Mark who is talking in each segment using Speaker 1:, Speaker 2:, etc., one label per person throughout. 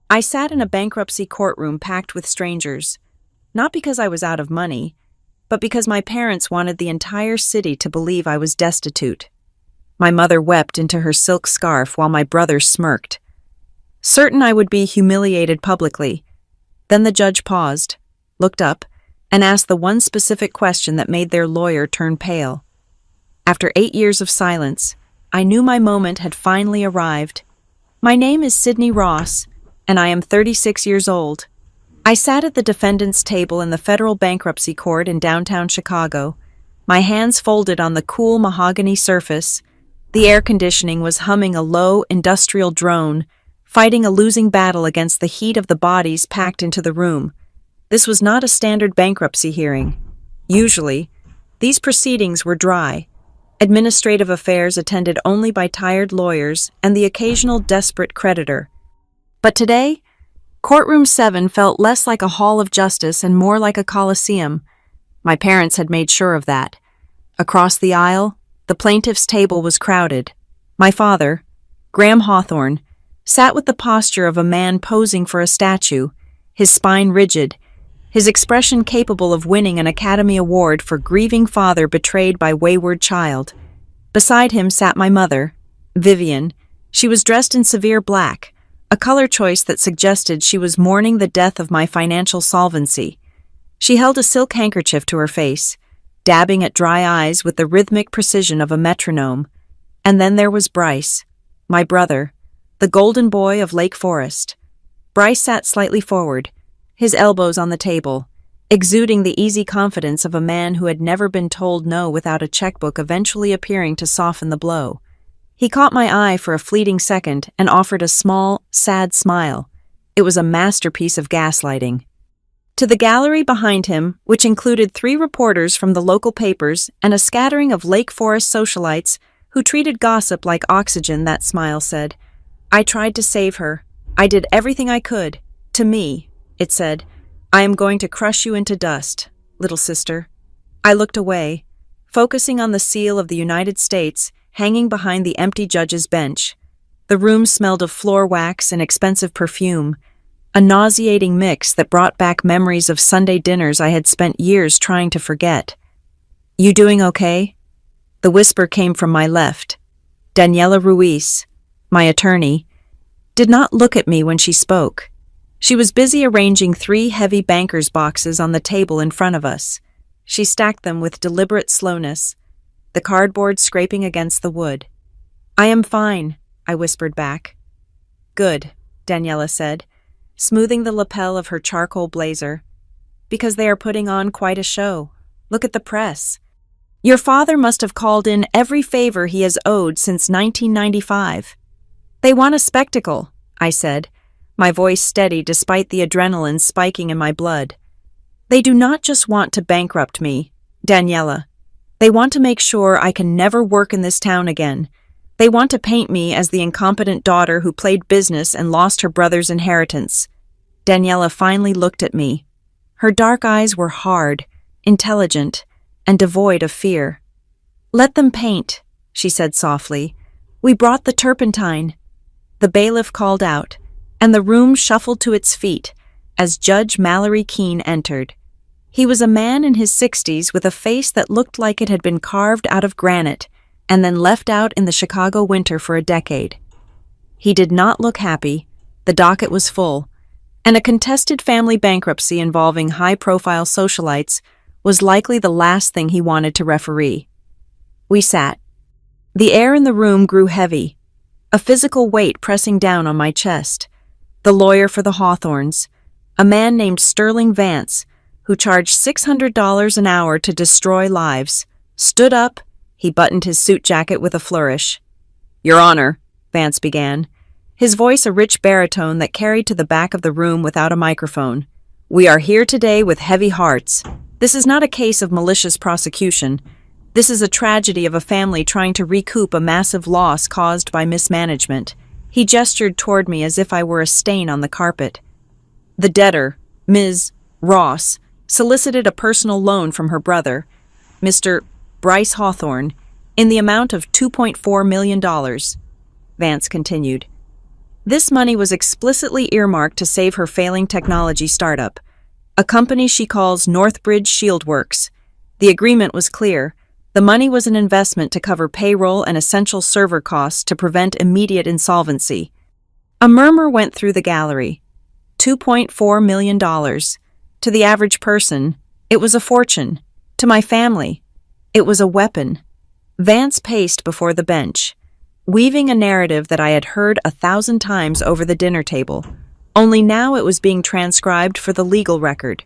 Speaker 1: I sat in a bankruptcy courtroom packed with strangers, not because I was out of money, but because my parents wanted the entire city to believe I was destitute. My mother wept into her silk scarf while my brother smirked, certain I would be humiliated publicly. Then the judge paused, looked up, and asked the one specific question that made their lawyer turn pale. After 8 years of silence, I knew my moment had finally arrived. My name is Sydney Ross, and I am 36 years old. I sat at the defendant's table in the federal bankruptcy court in downtown Chicago, my hands folded on the cool mahogany surface. The air conditioning was humming a low, industrial drone, fighting a losing battle against the heat of the bodies packed into the room. This was not a standard bankruptcy hearing. Usually, these proceedings were dry, administrative affairs attended only by tired lawyers and the occasional desperate creditor. But today, Courtroom 7 felt less like a hall of justice and more like a coliseum. My parents had made sure of that. Across the aisle, the plaintiff's table was crowded. My father, Graham Hawthorne, sat with the posture of a man posing for a statue, his spine rigid, his expression capable of winning an Academy Award for grieving father betrayed by wayward child. Beside him sat my mother, Vivian. She was dressed in severe black, a color choice that suggested she was mourning the death of my financial solvency. She held a silk handkerchief to her face, dabbing at dry eyes with the rhythmic precision of a metronome. And then there was Bryce, my brother, the golden boy of Lake Forest. Bryce sat slightly forward, his elbows on the table, exuding the easy confidence of a man who had never been told no without a checkbook eventually appearing to soften the blow. He caught my eye for a fleeting second and offered a small, sad smile. It was a masterpiece of gaslighting. To the gallery behind him, which included 3 reporters from the local papers and a scattering of Lake Forest socialites who treated gossip like oxygen, that smile said, "I tried to save her. I did everything I could. To me," it said, "I am going to crush you into dust, little sister." I looked away, focusing on the seal of the United States hanging behind the empty judge's bench. The room smelled of floor wax and expensive perfume, a nauseating mix that brought back memories of Sunday dinners I had spent years trying to forget. "You doing okay?" The whisper came from my left. Daniela Ruiz, my attorney, did not look at me when she spoke. She was busy arranging 3 heavy banker's boxes on the table in front of us. She stacked them with deliberate slowness, the cardboard scraping against the wood. "I am fine," I whispered back. "Good," Daniela said, smoothing the lapel of her charcoal blazer. "Because they are putting on quite a show. Look at the press. Your father must have called in every favor he has owed since 1995. They want a spectacle," I said, my voice steady despite the adrenaline spiking in my blood. "They do not just want to bankrupt me, Daniela. They want to make sure I can never work in this town again. They want to paint me as the incompetent daughter who played business and lost her brother's inheritance." Daniela finally looked at me. Her dark eyes were hard, intelligent, and devoid of fear. "Let them paint," she said softly. "We brought the turpentine." The bailiff called out, and the room shuffled to its feet as Judge Mallory Keene entered. He was a man in his 60s with a face that looked like it had been carved out of granite and then left out in the Chicago winter for a decade. He did not look happy, the docket was full, and a contested family bankruptcy involving high-profile socialites was likely the last thing he wanted to referee. We sat. The air in the room grew heavy, a physical weight pressing down on my chest. The lawyer for the Hawthorns, a man named Sterling Vance, who charged $600 an hour to destroy lives, stood up. He buttoned his suit jacket with a flourish. "Your Honor," Vance began, his voice a rich baritone that carried to the back of the room without a microphone. "We are here today with heavy hearts. This is not a case of malicious prosecution. This is a tragedy of a family trying to recoup a massive loss caused by mismanagement." He gestured toward me as if I were a stain on the carpet. "The debtor, Ms. Ross, solicited a personal loan from her brother, Mr. Bryce Hawthorne, in the amount of $2.4 million, Vance continued. This money was explicitly earmarked to save her failing technology startup, a company she calls Northbridge Shieldworks. The agreement was clear. The money was an investment to cover payroll and essential server costs to prevent immediate insolvency. A murmur went through the gallery. $2.4 million. To the average person, it was a fortune. To my family, it was a weapon. Vance paced before the bench, weaving a narrative that I had heard 1,000 times over the dinner table, only now it was being transcribed for the legal record.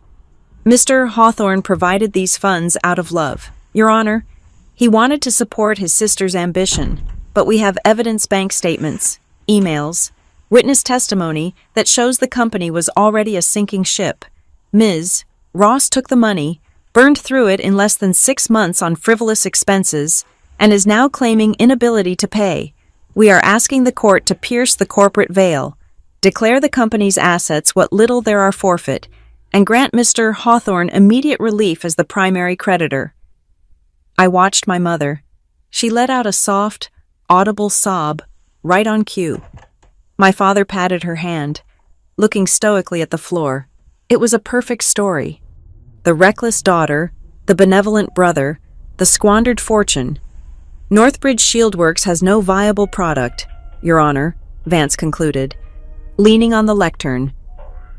Speaker 1: Mr. Hawthorne provided these funds out of love. Your Honor, he wanted to support his sister's ambition, but we have evidence bank statements, emails, witness testimony that shows the company was already a sinking ship. Ms. Ross took the money, burned through it in less than 6 months on frivolous expenses, and is now claiming inability to pay. We are asking the court to pierce the corporate veil, declare the company's assets what little there are forfeit, and grant Mr. Hawthorne immediate relief as the primary creditor. I watched my mother. She let out a soft, audible sob, right on cue. My father patted her hand, looking stoically at the floor. It was a perfect story. The reckless daughter, the benevolent brother, the squandered fortune. Northbridge Shieldworks has no viable product, Your Honor, Vance concluded, leaning on the lectern.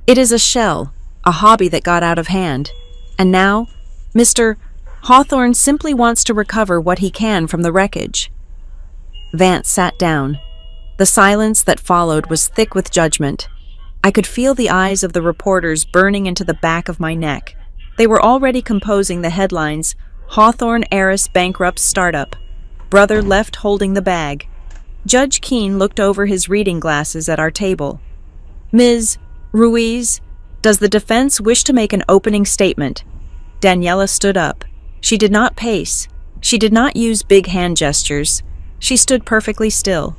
Speaker 1: It is a shell, a hobby that got out of hand, and now, Mr. Hawthorne simply wants to recover what he can from the wreckage. Vance sat down. The silence that followed was thick with judgment. I could feel the eyes of the reporters burning into the back of my neck. They were already composing the headlines, Hawthorne heiress bankrupts startup. Brother left holding the bag. Judge Keene looked over his reading glasses at our table. Ms. Ruiz, does the defense wish to make an opening statement? Daniela stood up. She did not pace. She did not use big hand gestures. She stood perfectly still.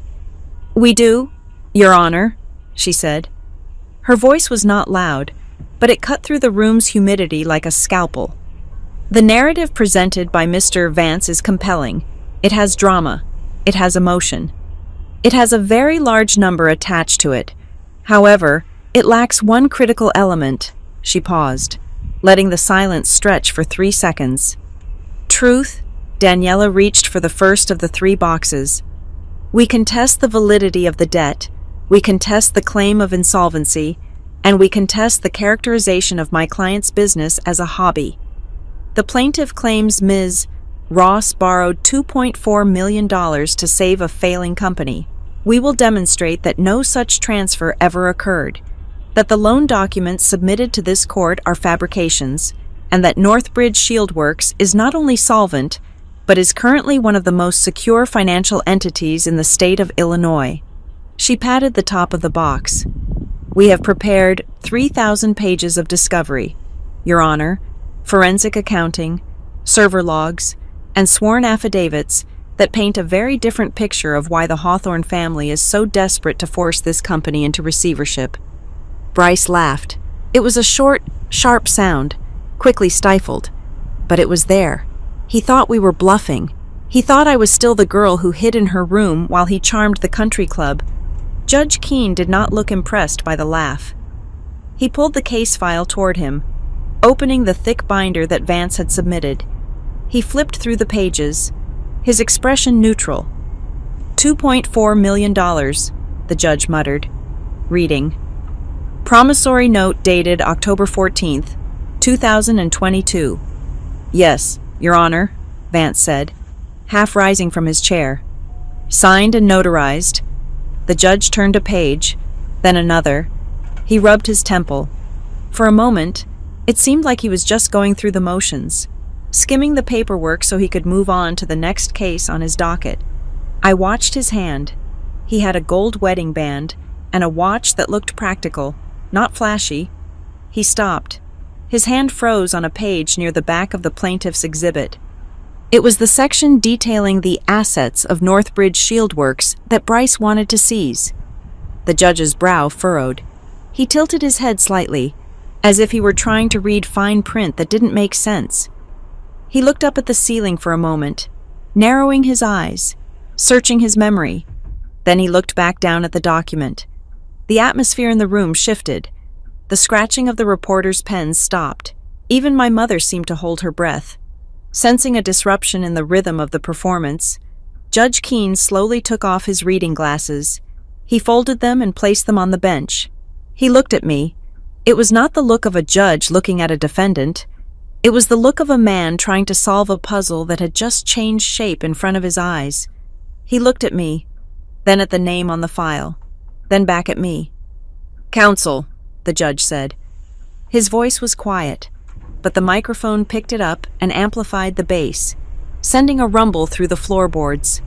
Speaker 1: We do, Your Honor, she said. Her voice was not loud, but it cut through the room's humidity like a scalpel. The narrative presented by Mr. Vance is compelling. It has drama. It has emotion. It has a very large number attached to it. However, it lacks one critical element. She paused, letting the silence stretch for 3 seconds. Truth. Daniela reached for the first of the 3 boxes. We contest the validity of the debt. We contest the claim of insolvency, and we contest the characterization of my client's business as a hobby. The plaintiff claims Ms. Ross borrowed $2.4 million to save a failing company. We will demonstrate that no such transfer ever occurred, that the loan documents submitted to this court are fabrications, and that Northbridge Shieldworks is not only solvent, but is currently one of the most secure financial entities in the state of Illinois. She patted the top of the box. We have prepared 3,000 pages of discovery, Your Honor, forensic accounting, server logs, and sworn affidavits that paint a very different picture of why the Hawthorne family is so desperate to force this company into receivership. Bryce laughed. It was a short, sharp sound, quickly stifled, but it was there. He thought we were bluffing. He thought I was still the girl who hid in her room while he charmed the country club. Judge Keene did not look impressed by the laugh. He pulled the case file toward him, opening the thick binder that Vance had submitted. He flipped through the pages, his expression neutral. $2.4 million, the judge muttered, reading. Promissory note dated October 14th, 2022. Yes, Your Honor, Vance said, half rising from his chair. Signed and notarized. The judge turned a page, then another. He rubbed his temple. For a moment, it seemed like he was just going through the motions, skimming the paperwork so he could move on to the next case on his docket. I watched his hand. He had a gold wedding band and a watch that looked practical, not flashy. He stopped. His hand froze on a page near the back of the plaintiff's exhibit. It was the section detailing the assets of Northbridge Shieldworks that Bryce wanted to seize. The judge's brow furrowed. He tilted his head slightly, as if he were trying to read fine print that didn't make sense. He looked up at the ceiling for a moment, narrowing his eyes, searching his memory. Then he looked back down at the document. The atmosphere in the room shifted. The scratching of the reporters' pens stopped. Even my mother seemed to hold her breath. Sensing a disruption in the rhythm of the performance, Judge Keene slowly took off his reading glasses. He folded them and placed them on the bench. He looked at me. It was not the look of a judge looking at a defendant. It was the look of a man trying to solve a puzzle that had just changed shape in front of his eyes. He looked at me, then at the name on the file, then back at me. "Counsel," the judge said. His voice was quiet, but the microphone picked it up and amplified the bass, sending a rumble through the floorboards.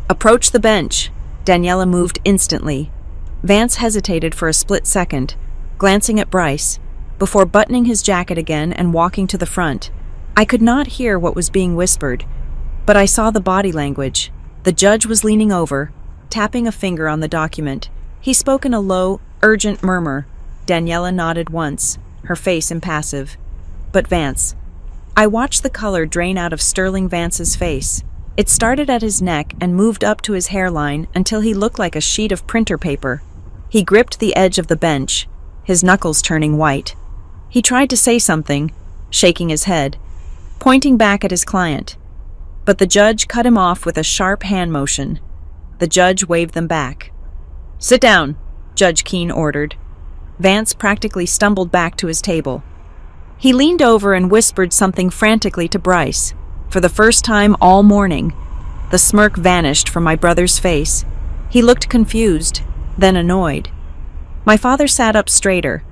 Speaker 1: "Approach the bench." Daniela moved instantly. Vance hesitated for a split second, glancing at Bryce, before buttoning his jacket again and walking to the front. I could not hear what was being whispered, but I saw the body language. The judge was leaning over, tapping a finger on the document. He spoke in a low, urgent murmur. Daniela nodded once, her face impassive. But Vance. I watched the color drain out of Sterling Vance's face. It started at his neck and moved up to his hairline until he looked like a sheet of printer paper. He gripped the edge of the bench, his knuckles turning white. He tried to say something, shaking his head, pointing back at his client. But the judge cut him off with a sharp hand motion. The judge waved them back. "Sit down," Judge Keene ordered. Vance practically stumbled back to his table. He leaned over and whispered something frantically to Bryce. For the first time all morning, the smirk vanished from my brother's face. He looked confused, then annoyed. My father sat up straighter,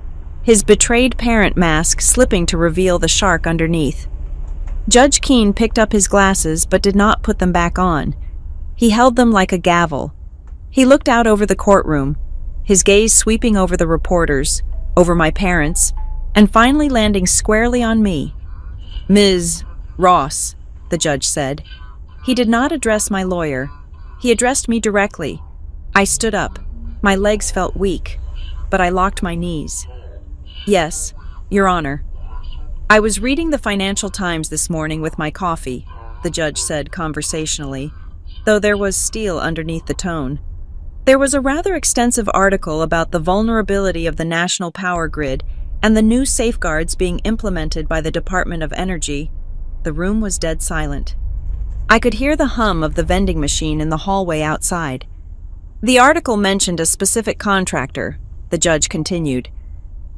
Speaker 1: his betrayed parent mask slipping to reveal the shark underneath. Judge Keene picked up his glasses but did not put them back on. He held them like a gavel. He looked out over the courtroom, his gaze sweeping over the reporters, over my parents, and finally landing squarely on me. "Ms. Ross," the judge said. He did not address my lawyer. He addressed me directly. I stood up. My legs felt weak, but I locked my knees. "Yes, Your Honor." "I was reading the Financial Times this morning with my coffee," the judge said conversationally, though there was steel underneath the tone. There was a rather extensive article about the vulnerability of the national power grid and the new safeguards being implemented by the Department of Energy. The room was dead silent. I could hear the hum of the vending machine in the hallway outside. "The article mentioned a specific contractor," the judge continued.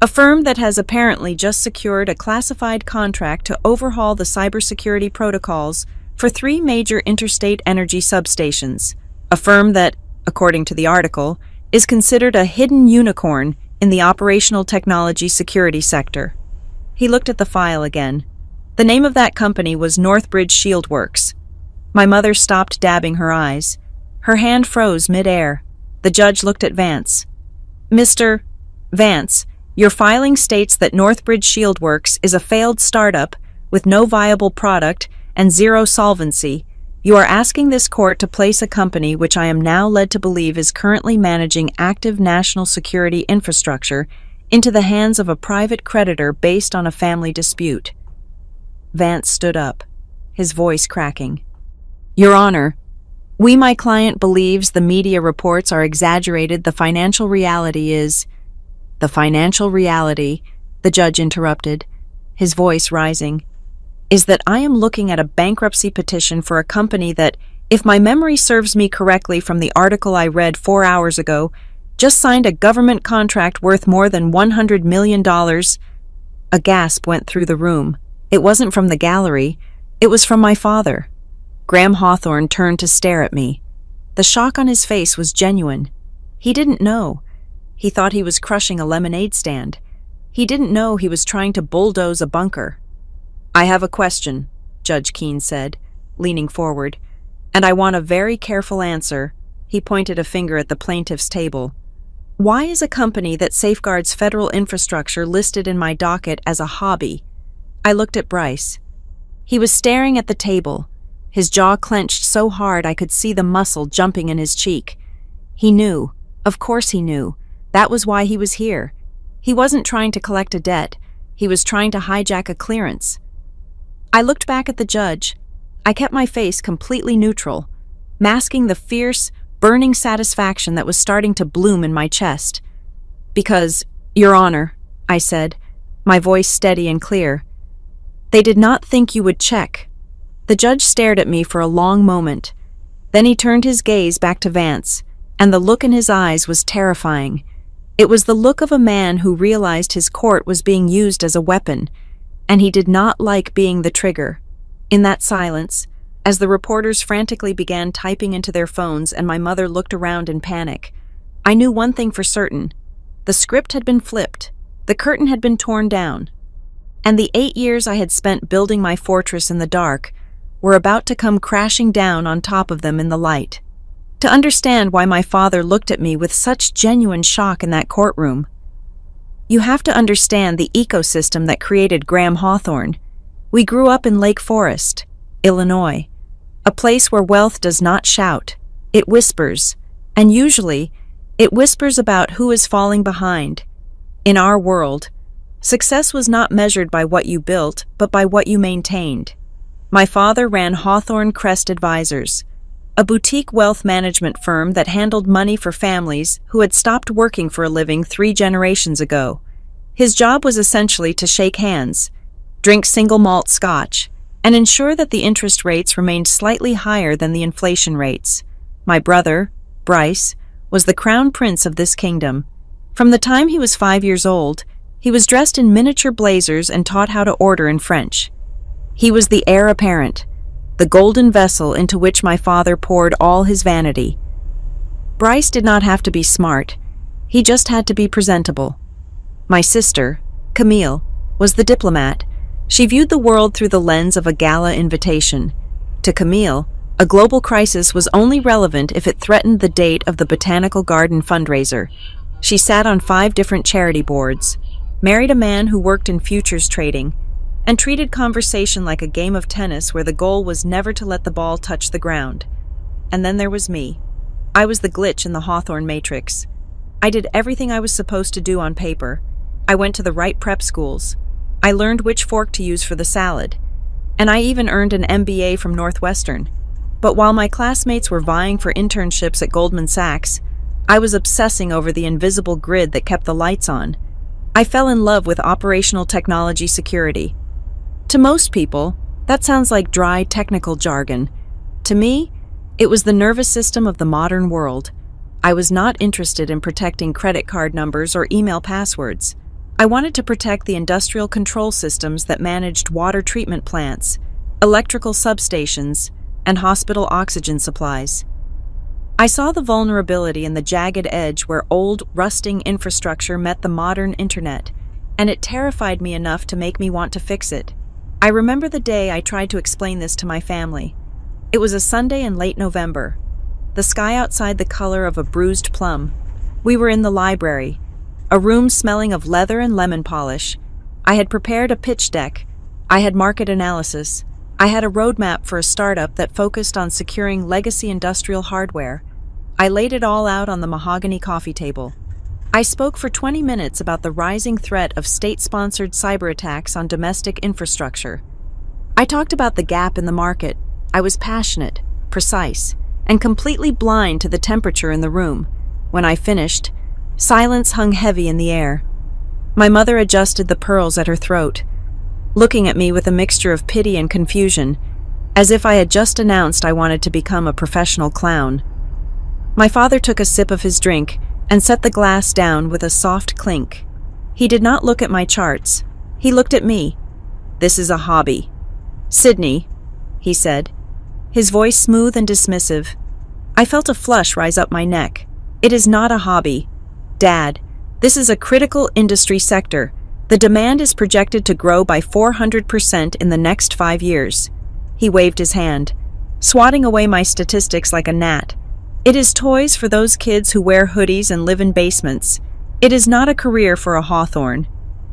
Speaker 1: "A firm that has apparently just secured a classified contract to overhaul the cybersecurity protocols for 3 major interstate energy substations. A firm that, according to the article, is considered a hidden unicorn in the operational technology security sector." He looked at the file again. The name of that company was Northbridge Shield Works. My mother stopped dabbing her eyes. Her hand froze mid-air. The judge looked at Vance. "Mr. Vance, your filing states that Northbridge Shield Works is a failed startup with no viable product and zero solvency. You are asking this court to place a company which I am now led to believe is currently managing active national security infrastructure into the hands of a private creditor based on a family dispute." Vance stood up, his voice cracking. "Your Honor, my client believes the media reports are exaggerated. The financial reality is—" "The financial reality," the judge interrupted, his voice rising, "is that I am looking at a bankruptcy petition for a company that, if my memory serves me correctly from the article I read 4 hours ago, just signed a government contract worth more than $100 million. A gasp went through the room. It wasn't from the gallery. It was from my father. Graham Hawthorne turned to stare at me. The shock on his face was genuine. He didn't know. He thought he was crushing a lemonade stand. He didn't know he was trying to bulldoze a bunker. "I have a question," Judge Keene said, leaning forward, "and I want a very careful answer." He pointed a finger at the plaintiff's table. "Why is a company that safeguards federal infrastructure listed in my docket as a hobby?" I looked at Bryce. He was staring at the table, his jaw clenched so hard I could see the muscle jumping in his cheek. He knew. Of course he knew. That was why he was here. He wasn't trying to collect a debt. He was trying to hijack a clearance. I looked back at the judge. I kept my face completely neutral, masking the fierce, burning satisfaction that was starting to bloom in my chest. Because, Your Honor, I said, my voice steady and clear, they did not think you would check. The judge stared at me for a long moment. Then he turned his gaze back to Vance, and the look in his eyes was terrifying. It was the look of a man who realized his court was being used as a weapon, and he did not like being the trigger. In that silence, as the reporters frantically began typing into their phones and my mother looked around in panic, I knew one thing for certain. The script had been flipped, the curtain had been torn down, and the 8 years I had spent building my fortress in the dark were about to come crashing down on top of them in the light. To understand why my father looked at me with such genuine shock in that courtroom, you have to understand the ecosystem that created Graham Hawthorne. We grew up in Lake Forest, Illinois, a place where wealth does not shout, it whispers, and usually, it whispers about who is falling behind. In our world, success was not measured by what you built, but by what you maintained. My father ran Hawthorne Crest Advisors, a boutique wealth management firm that handled money for families who had stopped working for a living 3 generations ago. His job was essentially to shake hands, drink single malt scotch, and ensure that the interest rates remained slightly higher than the inflation rates. My brother, Bryce, was the crown prince of this kingdom. From the time he was 5 years old, he was dressed in miniature blazers and taught how to order in French. He was the heir apparent, the golden vessel into which my father poured all his vanity. Bryce did not have to be smart, he just had to be presentable. My sister, Camille, was the diplomat. She viewed the world through the lens of a gala invitation. To Camille, a global crisis was only relevant if it threatened the date of the Botanical Garden fundraiser. She sat on 5 different charity boards, married a man who worked in futures trading, and treated conversation like a game of tennis where the goal was never to let the ball touch the ground. And then there was me. I was the glitch in the Hawthorne matrix. I did everything I was supposed to do on paper. I went to the right prep schools. I learned which fork to use for the salad. And I even earned an MBA from Northwestern. But while my classmates were vying for internships at Goldman Sachs, I was obsessing over the invisible grid that kept the lights on. I fell in love with operational technology security. To most people, that sounds like dry technical jargon. To me, it was the nervous system of the modern world. I was not interested in protecting credit card numbers or email passwords. I wanted to protect the industrial control systems that managed water treatment plants, electrical substations, and hospital oxygen supplies. I saw the vulnerability in the jagged edge where old, rusting infrastructure met the modern internet, and it terrified me enough to make me want to fix it. I remember the day I tried to explain this to my family. It was a Sunday in late November. The sky outside the color of a bruised plum. We were in the library, a room smelling of leather and lemon polish. I had prepared a pitch deck. I had market analysis. I had a roadmap for a startup that focused on securing legacy industrial hardware. I laid it all out on the mahogany coffee table. I spoke for 20 minutes about the rising threat of state-sponsored cyber attacks on domestic infrastructure. I talked about the gap in the market. I was passionate, precise, and completely blind to the temperature in the room. When I finished, silence hung heavy in the air. My mother adjusted the pearls at her throat, looking at me with a mixture of pity and confusion, as if I had just announced I wanted to become a professional clown. My father took a sip of his drink and set the glass down with a soft clink. He did not look at my charts. He looked at me. "This is a hobby." "Sydney," he said, his voice smooth and dismissive. I felt a flush rise up my neck. "It is not a hobby. Dad, this is a critical industry sector. The demand is projected to grow by 400% in the next 5 years. He waved his hand, swatting away my statistics like a gnat. It is toys for those kids who wear hoodies and live in basements. It is not a career for a Hawthorne.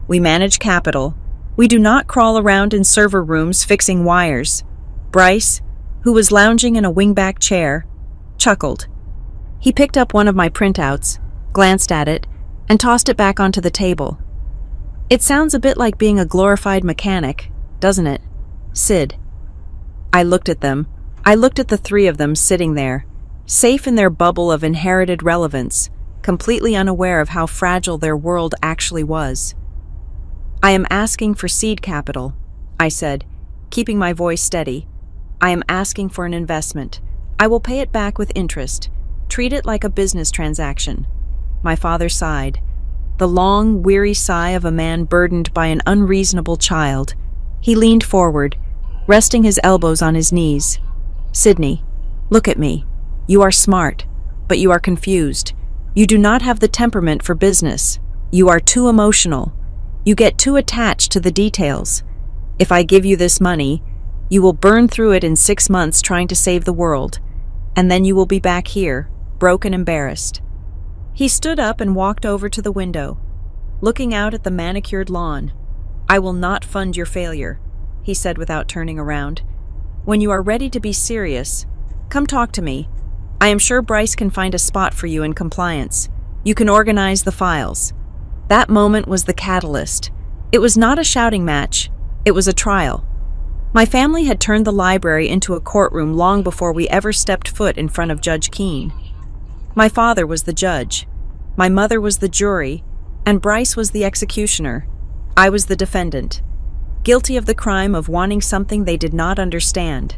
Speaker 1: We manage capital. We do not crawl around in server rooms fixing wires." Bryce, who was lounging in a wingback chair, chuckled. He picked up one of my printouts, glanced at it, and tossed it back onto the table. "It sounds a bit like being a glorified mechanic, doesn't it, Sid?" I looked at them. I looked at the 3 of them sitting there, safe in their bubble of inherited relevance. completely unaware of how fragile their world actually was. "I am asking for seed capital," I said, keeping my voice steady. "I am asking for an investment. I will pay it back with interest. Treat it like a business transaction." My father sighed, the long, weary sigh of a man burdened by an unreasonable child. He leaned forward, resting his elbows on his knees. "Sydney, look at me. You are smart, but you are confused. You do not have the temperament for business. You are too emotional. You get too attached to the details. If I give you this money, you will burn through it in 6 months trying to save the world, and then you will be back here, broke and embarrassed." He stood up and walked over to the window, looking out at the manicured lawn. "I will not fund your failure," he said without turning around. "When you are ready to be serious, come talk to me. I am sure Bryce can find a spot for you in compliance. You can organize the files." That moment was the catalyst. It was not a shouting match. It was a trial. My family had turned the library into a courtroom long before we ever stepped foot in front of Judge Keene. My father was the judge. My mother was the jury, and Bryce was the executioner. I was the defendant, guilty of the crime of wanting something they did not understand.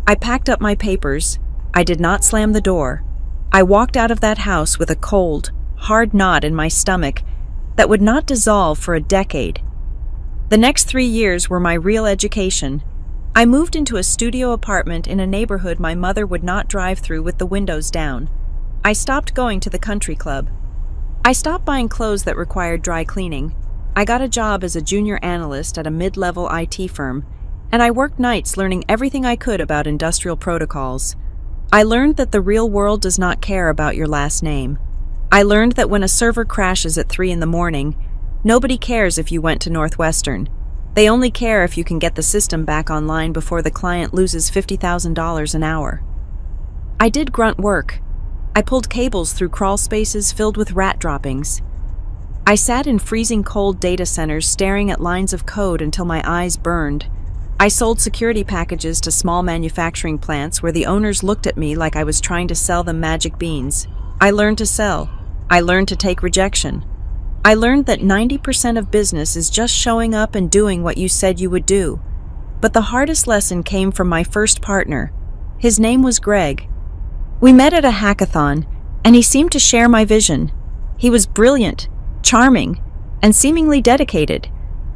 Speaker 1: I packed up my papers. I did not slam the door. I walked out of that house with a cold, hard knot in my stomach that would not dissolve for a decade. The next 3 years were my real education. I moved into a studio apartment in a neighborhood my mother would not drive through with the windows down. I stopped going to the country club. I stopped buying clothes that required dry cleaning. I got a job as a junior analyst at a mid-level IT firm, and I worked nights learning everything I could about industrial protocols. I learned that the real world does not care about your last name. I learned that when a server crashes at 3 in the morning, nobody cares if you went to Northwestern. They only care if you can get the system back online before the client loses $50,000 an hour. I did grunt work. I pulled cables through crawl spaces filled with rat droppings. I sat in freezing cold data centers staring at lines of code until my eyes burned. I sold security packages to small manufacturing plants where the owners looked at me like I was trying to sell them magic beans. I learned to sell. I learned to take rejection. I learned that 90% of business is just showing up and doing what you said you would do. But the hardest lesson came from my first partner. His name was Greg. We met at a hackathon, and he seemed to share my vision. He was brilliant, charming, and seemingly dedicated.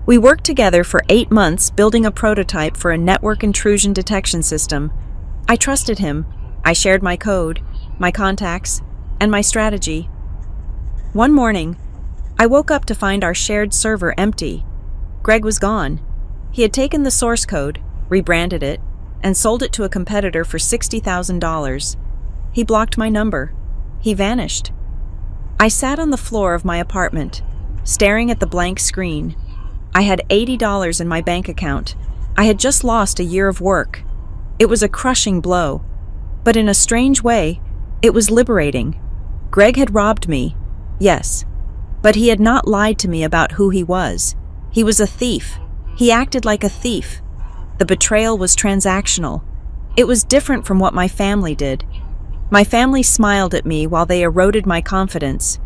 Speaker 1: We worked together for 8 months building a prototype for a network intrusion detection system. I trusted him. I shared my code, my contacts, and my strategy. One morning, I woke up to find our shared server empty. Greg was gone. He had taken the source code, rebranded it, and sold it to a competitor for $60,000. He blocked my number. He vanished. I sat on the floor of my apartment, staring at the blank screen. I had $80 in my bank account. I had just lost a year of work. It was a crushing blow. But in a strange way, it was liberating. Greg had robbed me, yes. But he had not lied to me about who he was. He was a thief. He acted like a thief. The betrayal was transactional. It was different from what my family did. My family smiled at me while they eroded my confidence.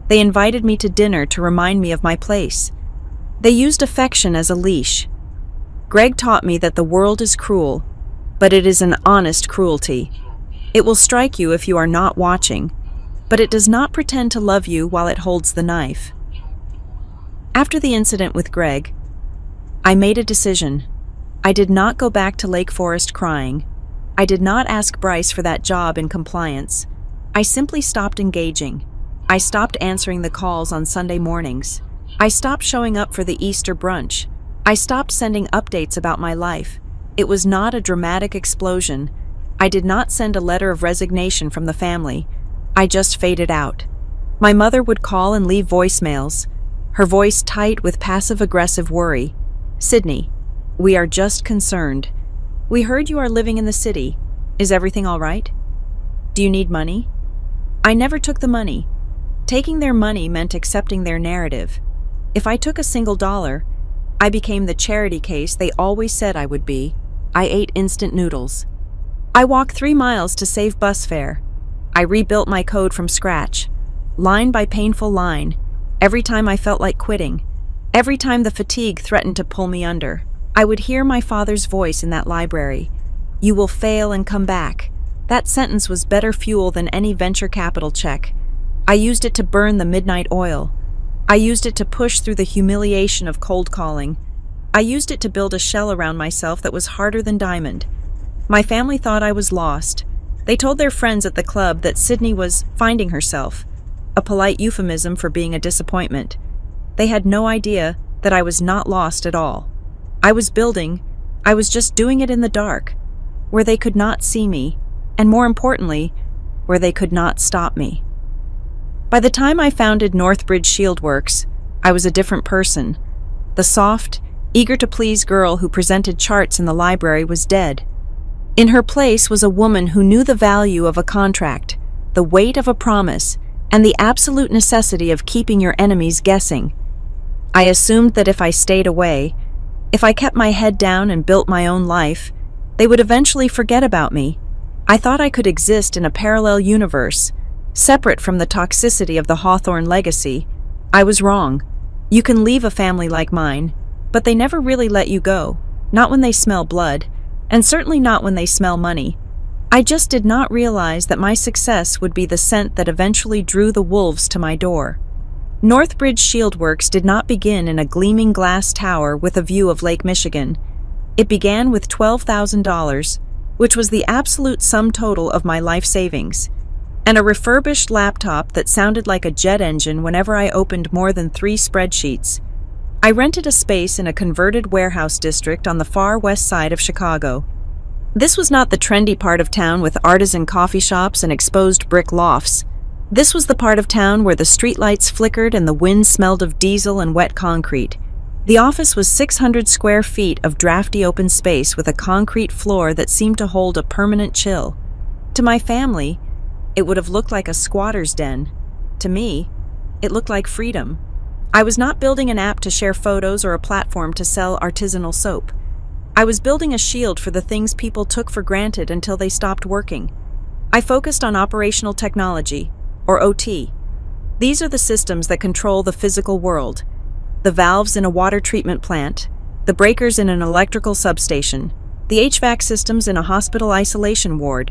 Speaker 1: They invited me to dinner to remind me of my place. They used affection as a leash. Greg taught me that the world is cruel, but it is an honest cruelty. It will strike you if you are not watching, but it does not pretend to love you while it holds the knife. After the incident with Greg, I made a decision. I did not go back to Lake Forest crying. I did not ask Bryce for that job in compliance. I simply stopped engaging. I stopped answering the calls on Sunday mornings. I stopped showing up for the Easter brunch. I stopped sending updates about my life. It was not a dramatic explosion. I did not send a letter of resignation from the family. I just faded out. My mother would call and leave voicemails, her voice tight with passive-aggressive worry. "Sydney, we are just concerned. We heard you are living in the city. Is everything all right? Do you need money?" I never took the money. Taking their money meant accepting their narrative. If I took a single dollar, I became the charity case they always said I would be. I ate instant noodles. I walked 3 miles to save bus fare. I rebuilt my code from scratch. line by painful line, every time I felt like quitting, every time the fatigue threatened to pull me under. I would hear my father's voice in that library. "You will fail and come back." That sentence was better fuel than any venture capital check. I used it to burn the midnight oil. I used it to push through the humiliation of cold calling. I used it to build a shell around myself that was harder than diamond. My family thought I was lost. They told their friends at the club that Sydney was finding herself, a polite euphemism for being a disappointment. They had no idea that I was not lost at all. I was building. I was just doing it in the dark, where they could not see me, and more importantly, where they could not stop me. By the time I founded Northbridge Shieldworks, I was a different person. The soft, eager-to-please girl who presented charts in the library was dead. In her place was a woman who knew the value of a contract, the weight of a promise, and the absolute necessity of keeping your enemies guessing. I assumed that if I stayed away, if I kept my head down and built my own life, they would eventually forget about me. I thought I could exist in a parallel universe, separate from the toxicity of the Hawthorne legacy. I was wrong. You can leave a family like mine, but they never really let you go, not when they smell blood, and certainly not when they smell money. I just did not realize that my success would be the scent that eventually drew the wolves to my door. Northbridge Shieldworks did not begin in a gleaming glass tower with a view of Lake Michigan. It began with $12,000, which was the absolute sum total of my life savings, and a refurbished laptop that sounded like a jet engine whenever I opened more than 3 spreadsheets. I rented a space in a converted warehouse district on the far west side of Chicago. This was not the trendy part of town with artisan coffee shops and exposed brick lofts. This was the part of town where the streetlights flickered and the wind smelled of diesel and wet concrete. The office was 600 square feet of drafty open space with a concrete floor that seemed to hold a permanent chill. To my family, it would have looked like a squatter's den. To me, it looked like freedom. I was not building an app to share photos or a platform to sell artisanal soap. I was building a shield for the things people took for granted until they stopped working. I focused on operational technology, or OT. These are the systems that control the physical world. The valves in a water treatment plant, the breakers in an electrical substation, the HVAC systems in a hospital isolation ward.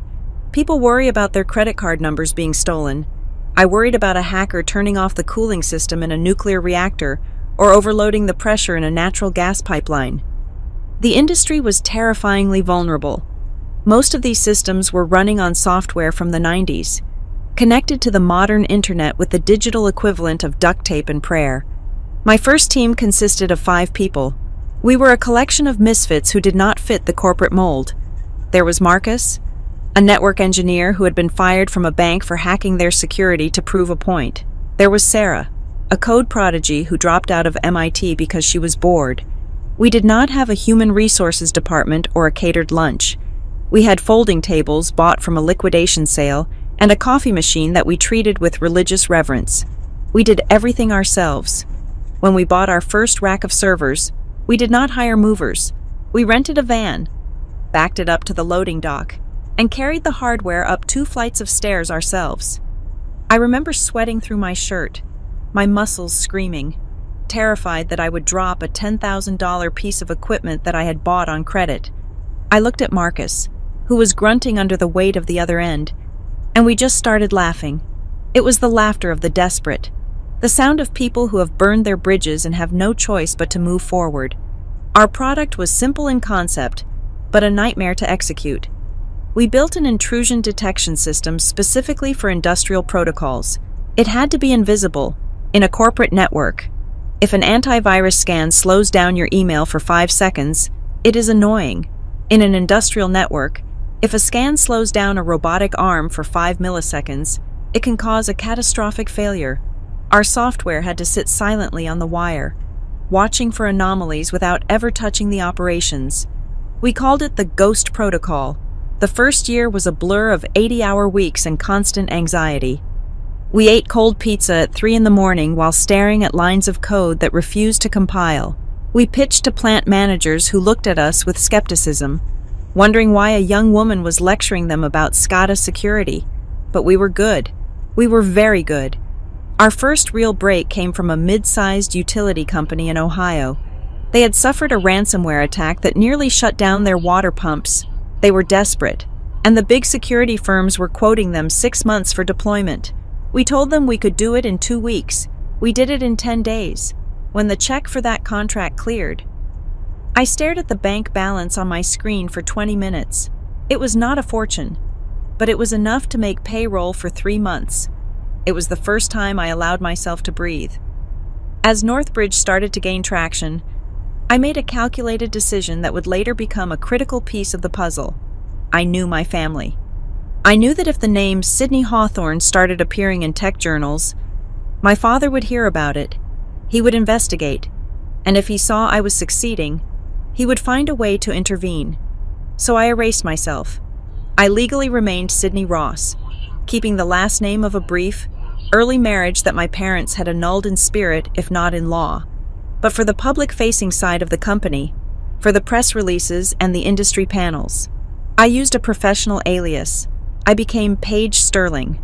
Speaker 1: People worry about their credit card numbers being stolen. I worried about a hacker turning off the cooling system in a nuclear reactor or overloading the pressure in a natural gas pipeline. The industry was terrifyingly vulnerable. Most of these systems were running on software from the 90s, connected to the modern internet with the digital equivalent of duct tape and prayer. My first team consisted of 5 people. We were a collection of misfits who did not fit the corporate mold. There was Marcus, a network engineer who had been fired from a bank for hacking their security to prove a point. There was Sarah, a code prodigy who dropped out of MIT because she was bored. We did not have a human resources department or a catered lunch. We had folding tables bought from a liquidation sale and a coffee machine that we treated with religious reverence. We did everything ourselves. When we bought our first rack of servers, we did not hire movers. We rented a van, backed it up to the loading dock, and carried the hardware up 2 flights of stairs ourselves. I remember sweating through my shirt, my muscles screaming, terrified that I would drop a $10,000 piece of equipment that I had bought on credit. I looked at Marcus, who was grunting under the weight of the other end, and we just started laughing. It was the laughter of the desperate, the sound of people who have burned their bridges and have no choice but to move forward. Our product was simple in concept, but a nightmare to execute. We built an intrusion detection system specifically for industrial protocols. It had to be invisible, in a corporate network. If an antivirus scan slows down your email for 5 seconds, it is annoying. In an industrial network, if a scan slows down a robotic arm for 5 milliseconds, it can cause a catastrophic failure. Our software had to sit silently on the wire, watching for anomalies without ever touching the operations. We called it the Ghost Protocol. The first year was a blur of 80-hour weeks and constant anxiety. We ate cold pizza at 3 in the morning while staring at lines of code that refused to compile. We pitched to plant managers who looked at us with skepticism, wondering why a young woman was lecturing them about SCADA security. But we were good. We were very good. Our first real break came from a mid-sized utility company in Ohio. They had suffered a ransomware attack that nearly shut down their water pumps. They were desperate, and the big security firms were quoting them 6 months for deployment. We told them we could do it in 2 weeks. We did it in 10 days. When the check for that contract cleared, I stared at the bank balance on my screen for 20 minutes. It was not a fortune, but it was enough to make payroll for 3 months. It was the first time I allowed myself to breathe. As Northbridge started to gain traction, I made a calculated decision that would later become a critical piece of the puzzle. I knew my family. I knew that if the name Sidney Hawthorne started appearing in tech journals, my father would hear about it. He would investigate, and if he saw I was succeeding, he would find a way to intervene. So I erased myself. I legally remained Sidney Ross, keeping the last name of a brief, early marriage that my parents had annulled in spirit, if not in law. But for the public-facing side of the company, for the press releases and the industry panels, I used a professional alias. I became Paige Sterling.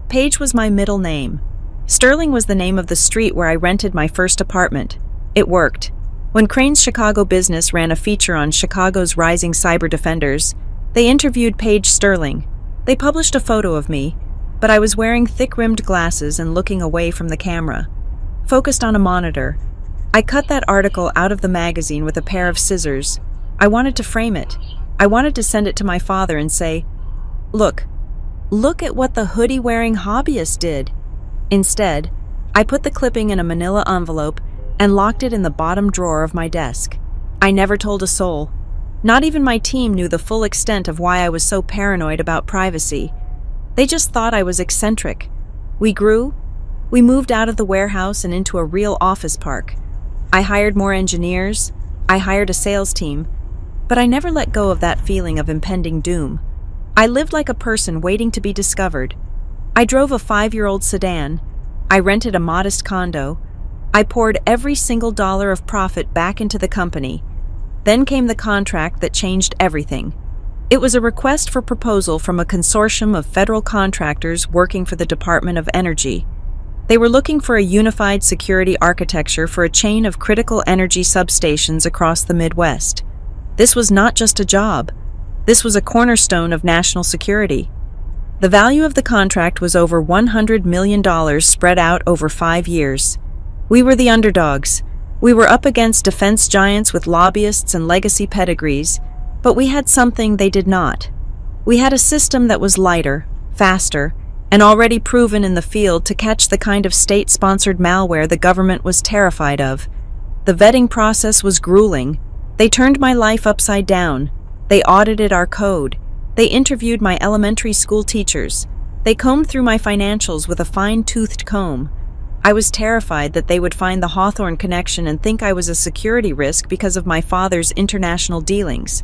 Speaker 1: Paige was my middle name. Sterling was the name of the street where I rented my first apartment. It worked. When Crane's Chicago Business ran a feature on Chicago's rising cyber defenders, they interviewed Paige Sterling. They published a photo of me, but I was wearing thick-rimmed glasses and looking away from the camera, focused on a monitor. I cut that article out of the magazine with a pair of scissors. I wanted to frame it. I wanted to send it to my father and say, Look at what the hoodie-wearing hobbyist did. Instead, I put the clipping in a manila envelope and locked it in the bottom drawer of my desk. I never told a soul. Not even my team knew the full extent of why I was so paranoid about privacy. They just thought I was eccentric. We grew. We moved out of the warehouse and into a real office park. I hired more engineers. I hired a sales team. But I never let go of that feeling of impending doom. I lived like a person waiting to be discovered. I drove a 5-year-old sedan. I rented a modest condo. I poured every single dollar of profit back into the company. Then came the contract that changed everything. It was a request for proposal from a consortium of federal contractors working for the Department of Energy. They were looking for a unified security architecture for a chain of critical energy substations across the Midwest. This was not just a job. This was a cornerstone of national security. The value of the contract was over $100 million spread out over 5 years. We were the underdogs. We were up against defense giants with lobbyists and legacy pedigrees, but we had something they did not. We had a system that was lighter, faster, and already proven in the field to catch the kind of state-sponsored malware the government was terrified of. The vetting process was grueling. They turned my life upside down. They audited our code. They interviewed my elementary school teachers. They combed through my financials with a fine-toothed comb. I was terrified that they would find the Hawthorne connection and think I was a security risk because of my father's international dealings.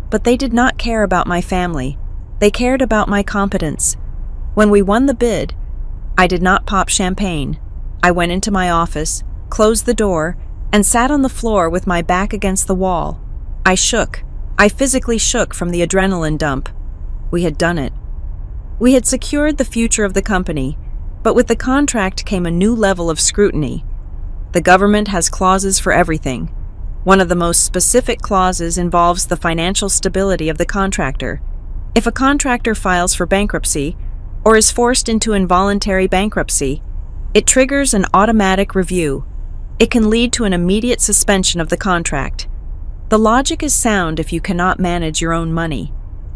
Speaker 1: But they did not care about my family. They cared about my competence. When we won the bid, I did not pop champagne. I went into my office, closed the door, and sat on the floor with my back against the wall. I shook. I physically shook from the adrenaline dump. We had done it. We had secured the future of the company, but with the contract came a new level of scrutiny. The government has clauses for everything. One of the most specific clauses involves the financial stability of the contractor. If a contractor files for bankruptcy or is forced into involuntary bankruptcy, it triggers an automatic review. It can lead to an immediate suspension of the contract. The logic is sound if you cannot manage your own money.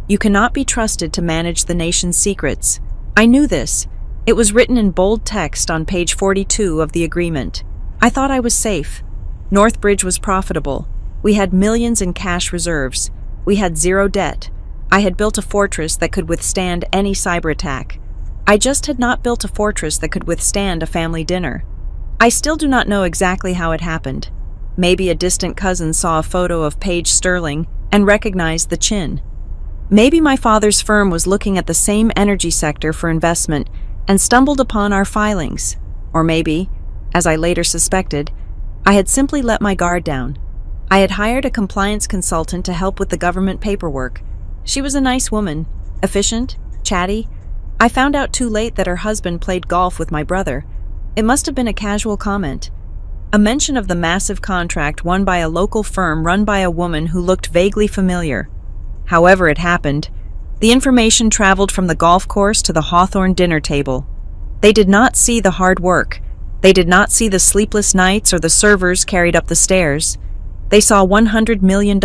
Speaker 1: You cannot be trusted to manage the nation's secrets. I knew this. It was written in bold text on page 42 of the agreement. I thought I was safe. Northbridge was profitable. We had millions in cash reserves. We had zero debt. I had built a fortress that could withstand any cyber attack. I just had not built a fortress that could withstand a family dinner. I still do not know exactly how it happened. Maybe a distant cousin saw a photo of Paige Sterling and recognized the chin. Maybe my father's firm was looking at the same energy sector for investment and stumbled upon our filings. Or maybe, as I later suspected, I had simply let my guard down. I had hired a compliance consultant to help with the government paperwork. She was a nice woman, efficient, chatty. I found out too late that her husband played golf with my brother. It must have been a casual comment, a mention of the massive contract won by a local firm run by a woman who looked vaguely familiar. However it happened, the information traveled from the golf course to the Hawthorne dinner table. They did not see the hard work. They did not see the sleepless nights or the servers carried up the stairs. They saw $100 million.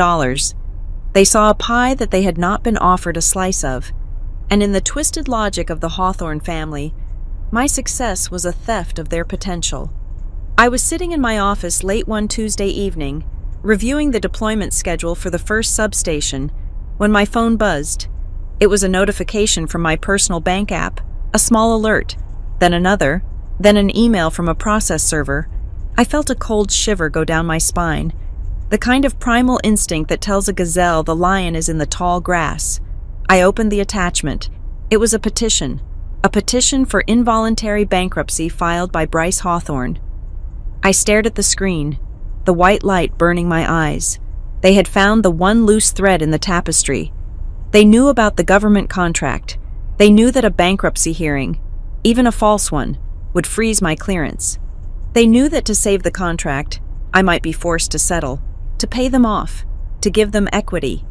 Speaker 1: They saw a pie that they had not been offered a slice of. And in the twisted logic of the Hawthorne family, my success was a theft of their potential. I was sitting in my office late one Tuesday evening, reviewing the deployment schedule for the first substation, when my phone buzzed. It was a notification from my personal bank app, a small alert, then another, then an email from a process server. I felt a cold shiver go down my spine, the kind of primal instinct that tells a gazelle the lion is in the tall grass. I opened the attachment. It was a petition for involuntary bankruptcy filed by Bryce Hawthorne. I stared at the screen, the white light burning my eyes. They had found the one loose thread in the tapestry. They knew about the government contract. They knew that a bankruptcy hearing, even a false one, would freeze my clearance. They knew that to save the contract, I might be forced to settle, to pay them off, to give them equity.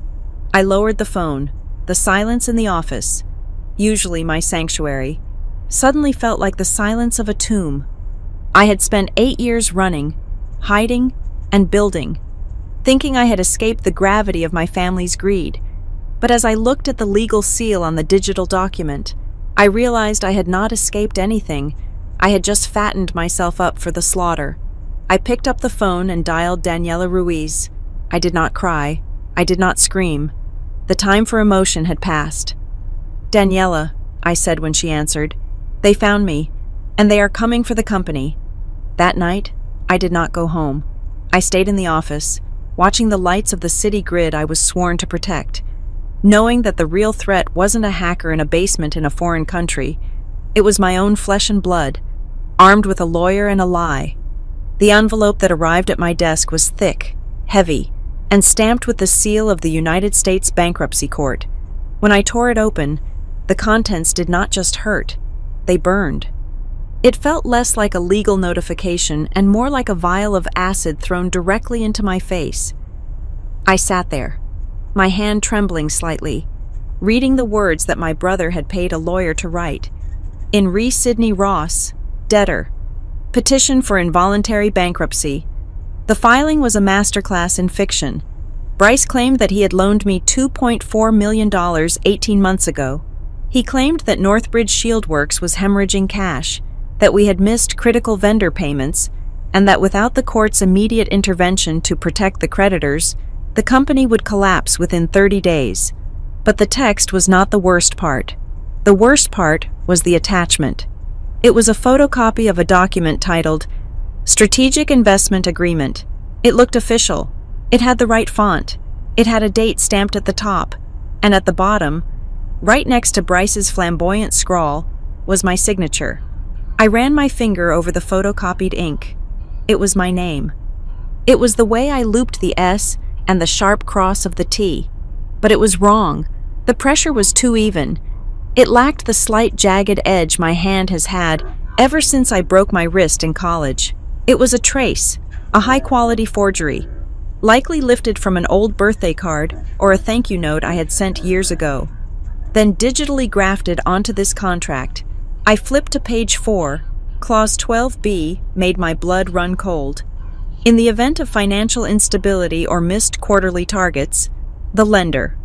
Speaker 1: I lowered the phone. The silence in the office, usually my sanctuary, suddenly felt like the silence of a tomb. I had spent 8 years running, hiding, and building, thinking I had escaped the gravity of my family's greed. But as I looked at the legal seal on the digital document, I realized I had not escaped anything. I had just fattened myself up for the slaughter. I picked up the phone and dialed Daniela Ruiz. I did not cry. I did not scream. The time for emotion had passed. "Daniela," I said when she answered, "they found me, and they are coming for the company." That night, I did not go home. I stayed in the office, watching the lights of the city grid I was sworn to protect, knowing that the real threat wasn't a hacker in a basement in a foreign country. It was my own flesh and blood, armed with a lawyer and a lie. The envelope that arrived at my desk was thick, heavy, and stamped with the seal of the United States Bankruptcy Court. When I tore it open, the contents did not just hurt, they burned. It felt less like a legal notification and more like a vial of acid thrown directly into my face. I sat there, my hand trembling slightly, reading the words that my brother had paid a lawyer to write. In re Sidney Ross, debtor, petition for involuntary bankruptcy. The filing was a masterclass in fiction. Bryce claimed that he had loaned me $2.4 million 18 months ago. He claimed that Northbridge Shield Works was hemorrhaging cash, that we had missed critical vendor payments, and that without the court's immediate intervention to protect the creditors, the company would collapse within 30 days. But the text was not the worst part. The worst part was the attachment. It was a photocopy of a document titled Strategic Investment Agreement. It looked official. It had the right font. It had a date stamped at the top, and at the bottom, right next to Bryce's flamboyant scrawl, was my signature. I ran my finger over the photocopied ink. It was my name. It was the way I looped the S and the sharp cross of the T. But it was wrong. The pressure was too even. It lacked the slight jagged edge my hand has had ever since I broke my wrist in college. It was a trace, a high-quality forgery, likely lifted from an old birthday card or a thank you note I had sent years ago. Then digitally grafted onto this contract, I flipped to page 4. Clause 12B made my blood run cold. In the event of financial instability or missed quarterly targets, the lender,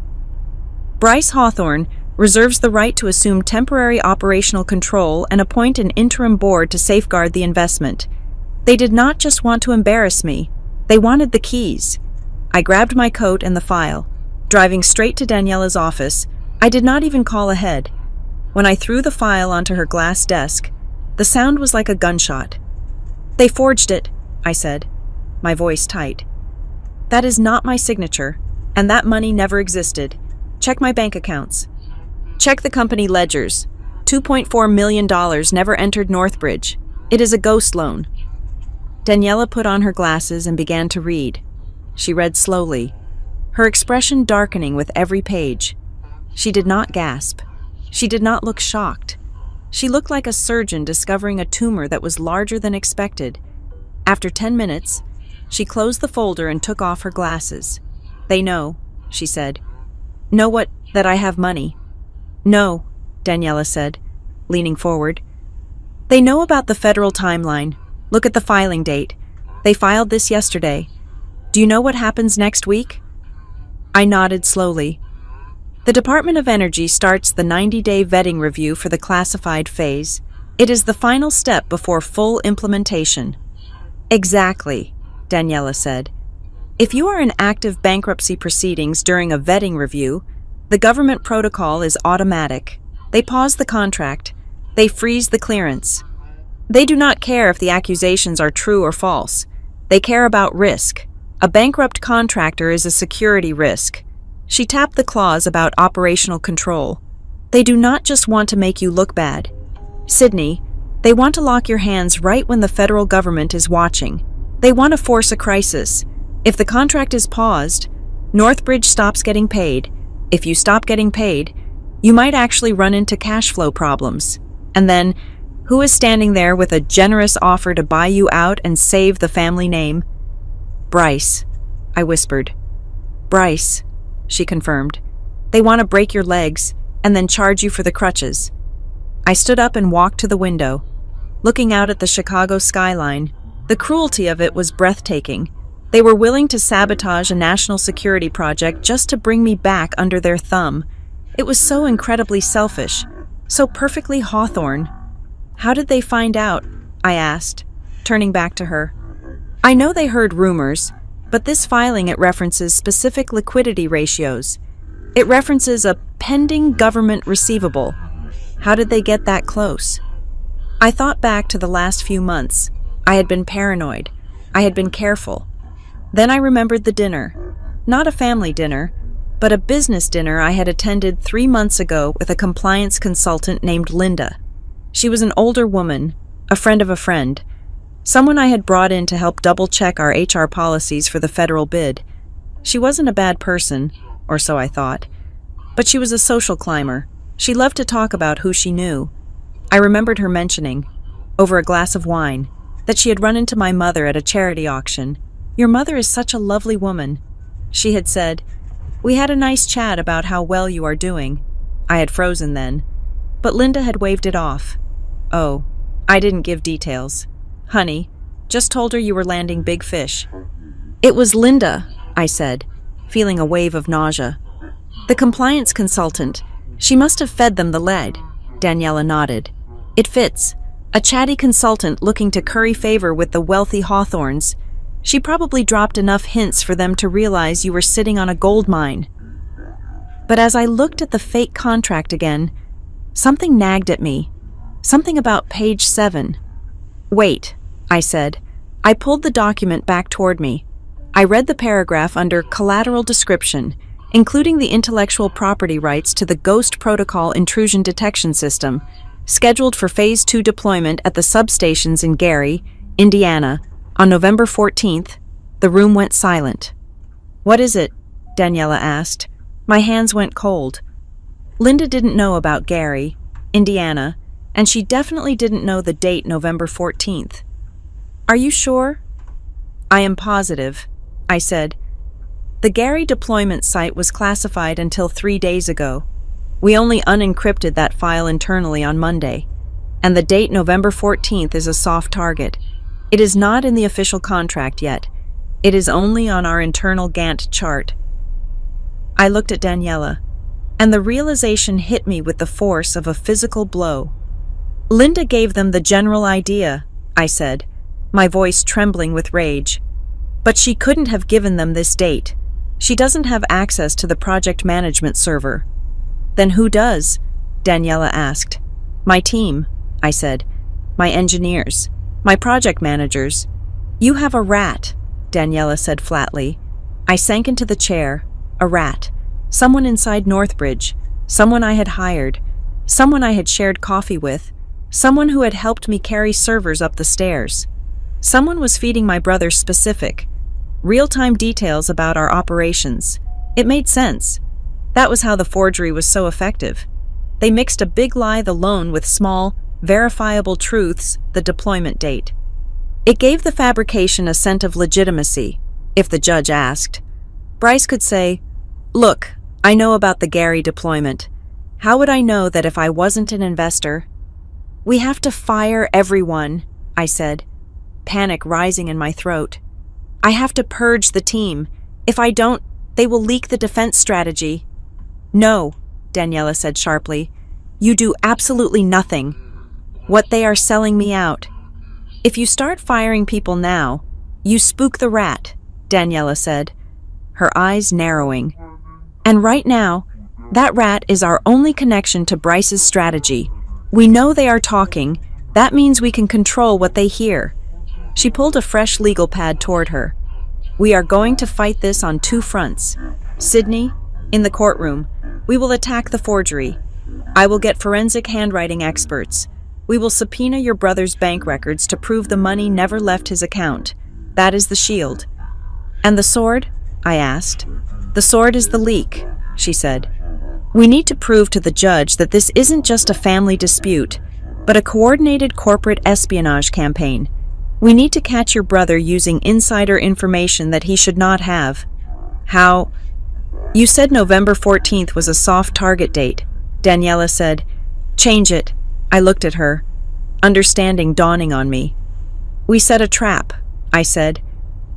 Speaker 1: Bryce Hawthorne, reserves the right to assume temporary operational control and appoint an interim board to safeguard the investment. They did not just want to embarrass me, they wanted the keys. I grabbed my coat and the file. Driving straight to Daniela's office, I did not even call ahead. When I threw the file onto her glass desk, the sound was like a gunshot. "They forged it," I said, my voice tight. "That is not my signature, and that money never existed. Check my bank accounts. Check the company ledgers. $2.4 million never entered Northbridge. It is a ghost loan." Daniela put on her glasses and began to read. She read slowly, her expression darkening with every page. She did not gasp. She did not look shocked. She looked like a surgeon discovering a tumor that was larger than expected. After 10 minutes, she closed the folder and took off her glasses. "They know," she said. "Know what? That I have money." "No," Daniela said, leaning forward. "They know about the federal timeline. Look at the filing date. They filed this yesterday. Do you know what happens next week?" I nodded slowly. The Department of Energy starts the 90-day vetting review for the classified phase. It is the final step before full implementation. "Exactly," Daniela said. "If you are in active bankruptcy proceedings during a vetting review, the government protocol is automatic. They pause the contract. They freeze the clearance. They do not care if the accusations are true or false. They care about risk. A bankrupt contractor is a security risk." She tapped the clause about operational control. "They do not just want to make you look bad. Sydney, they want to lock your hands right when the federal government is watching. They want to force a crisis. If the contract is paused, Northbridge stops getting paid. If you stop getting paid, you might actually run into cash flow problems. And then, who is standing there with a generous offer to buy you out and save the family name?" "Bryce," I whispered. "Bryce," she confirmed. "They want to break your legs and then charge you for the crutches." I stood up and walked to the window, looking out at the Chicago skyline. The cruelty of it was breathtaking. They were willing to sabotage a national security project just to bring me back under their thumb. It was so incredibly selfish, so perfectly Hawthorne. "How did they find out?" I asked, turning back to her. "I know they heard rumors, but this filing it references specific liquidity ratios. It references a pending government receivable. How did they get that close?" I thought back to the last few months. I had been paranoid. I had been careful. Then I remembered the dinner. Not a family dinner, but a business dinner I had attended 3 months ago with a compliance consultant named Linda. She was an older woman, a friend of a friend, someone I had brought in to help double-check our HR policies for the federal bid. She wasn't a bad person, or so I thought, but she was a social climber. She loved to talk about who she knew. I remembered her mentioning, over a glass of wine, that she had run into my mother at a charity auction. "Your mother is such a lovely woman," she had said. "We had a nice chat about how well you are doing." I had frozen then, but Linda had waved it off. "Oh, I didn't give details. Honey, just told her you were landing big fish." "It was Linda," I said, feeling a wave of nausea. "The compliance consultant. She must have fed them the lead." Daniela nodded. "It fits. A chatty consultant looking to curry favor with the wealthy Hawthorns. She probably dropped enough hints for them to realize you were sitting on a gold mine." But as I looked at the fake contract again, something nagged at me. Something about page 7. "Wait," I said. I pulled the document back toward me. I read the paragraph under collateral description, including the intellectual property rights to the Ghost Protocol intrusion detection system, scheduled for Phase 2 deployment at the substations in Gary, Indiana, on November 14th. The room went silent. "What is it?" Daniela asked. My hands went cold. Linda didn't know about Gary, Indiana, and she definitely didn't know the date November 14th. "Are you sure?" "I am positive," I said. "The Gary deployment site was classified until 3 days ago. We only unencrypted that file internally on Monday, and the date November 14th is a soft target. It is not in the official contract yet. It is only on our internal Gantt chart." I looked at Daniela, and the realization hit me with the force of a physical blow. "Linda gave them the general idea," I said, my voice trembling with rage. "But she couldn't have given them this date. She doesn't have access to the project management server." "Then who does?" Daniela asked. "My team," I said. "My engineers. My project managers." "You have a rat," Daniela said flatly. I sank into the chair. A rat. Someone inside Northbridge. Someone I had hired. Someone I had shared coffee with. Someone who had helped me carry servers up the stairs. Someone was feeding my brother specific, real-time details about our operations. It made sense. That was how the forgery was so effective. They mixed a big lie, the loan, with small, verifiable truths, the deployment date. It gave the fabrication a scent of legitimacy, if the judge asked. Bryce could say, "Look, I know about the Gary deployment. How would I know that if I wasn't an investor?" "We have to fire everyone," I said, panic rising in my throat. "I have to purge the team. If I don't, they will leak the defense strategy." "No," Daniela said sharply. "You do absolutely nothing. What they are selling me out. If you start firing people now, you spook the rat," Daniela said, her eyes narrowing. "And right now, that rat is our only connection to Bryce's strategy. We know they are talking. That means we can control what they hear." She pulled a fresh legal pad toward her. "We are going to fight this on two fronts. Sydney, in the courtroom, we will attack the forgery. I will get forensic handwriting experts. We will subpoena your brother's bank records to prove the money never left his account. That is the shield." "And the sword?" I asked. "The sword is the leak," she said. "We need to prove to the judge that this isn't just a family dispute, but a coordinated corporate espionage campaign. We need to catch your brother using insider information that he should not have." "How?" "You said November 14th was a soft target date," Daniela said. "Change it." I looked at her, understanding dawning on me. "We set a trap," I said.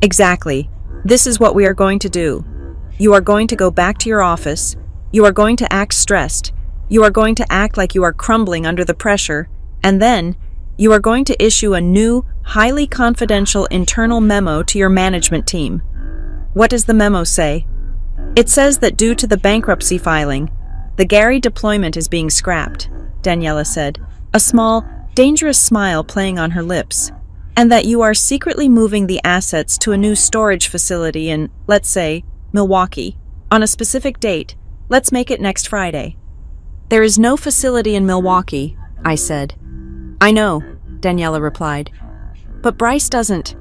Speaker 1: "Exactly. This is what we are going to do. You are going to go back to your office. You are going to act stressed. You are going to act like you are crumbling under the pressure. And then, you are going to issue a new, highly confidential internal memo to your management team." "What does the memo say?" "It says that due to the bankruptcy filing, the Gary deployment is being scrapped," Daniela said, a small, dangerous smile playing on her lips, "and that you are secretly moving the assets to a new storage facility in, let's say, Milwaukee, on a specific date. Let's make it next Friday." "There is no facility in Milwaukee," I said. "I know," Daniela replied. "But Bryce doesn't.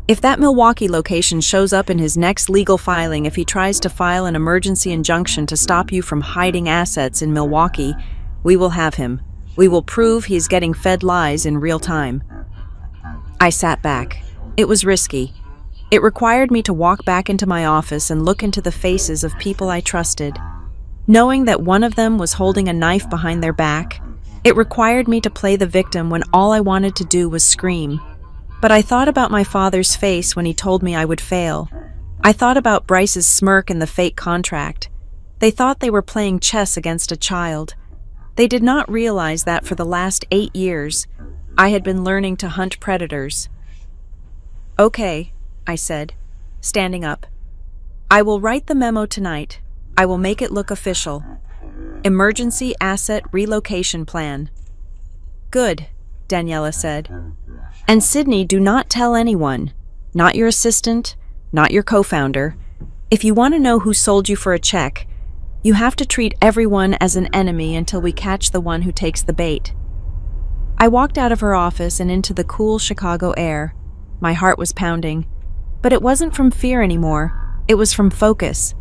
Speaker 1: If that Milwaukee location shows up in his next legal filing, if he tries to file an emergency injunction to stop you from hiding assets in Milwaukee, we will have him. We will prove he is getting fed lies in real time." I sat back. It was risky. It required me to walk back into my office and look into the faces of people I trusted. Knowing that one of them was holding a knife behind their back, it required me to play the victim when all I wanted to do was scream. But I thought about my father's face when he told me I would fail. I thought about Bryce's smirk and the fake contract. They thought they were playing chess against a child. They did not realize that for the last 8 years, I had been learning to hunt predators. "Okay," I said, standing up. "I will write the memo tonight. I will make it look official. Emergency Asset Relocation Plan." "Good," Daniela said. "And Sydney, do not tell anyone. Not your assistant, not your co-founder. If you want to know who sold you for a check, you have to treat everyone as an enemy until we catch the one who takes the bait." I walked out of her office and into the cool Chicago air. My heart was pounding. But it wasn't from fear anymore. It was from focus.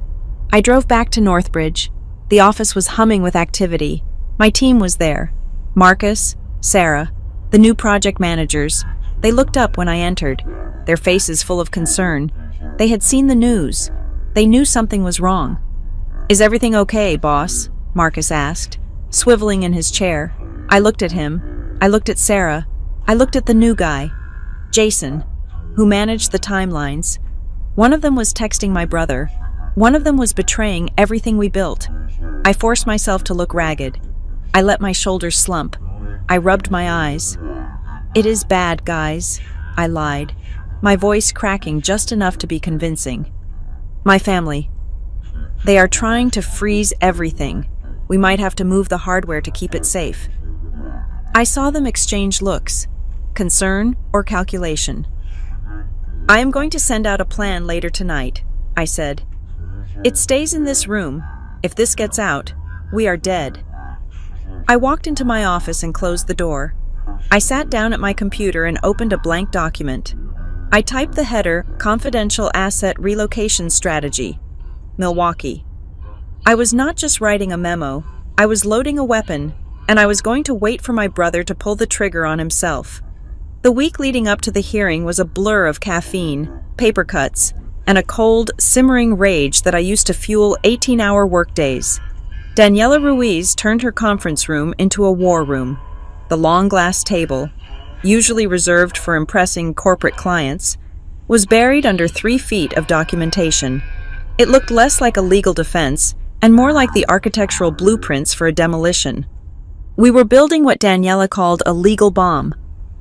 Speaker 1: I drove back to Northbridge. The office was humming with activity. My team was there. Marcus, Sarah, the new project managers. They looked up when I entered, their faces full of concern. They had seen the news. They knew something was wrong. "Is everything okay, boss?" Marcus asked, swiveling in his chair. I looked at him. I looked at Sarah. I looked at the new guy, Jason, who managed the timelines. One of them was texting my brother. One of them was betraying everything we built. I forced myself to look ragged. I let my shoulders slump. I rubbed my eyes. "It is bad, guys," I lied, my voice cracking just enough to be convincing. "My family. They are trying to freeze everything. We might have to move the hardware to keep it safe." I saw them exchange looks, concern or calculation. "I am going to send out a plan later tonight," I said. "It stays in this room. If this gets out, we are dead." I walked into my office and closed the door. I sat down at my computer and opened a blank document. I typed the header, "Confidential Asset Relocation Strategy, Milwaukee." I was not just writing a memo, I was loading a weapon, and I was going to wait for my brother to pull the trigger on himself. The week leading up to the hearing was a blur of caffeine, paper cuts, and a cold, simmering rage that I used to fuel 18-hour workdays. Daniela Ruiz turned her conference room into a war room. The long glass table, usually reserved for impressing corporate clients, was buried under 3 feet of documentation. It looked less like a legal defense and more like the architectural blueprints for a demolition. We were building what Daniela called a legal bomb.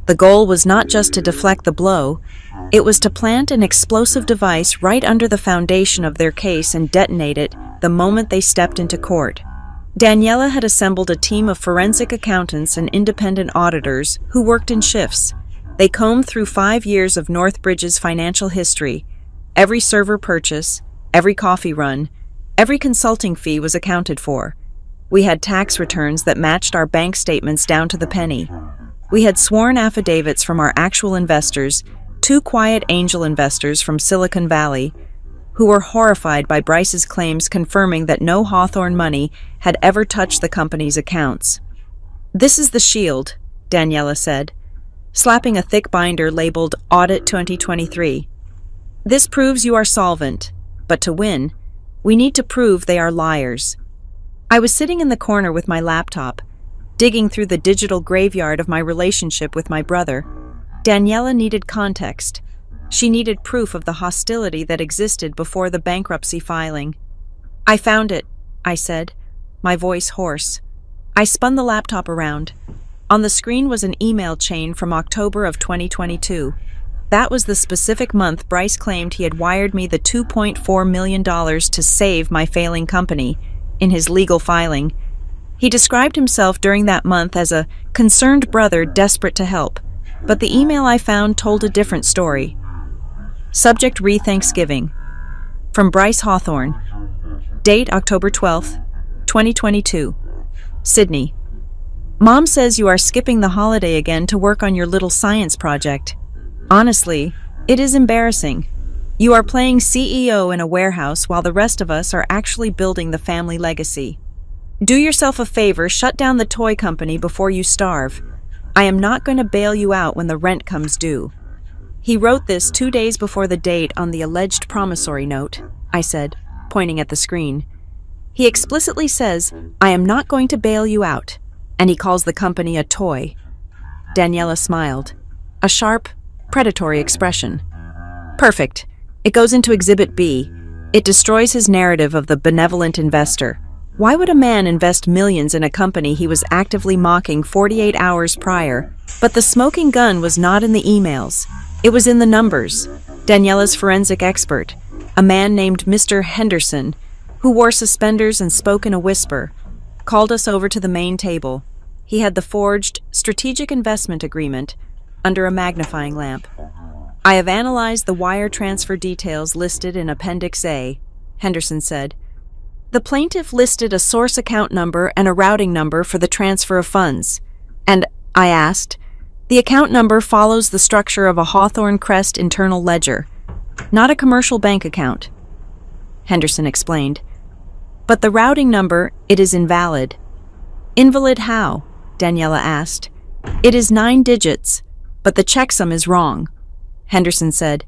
Speaker 1: The goal was not just to deflect the blow, it was to plant an explosive device right under the foundation of their case and detonate it the moment they stepped into court. Daniela had assembled a team of forensic accountants and independent auditors who worked in shifts. They combed through 5 years of Northbridge's financial history. Every server purchase, every coffee run, every consulting fee was accounted for. We had tax returns that matched our bank statements down to the penny. We had sworn affidavits from our actual investors, 2 quiet angel investors from Silicon Valley, who were horrified by Bryce's claims confirming that no Hawthorne money had ever touched the company's accounts. "This is the shield," Daniela said, slapping a thick binder labeled Audit 2023. "This proves you are solvent, but to win, we need to prove they are liars." I was sitting in the corner with my laptop, digging through the digital graveyard of my relationship with my brother. Daniela needed context. She needed proof of the hostility that existed before the bankruptcy filing. "I found it," I said, my voice hoarse. I spun the laptop around. On the screen was an email chain from October of 2022. That was the specific month Bryce claimed he had wired me the $2.4 million to save my failing company in his legal filing. He described himself during that month as a concerned brother desperate to help, but the email I found told a different story. Subject: Re-Thanksgiving. From Bryce Hawthorne. Date: October 12th, 2022. Sydney. Mom says you are skipping the holiday again to work on your little science project. Honestly, it is embarrassing. You are playing CEO in a warehouse while the rest of us are actually building the family legacy. Do yourself a favor, shut down the toy company before you starve. I am not going to bail you out when the rent comes due. He wrote this 2 days before the date on the alleged promissory note, I said, pointing at the screen. He explicitly says, I am not going to bail you out, and he calls the company a toy. Daniela smiled. A sharp, predatory expression. Perfect. It goes into Exhibit B. It destroys his narrative of the benevolent investor. Why would a man invest millions in a company he was actively mocking 48 hours prior? But the smoking gun was not in the emails. It was in the numbers. Daniela's forensic expert, a man named Mr. Henderson, who wore suspenders and spoke in a whisper, called us over to the main table. He had the forged strategic investment agreement under a magnifying lamp. I have analyzed the wire transfer details listed in Appendix A, Henderson said. The plaintiff listed a source account number and a routing number for the transfer of funds. And, I asked, the account number follows the structure of a Hawthorne Crest internal ledger, not a commercial bank account. Henderson explained. But the routing number, it is invalid. Invalid how? Daniela asked. It is 9 digits, but the checksum is wrong. Henderson said.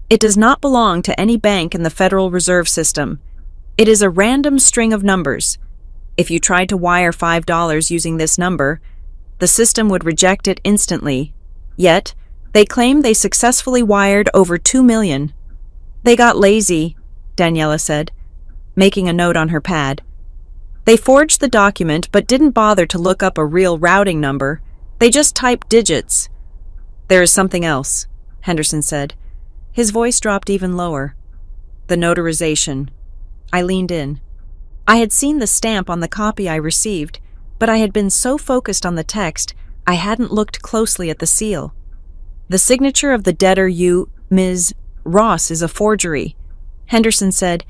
Speaker 1: It does not belong to any bank in the Federal Reserve System. It is a random string of numbers. If you tried to wire $5 using this number, the system would reject it instantly. Yet, they claim they successfully wired over $2 million. They got lazy, Daniela said, making a note on her pad. They forged the document but didn't bother to look up a real routing number. They just typed digits. There is something else, Henderson said. His voice dropped even lower. The notarization. I leaned in. I had seen the stamp on the copy I received, but I had been so focused on the text, I hadn't looked closely at the seal. The signature of the debtor, Ms. Ross, is a forgery. Henderson said,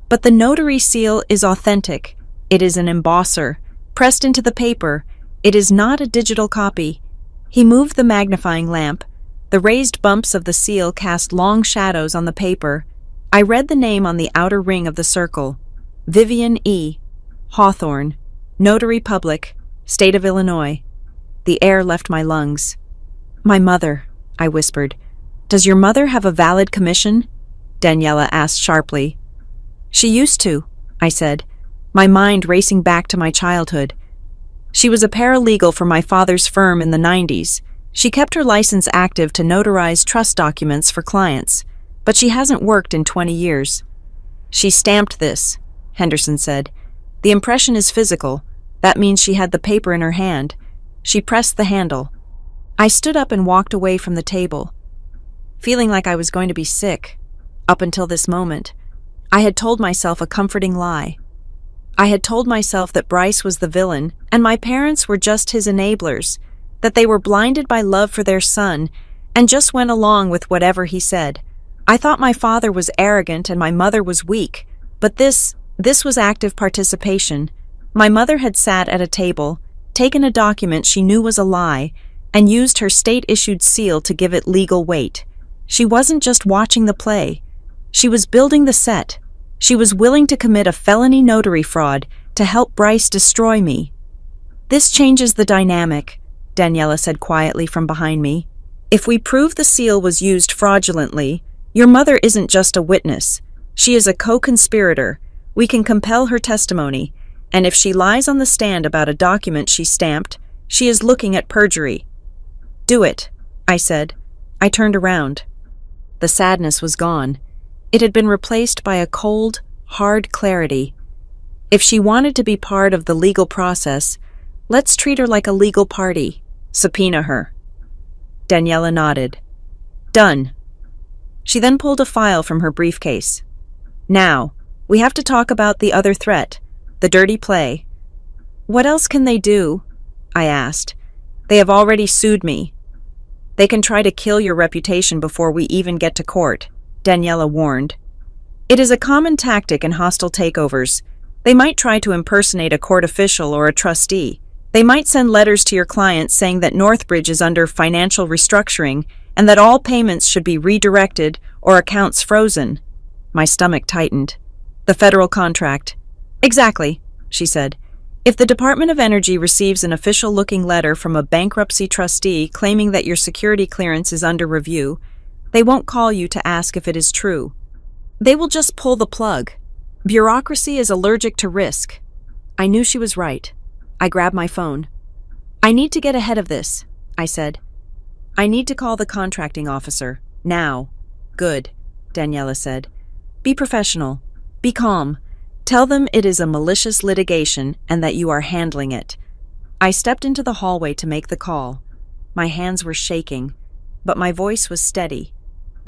Speaker 1: but the notary seal is authentic. It is an embosser, pressed into the paper. It is not a digital copy. He moved the magnifying lamp. The raised bumps of the seal cast long shadows on the paper. I read the name on the outer ring of the circle. Vivian E. Hawthorne. Notary Public, State of Illinois. The air left my lungs. My mother, I whispered. Does your mother have a valid commission? Daniela asked sharply. She used to, I said, my mind racing back to my childhood. She was a paralegal for my father's firm in the 90s. She kept her license active to notarize trust documents for clients, but she hasn't worked in 20 years. She stamped this, Henderson said. The impression is physical. That means she had the paper in her hand. She pressed the handle. I stood up and walked away from the table, feeling like I was going to be sick. Up until this moment, I had told myself a comforting lie. I had told myself that Bryce was the villain and my parents were just his enablers, that they were blinded by love for their son and just went along with whatever he said. I thought my father was arrogant and my mother was weak, but this was active participation. My mother had sat at a table, taken a document she knew was a lie, and used her state-issued seal to give it legal weight. She wasn't just watching the play. She was building the set. She was willing to commit a felony notary fraud to help Bryce destroy me. This changes the dynamic, Daniela said quietly from behind me. If we prove the seal was used fraudulently, your mother isn't just a witness. She is a co-conspirator. We can compel her testimony, and if she lies on the stand about a document she stamped, she is looking at perjury. Do it, I said. I turned around. The sadness was gone. It had been replaced by a cold, hard clarity. If she wanted to be part of the legal process, let's treat her like a legal party. Subpoena her. Daniela nodded. Done. She then pulled a file from her briefcase. Now, we have to talk about the other threat, the dirty play. What else can they do? I asked. They have already sued me. They can try to kill your reputation before we even get to court, Daniela warned. It is a common tactic in hostile takeovers. They might try to impersonate a court official or a trustee. They might send letters to your clients saying that Northbridge is under financial restructuring and that all payments should be redirected or accounts frozen. My stomach tightened. The federal contract. Exactly, she said. If the Department of Energy receives an official-looking letter from a bankruptcy trustee claiming that your security clearance is under review, they won't call you to ask if it is true. They will just pull the plug. Bureaucracy is allergic to risk. I knew she was right. I grabbed my phone. I need to get ahead of this, I said. I need to call the contracting officer. Now. Good, Daniela said. Be professional. Be calm. Tell them it is a malicious litigation and that you are handling it. I stepped into the hallway to make the call. My hands were shaking, but my voice was steady.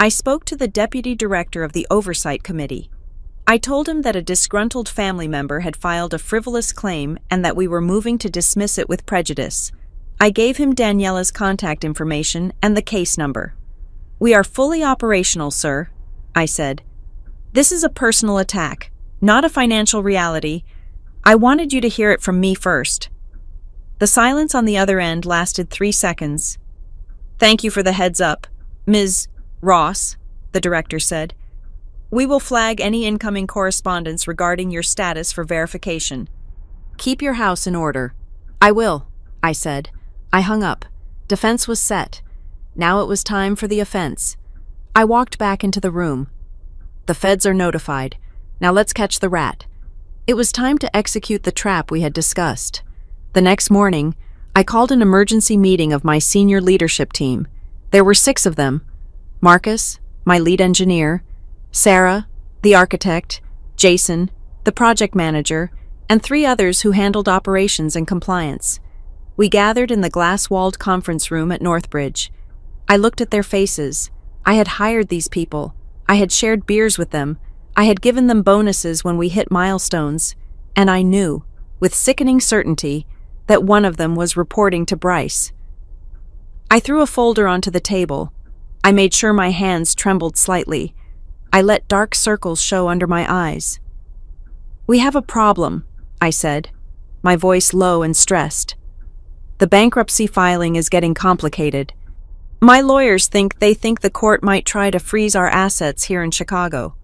Speaker 1: I spoke to the deputy director of the Oversight Committee. I told him that a disgruntled family member had filed a frivolous claim and that we were moving to dismiss it with prejudice. I gave him Daniela's contact information and the case number. We are fully operational, sir, I said. This is a personal attack, not a financial reality. I wanted you to hear it from me first. The silence on the other end lasted 3 seconds. Thank you for the heads up, Ms. Ross, the director said. We will flag any incoming correspondence regarding your status for verification. Keep your house in order. I will, I said. I hung up. Defense was set. Now it was time for the offense. I walked back into the room. The feds are notified. Now let's catch the rat. It was time to execute the trap we had discussed. The next morning, I called an emergency meeting of my senior leadership team. There were 6 of them. Marcus, my lead engineer, Sarah, the architect, Jason, the project manager, and 3 others who handled operations and compliance. We gathered in the glass-walled conference room at Northbridge. I looked at their faces. I had hired these people. I had shared beers with them. I had given them bonuses when we hit milestones. And I knew, with sickening certainty, that one of them was reporting to Bryce. I threw a folder onto the table. I made sure my hands trembled slightly. I let dark circles show under my eyes. We have a problem, I said, my voice low and stressed. The bankruptcy filing is getting complicated. My lawyers think the court might try to freeze our assets here in Chicago.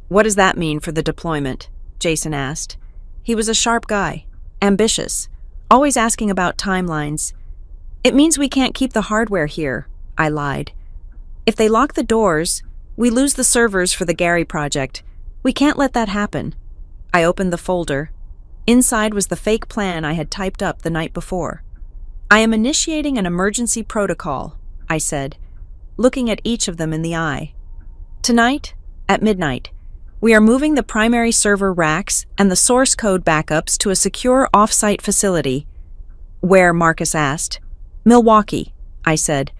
Speaker 1: What does that mean for the deployment? Jason asked. He was a sharp guy, Ambitious, always asking about timelines. It means we can't keep the hardware here, I lied. If they lock the doors, we lose the servers for the Gary project. We can't let that happen. I opened the folder. Inside was the fake plan I had typed up the night before. I am initiating an emergency protocol, I said, looking at each of them in the eye. Tonight, at midnight, we are moving the primary server racks and the source code backups to a secure off-site facility. Where? Marcus asked. Milwaukee, I said.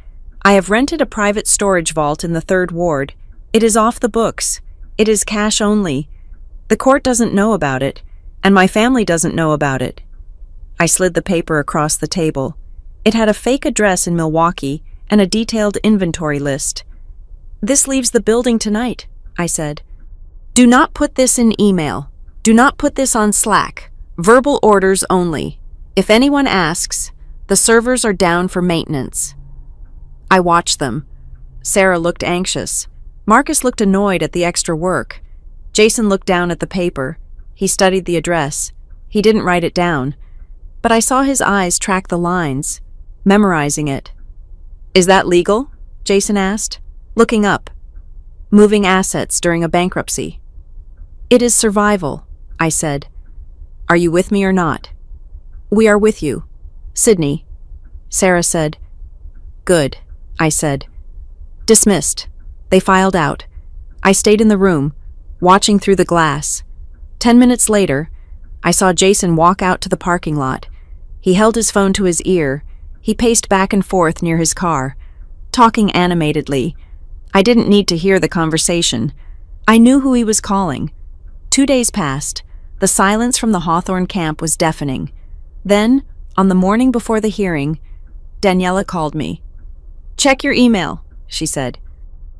Speaker 1: I have rented a private storage vault in the 3rd Ward. It is off the books. It is cash only. The court doesn't know about it, and my family doesn't know about it. I slid the paper across the table. It had a fake address in Milwaukee and a detailed inventory list. This leaves the building tonight, I said. Do not put this in email. Do not put this on Slack. Verbal orders only. If anyone asks, the servers are down for maintenance. I watched them. Sarah looked anxious. Marcus looked annoyed at the extra work. Jason looked down at the paper. He studied the address. He didn't write it down. But I saw his eyes track the lines, memorizing it. Is that legal? Jason asked, looking up. Moving assets during a bankruptcy. It is survival, I said. Are you with me or not? We are with you. Sydney. Sarah said. Good, I said. Dismissed. They filed out. I stayed in the room, watching through the glass. 10 minutes later, I saw Jason walk out to the parking lot. He held his phone to his ear. He paced back and forth near his car, talking animatedly. I didn't need to hear the conversation. I knew who he was calling. 2 days passed. The silence from the Hawthorne camp was deafening. Then, on the morning before the hearing, Daniela called me. Check your email, she said.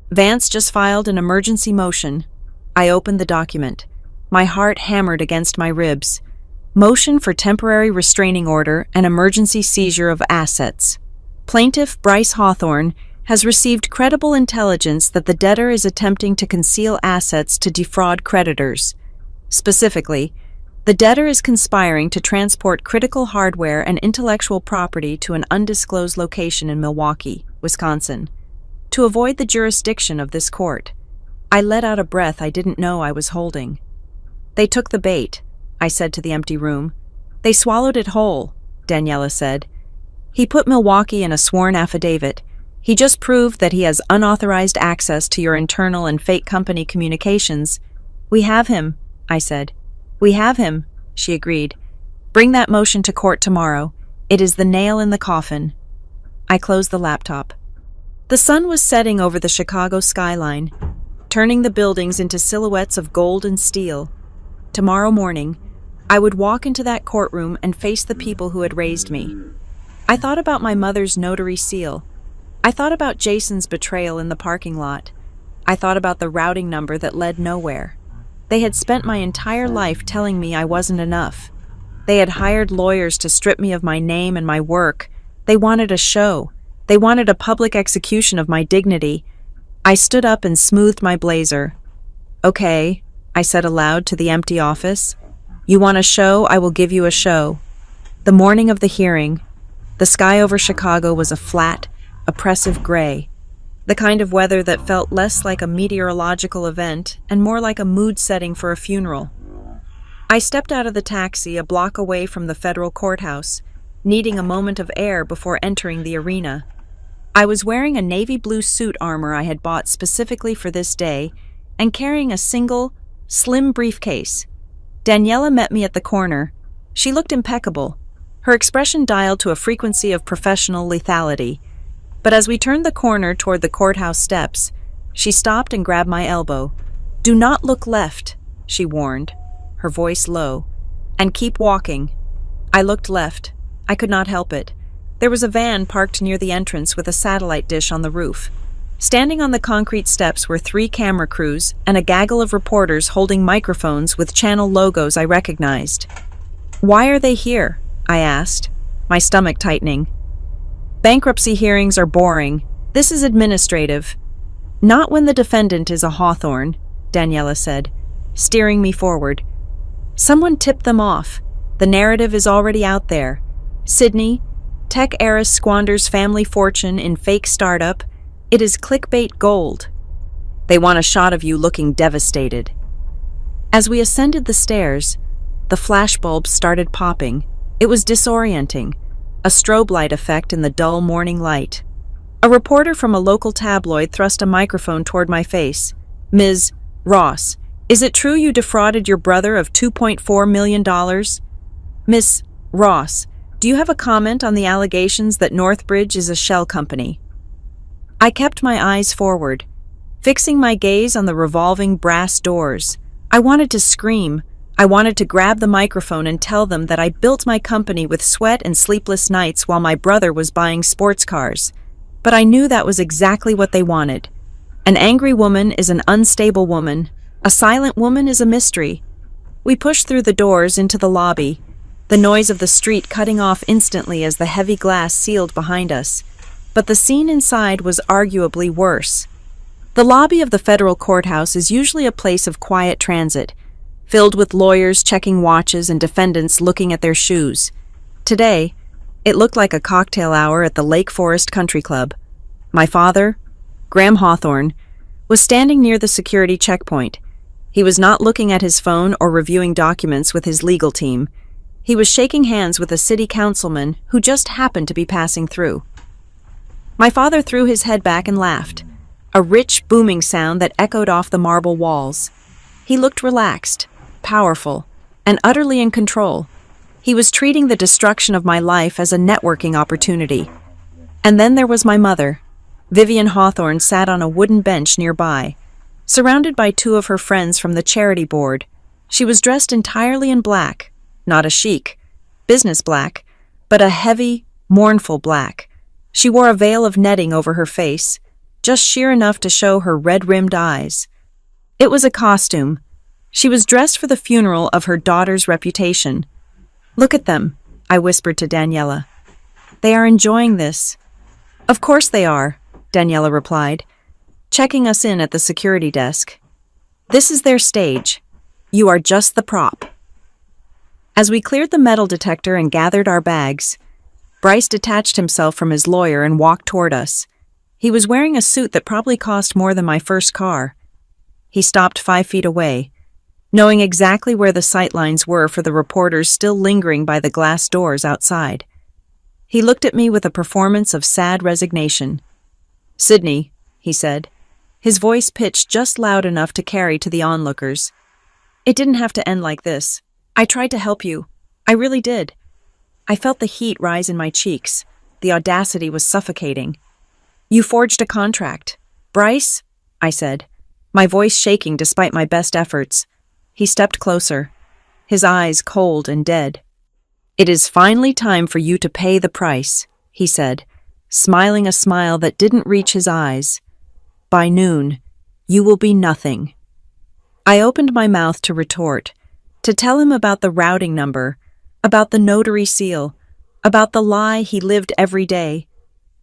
Speaker 1: Vance just filed an emergency motion. I opened the document. My heart hammered against my ribs. Motion for temporary restraining order and emergency seizure of assets. Plaintiff Bryce Hawthorne has received credible intelligence that the debtor is attempting to conceal assets to defraud creditors. Specifically, the debtor is conspiring to transport critical hardware and intellectual property to an undisclosed location in Milwaukee, Wisconsin, to avoid the jurisdiction of this court. I let out a breath I didn't know I was holding. They took the bait, I said to the empty room. They swallowed it whole, Daniela said. He put Milwaukee in a sworn affidavit. He just proved that he has unauthorized access to your internal and fake company communications. We have him, I said. We have him, she agreed. Bring that motion to court tomorrow. It is the nail in the coffin. I closed the laptop. The sun was setting over the Chicago skyline, turning the buildings into silhouettes of gold and steel. Tomorrow morning, I would walk into that courtroom and face the people who had raised me. I thought about my mother's notary seal. I thought about Jason's betrayal in the parking lot. I thought about the routing number that led nowhere. They had spent my entire life telling me I wasn't enough. They had hired lawyers to strip me of my name and my work. They wanted a show. They wanted a public execution of my dignity. I stood up and smoothed my blazer. Okay, I said aloud to the empty office. You want a show? I will give you a show. The morning of the hearing, the sky over Chicago was a flat, oppressive gray, the kind of weather that felt less like a meteorological event and more like a mood setting for a funeral. I stepped out of the taxi a block away from the federal courthouse, needing a moment of air before entering the arena. I was wearing a navy blue suit armor I had bought specifically for this day and carrying a single, slim briefcase. Daniela met me at the corner. She looked impeccable. Her expression dialed to a frequency of professional lethality. But as we turned the corner toward the courthouse steps, she stopped and grabbed my elbow. Do not look left, she warned, her voice low, and keep walking. I looked left. I could not help it. There was a van parked near the entrance with a satellite dish on the roof. Standing on the concrete steps were 3 camera crews and a gaggle of reporters holding microphones with channel logos I recognized. Why are they here? I asked, my stomach tightening. Bankruptcy hearings are boring. This is administrative. Not when the defendant is a Hawthorne, Daniela said, steering me forward. Someone tipped them off. The narrative is already out there. Sydney, tech heiress squanders family fortune in fake startup. It is clickbait gold. They want a shot of you looking devastated. As we ascended the stairs, the flashbulbs started popping. It was disorienting, a strobe light effect in the dull morning light. A reporter from a local tabloid thrust a microphone toward my face. "Ms. Ross, is it true you defrauded your brother of $2.4 million? Miss Ross, do you have a comment on the allegations that Northbridge is a shell company?" I kept my eyes forward, fixing my gaze on the revolving brass doors. I wanted to scream. I wanted to grab the microphone and tell them that I built my company with sweat and sleepless nights while my brother was buying sports cars. But I knew that was exactly what they wanted. An angry woman is an unstable woman. A silent woman is a mystery. We pushed through the doors into the lobby, the noise of the street cutting off instantly as the heavy glass sealed behind us. But the scene inside was arguably worse. The lobby of the federal courthouse is usually a place of quiet transit, filled with lawyers checking watches and defendants looking at their shoes. Today, it looked like a cocktail hour at the Lake Forest Country Club. My father, Graham Hawthorne, was standing near the security checkpoint. He was not looking at his phone or reviewing documents with his legal team. He was shaking hands with a city councilman who just happened to be passing through. My father threw his head back and laughed, a rich, booming sound that echoed off the marble walls. He looked relaxed, powerful, and utterly in control. He was treating the destruction of my life as a networking opportunity. And then there was my mother. Vivian Hawthorne sat on a wooden bench nearby, surrounded by two of her friends from the charity board. She was dressed entirely in black, not a chic, business black, but a heavy, mournful black. She wore a veil of netting over her face, just sheer enough to show her red-rimmed eyes. It was a costume. She was dressed for the funeral of her daughter's reputation. "Look at them," I whispered to Daniela. "They are enjoying this." "Of course they are," Daniela replied, checking us in at the security desk. "This is their stage. You are just the prop." As we cleared the metal detector and gathered our bags, Bryce detached himself from his lawyer and walked toward us. He was wearing a suit that probably cost more than my first car. He stopped 5 feet away, knowing exactly where the sightlines were for the reporters still lingering by the glass doors outside. He looked at me with a performance of sad resignation. "Sydney," he said, his voice pitched just loud enough to carry to the onlookers. "It didn't have to end like this. I tried to help you. I really did." I felt the heat rise in my cheeks. The audacity was suffocating. "You forged a contract." "Bryce," I said, my voice shaking despite my best efforts. He stepped closer, his eyes cold and dead. "It is finally time for you to pay the price," he said, smiling a smile that didn't reach his eyes. "By noon, you will be nothing." I opened my mouth to retort, to tell him about the routing number, about the notary seal, about the lie he lived every day.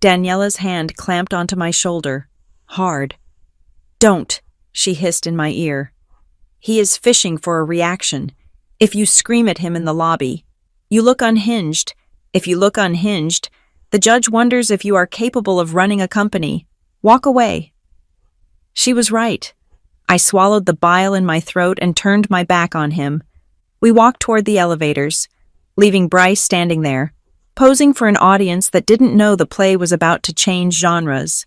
Speaker 1: Daniela's hand clamped onto my shoulder, hard. "Don't," she hissed in my ear. "He is fishing for a reaction. If you scream at him in the lobby, you look unhinged. If you look unhinged, the judge wonders if you are capable of running a company. Walk away." She was right. I swallowed the bile in my throat and turned my back on him. We walked toward the elevators, leaving Bryce standing there, posing for an audience that didn't know the play was about to change genres.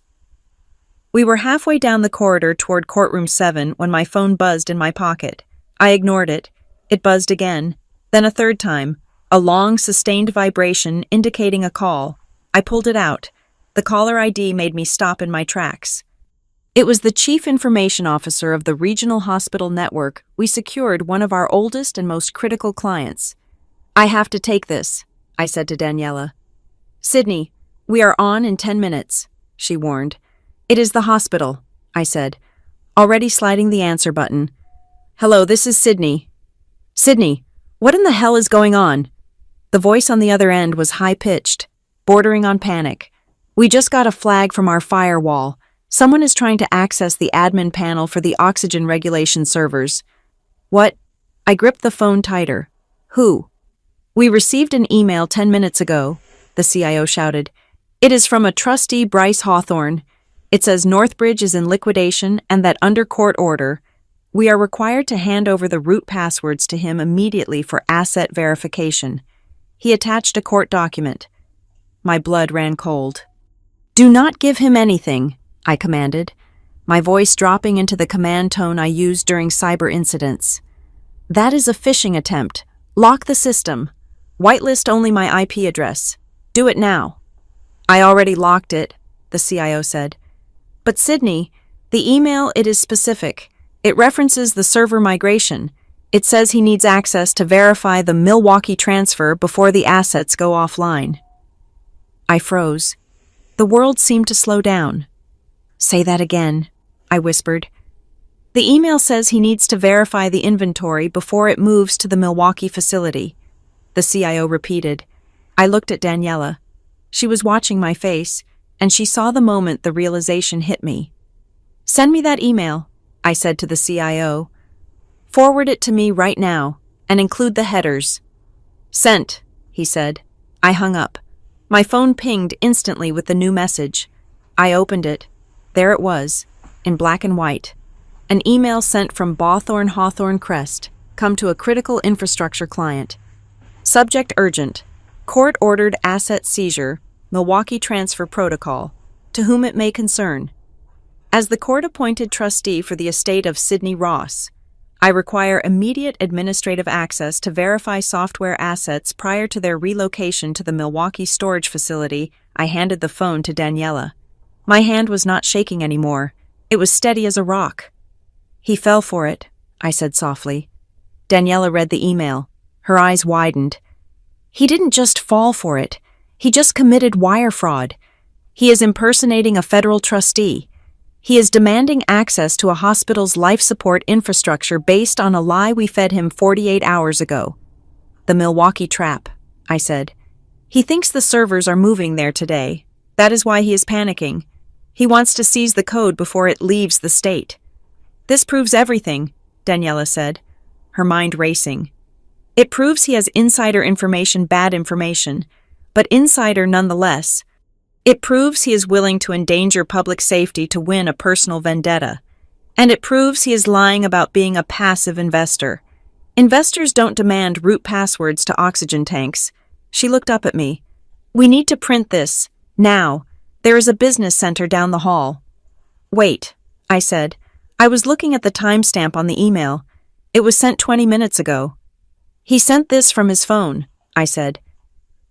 Speaker 1: We were halfway down the corridor toward courtroom 7 when my phone buzzed in my pocket. I ignored it. It buzzed again, then a third time, a long, sustained vibration indicating a call. I pulled it out. The caller ID made me stop in my tracks. It was the chief information officer of the regional hospital network. We secured one of our oldest and most critical clients. "I have to take this," I said to Daniela. "Sydney, we are on in 10 minutes, she warned. "It is the hospital," I said, already sliding the answer button. "Hello, this is Sydney." "Sydney, what in the hell is going on?" The voice on the other end was high-pitched, bordering on panic. "We just got a flag from our firewall. Someone is trying to access the admin panel for the oxygen regulation servers." "What?" I gripped the phone tighter. "Who?" "We received an email 10 minutes ago," the CIO shouted. "It is from a trustee, Bryce Hawthorne. It says Northbridge is in liquidation and that under court order, we are required to hand over the root passwords to him immediately for asset verification." He attached a court document. My blood ran cold. "Do not give him anything," I commanded, my voice dropping into the command tone I used during cyber incidents. "That is a phishing attempt. Lock the system. Whitelist only my IP address. Do it now." "I already locked it," the CIO said. "But Sydney, the email, it is specific. It references the server migration. It says he needs access to verify the Milwaukee transfer before the assets go offline." I froze. The world seemed to slow down. "Say that again," I whispered. "The email says he needs to verify the inventory before it moves to the Milwaukee facility," the CIO repeated. I looked at Daniela. She was watching my face, and she saw the moment the realization hit me. "Send me that email," I said to the CIO. "Forward it to me right now, and include the headers." "Sent," he said. I hung up. My phone pinged instantly with the new message. I opened it. There it was, in black and white. An email sent from Bawthorne Hawthorne Crest, come to a critical infrastructure client. Subject urgent. Court-ordered asset seizure, Milwaukee transfer protocol, to whom it may concern. As the court-appointed trustee for the estate of Sidney Ross, I require immediate administrative access to verify software assets prior to their relocation to the Milwaukee storage facility. I handed the phone to Daniela. My hand was not shaking anymore. It was steady as a rock. "He fell for it," I said softly. Daniela read the email. Her eyes widened. "He didn't just fall for it. He just committed wire fraud. He is impersonating a federal trustee. He is demanding access to a hospital's life support infrastructure based on a lie we fed him 48 hours ago." "The Milwaukee trap," I said. "He thinks the servers are moving there today. That is why he is panicking. He wants to seize the code before it leaves the state." "This proves everything," Daniela said, her mind racing. "It proves he has insider information, bad information, but insider nonetheless. It proves he is willing to endanger public safety to win a personal vendetta. And it proves he is lying about being a passive investor. Investors don't demand root passwords to oxygen tanks." She looked up at me. "We need to print this, now. There is a business center down the hall." "Wait," I said. I was looking at the timestamp on the email. It was sent 20 minutes ago. "He sent this from his phone," I said.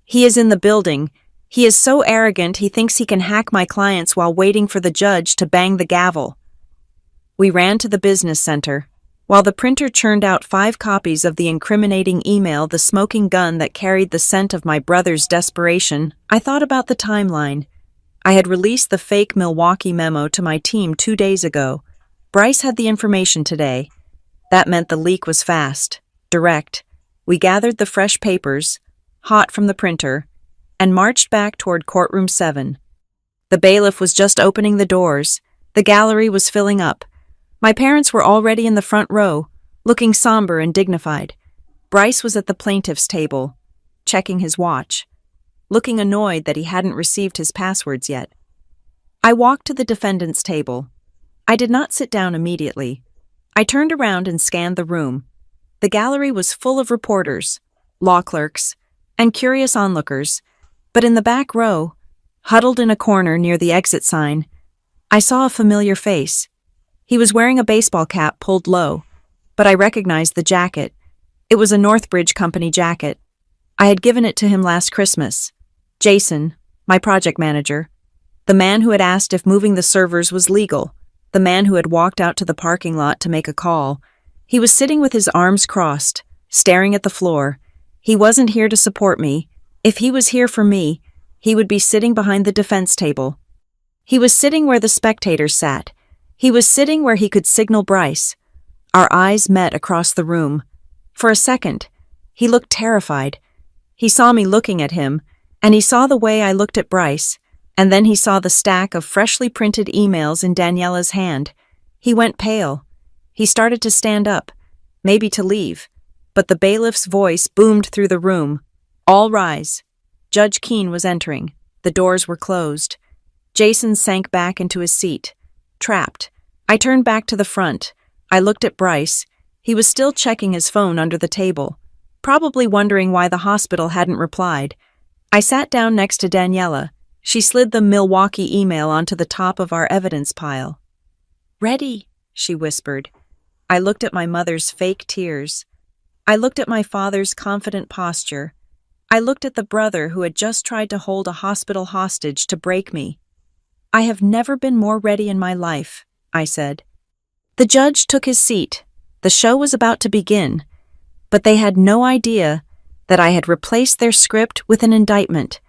Speaker 1: "He is in the building. He is so arrogant he thinks he can hack my clients while waiting for the judge to bang the gavel." We ran to the business center. While the printer churned out 5 copies of the incriminating email, the smoking gun that carried the scent of my brother's desperation, I thought about the timeline. I had released the fake Milwaukee memo to my team 2 days ago. Bryce had the information today. That meant the leak was fast, direct. We gathered the fresh papers, hot from the printer, and marched back toward courtroom 7. The bailiff was just opening the doors. The gallery was filling up. My parents were already in the front row, looking somber and dignified. Bryce was at the plaintiff's table, checking his watch, looking annoyed that he hadn't received his passwords yet. I walked to the defendant's table. I did not sit down immediately. I turned around and scanned the room. The gallery was full of reporters, law clerks, and curious onlookers. But in the back row, huddled in a corner near the exit sign, I saw a familiar face. He was wearing a baseball cap pulled low, but I recognized the jacket. It was a Northbridge Company jacket. I had given it to him last Christmas. Jason, my project manager, the man who had asked if moving the servers was legal, the man who had walked out to the parking lot to make a call. He was sitting with his arms crossed, staring at the floor. He wasn't here to support me. If he was here for me, he would be sitting behind the defense table. He was sitting where the spectators sat. He was sitting where he could signal Bryce. Our eyes met across the room. For a second, he looked terrified. He saw me looking at him, and he saw the way I looked at Bryce, and then he saw the stack of freshly printed emails in Daniela's hand. He went pale. He started to stand up, maybe to leave, but the bailiff's voice boomed through the room. All rise. Judge Keene was entering. The doors were closed. Jason sank back into his seat. Trapped. I turned back to the front. I looked at Bryce. He was still checking his phone under the table, probably wondering why the hospital hadn't replied. I sat down next to Daniela. She slid the Milwaukee email onto the top of our evidence pile. "Ready," she whispered. I looked at my mother's fake tears. I looked at my father's confident posture. I looked at the brother who had just tried to hold a hospital hostage to break me. "I have never been more ready in my life," I said. The judge took his seat. The show was about to begin, but they had no idea that I had replaced their script with an indictment.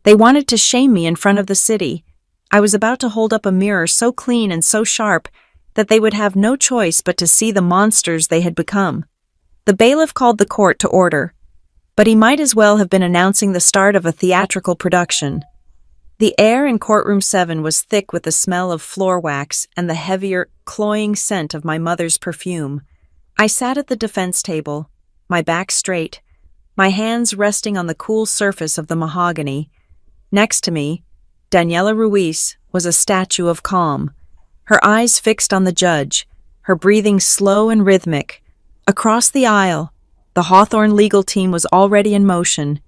Speaker 1: They wanted to shame me in front of the city. I was about to hold up a mirror so clean and so sharp that they would have no choice but to see the monsters they had become. The bailiff called the court to order, but he might as well have been announcing the start of a theatrical production. The air in courtroom 7 was thick with the smell of floor wax and the heavier, cloying scent of my mother's perfume. I sat at the defense table, my back straight, my hands resting on the cool surface of the mahogany. Next to me, Daniela Ruiz was a statue of calm, her eyes fixed on the judge, her breathing slow and rhythmic. Across the aisle, the Hawthorne legal team was already in motion.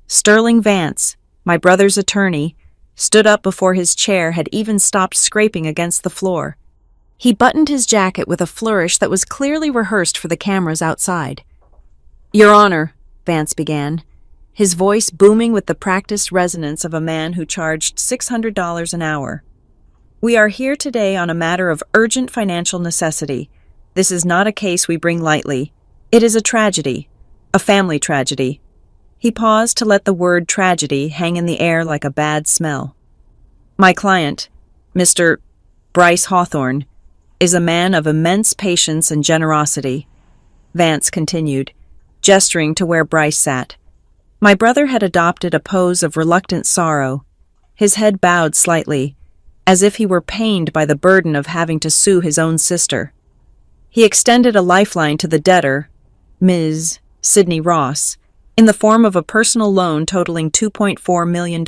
Speaker 1: Sterling Vance, my brother's attorney, stood up before his chair had even stopped scraping against the floor. He buttoned his jacket with a flourish that was clearly rehearsed for the cameras outside. "Your Honor," Vance began, his voice booming with the practiced resonance of a man who charged $600 an hour. "We are here today on a matter of urgent financial necessity. This is not a case we bring lightly. It is a tragedy, a family tragedy." He paused to let the word tragedy hang in the air like a bad smell. "My client, Mr. Bryce Hawthorne, is a man of immense patience and generosity," Vance continued, gesturing to where Bryce sat. My brother had adopted a pose of reluctant sorrow, his head bowed slightly, as if he were pained by the burden of having to sue his own sister. He extended a lifeline to the debtor, Ms. Sydney Ross, in the form of a personal loan totaling $2.4 million.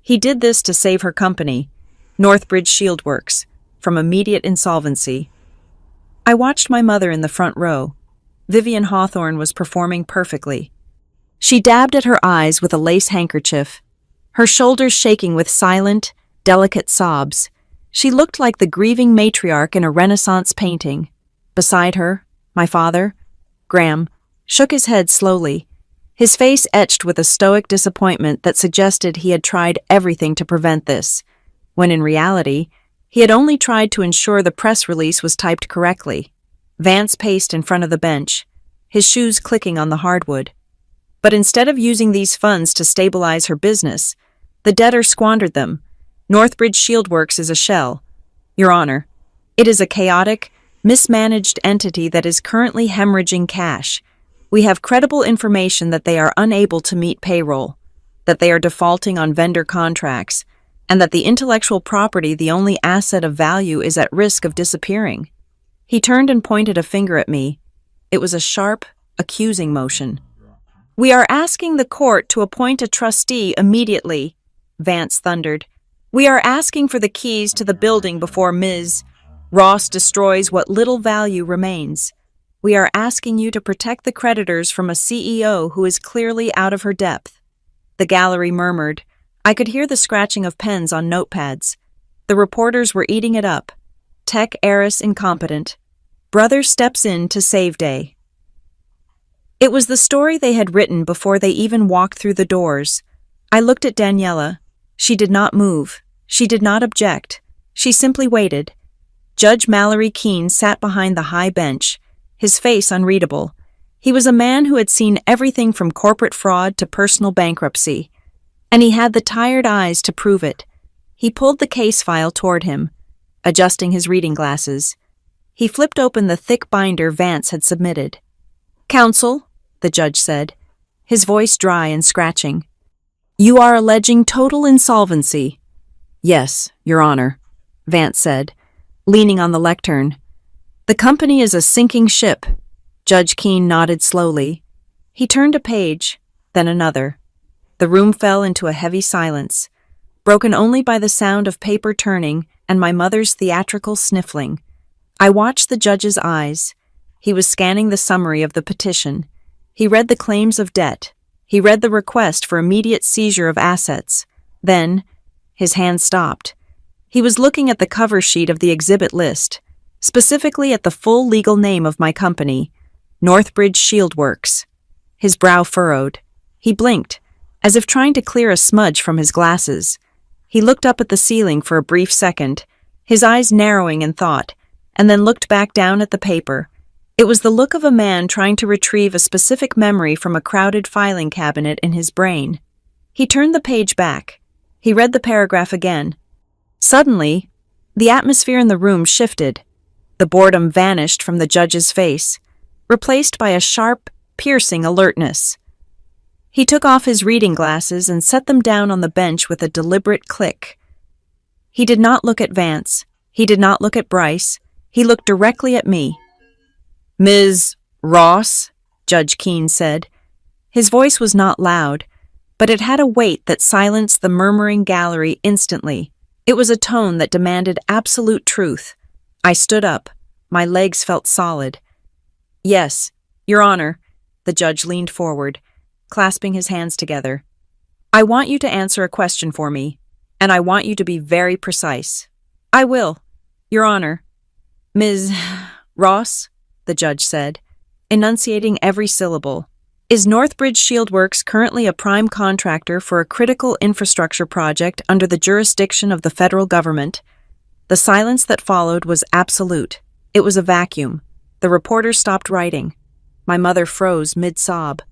Speaker 1: He did this to save her company, Northbridge Shieldworks, from immediate insolvency. I watched my mother in the front row. Vivian Hawthorne was performing perfectly. She dabbed at her eyes with a lace handkerchief, her shoulders shaking with silent, delicate sobs. She looked like the grieving matriarch in a Renaissance painting. Beside her, my father, Graham, shook his head slowly, his face etched with a stoic disappointment that suggested he had tried everything to prevent this, when in reality, he had only tried to ensure the press release was typed correctly. Vance paced in front of the bench, his shoes clicking on the hardwood. But instead of using these funds to stabilize her business, the debtor squandered them. Northbridge Shieldworks is a shell, Your Honor. It is a chaotic, mismanaged entity that is currently hemorrhaging cash. We have credible information that they are unable to meet payroll, that they are defaulting on vendor contracts, and that the intellectual property, the only asset of value, is at risk of disappearing. He turned and pointed a finger at me. It was a sharp, accusing motion. "We are asking the court to appoint a trustee immediately," Vance thundered. "We are asking for the keys to the building before Ms. Ross destroys what little value remains. We are asking you to protect the creditors from a CEO who is clearly out of her depth." The gallery murmured. I could hear the scratching of pens on notepads. The reporters were eating it up. Tech heiress incompetent. Brother steps in to save day. It was the story they had written before they even walked through the doors. I looked at Daniela. She did not move. She did not object. She simply waited. Judge Mallory Keene sat behind the high bench, his face unreadable. He was a man who had seen everything from corporate fraud to personal bankruptcy, and he had the tired eyes to prove it. He pulled the case file toward him, adjusting his reading glasses. He flipped open the thick binder Vance had submitted. "Counsel," the judge said, his voice dry and scratching, "you are alleging total insolvency." "Yes, Your Honor," Vance said, leaning on the lectern. "The company is a sinking ship." Judge Keene nodded slowly. He turned a page. then another. The room fell into a heavy silence, broken only by the sound of paper turning and my mother's theatrical sniffling. I watched the judge's eyes. He was scanning the summary of the petition. He read the claims of debt. He read the request for immediate seizure of assets. Then, his hand stopped. He was looking at the cover sheet of the exhibit list, specifically at the full legal name of my company, Northbridge Shield Works. His brow furrowed. He blinked, as if trying to clear a smudge from his glasses. He looked up at the ceiling for a brief second, his eyes narrowing in thought, and then looked back down at the paper. It was the look of a man trying to retrieve a specific memory from a crowded filing cabinet in his brain. He turned the page back. He read the paragraph again. Suddenly, the atmosphere in the room shifted. The boredom vanished from the judge's face, replaced by a sharp, piercing alertness. He took off his reading glasses and set them down on the bench with a deliberate click. He did not look at Vance. He did not look at Bryce. He looked directly at me. "Ms. Ross," Judge Keene said. His voice was not loud, but it had a weight that silenced the murmuring gallery instantly. It was a tone that demanded absolute truth. I stood up. My legs felt solid. "Yes, Your Honor." The judge leaned forward, clasping his hands together. "I want you to answer a question for me, and I want you to be very precise." "I will, Your Honor." "Ms. Ross," the judge said, enunciating every syllable, "is Northbridge Shield Works currently a prime contractor for a critical infrastructure project under the jurisdiction of the federal government?" The silence that followed was absolute. It was a vacuum. The reporter stopped writing. My mother froze mid-sob.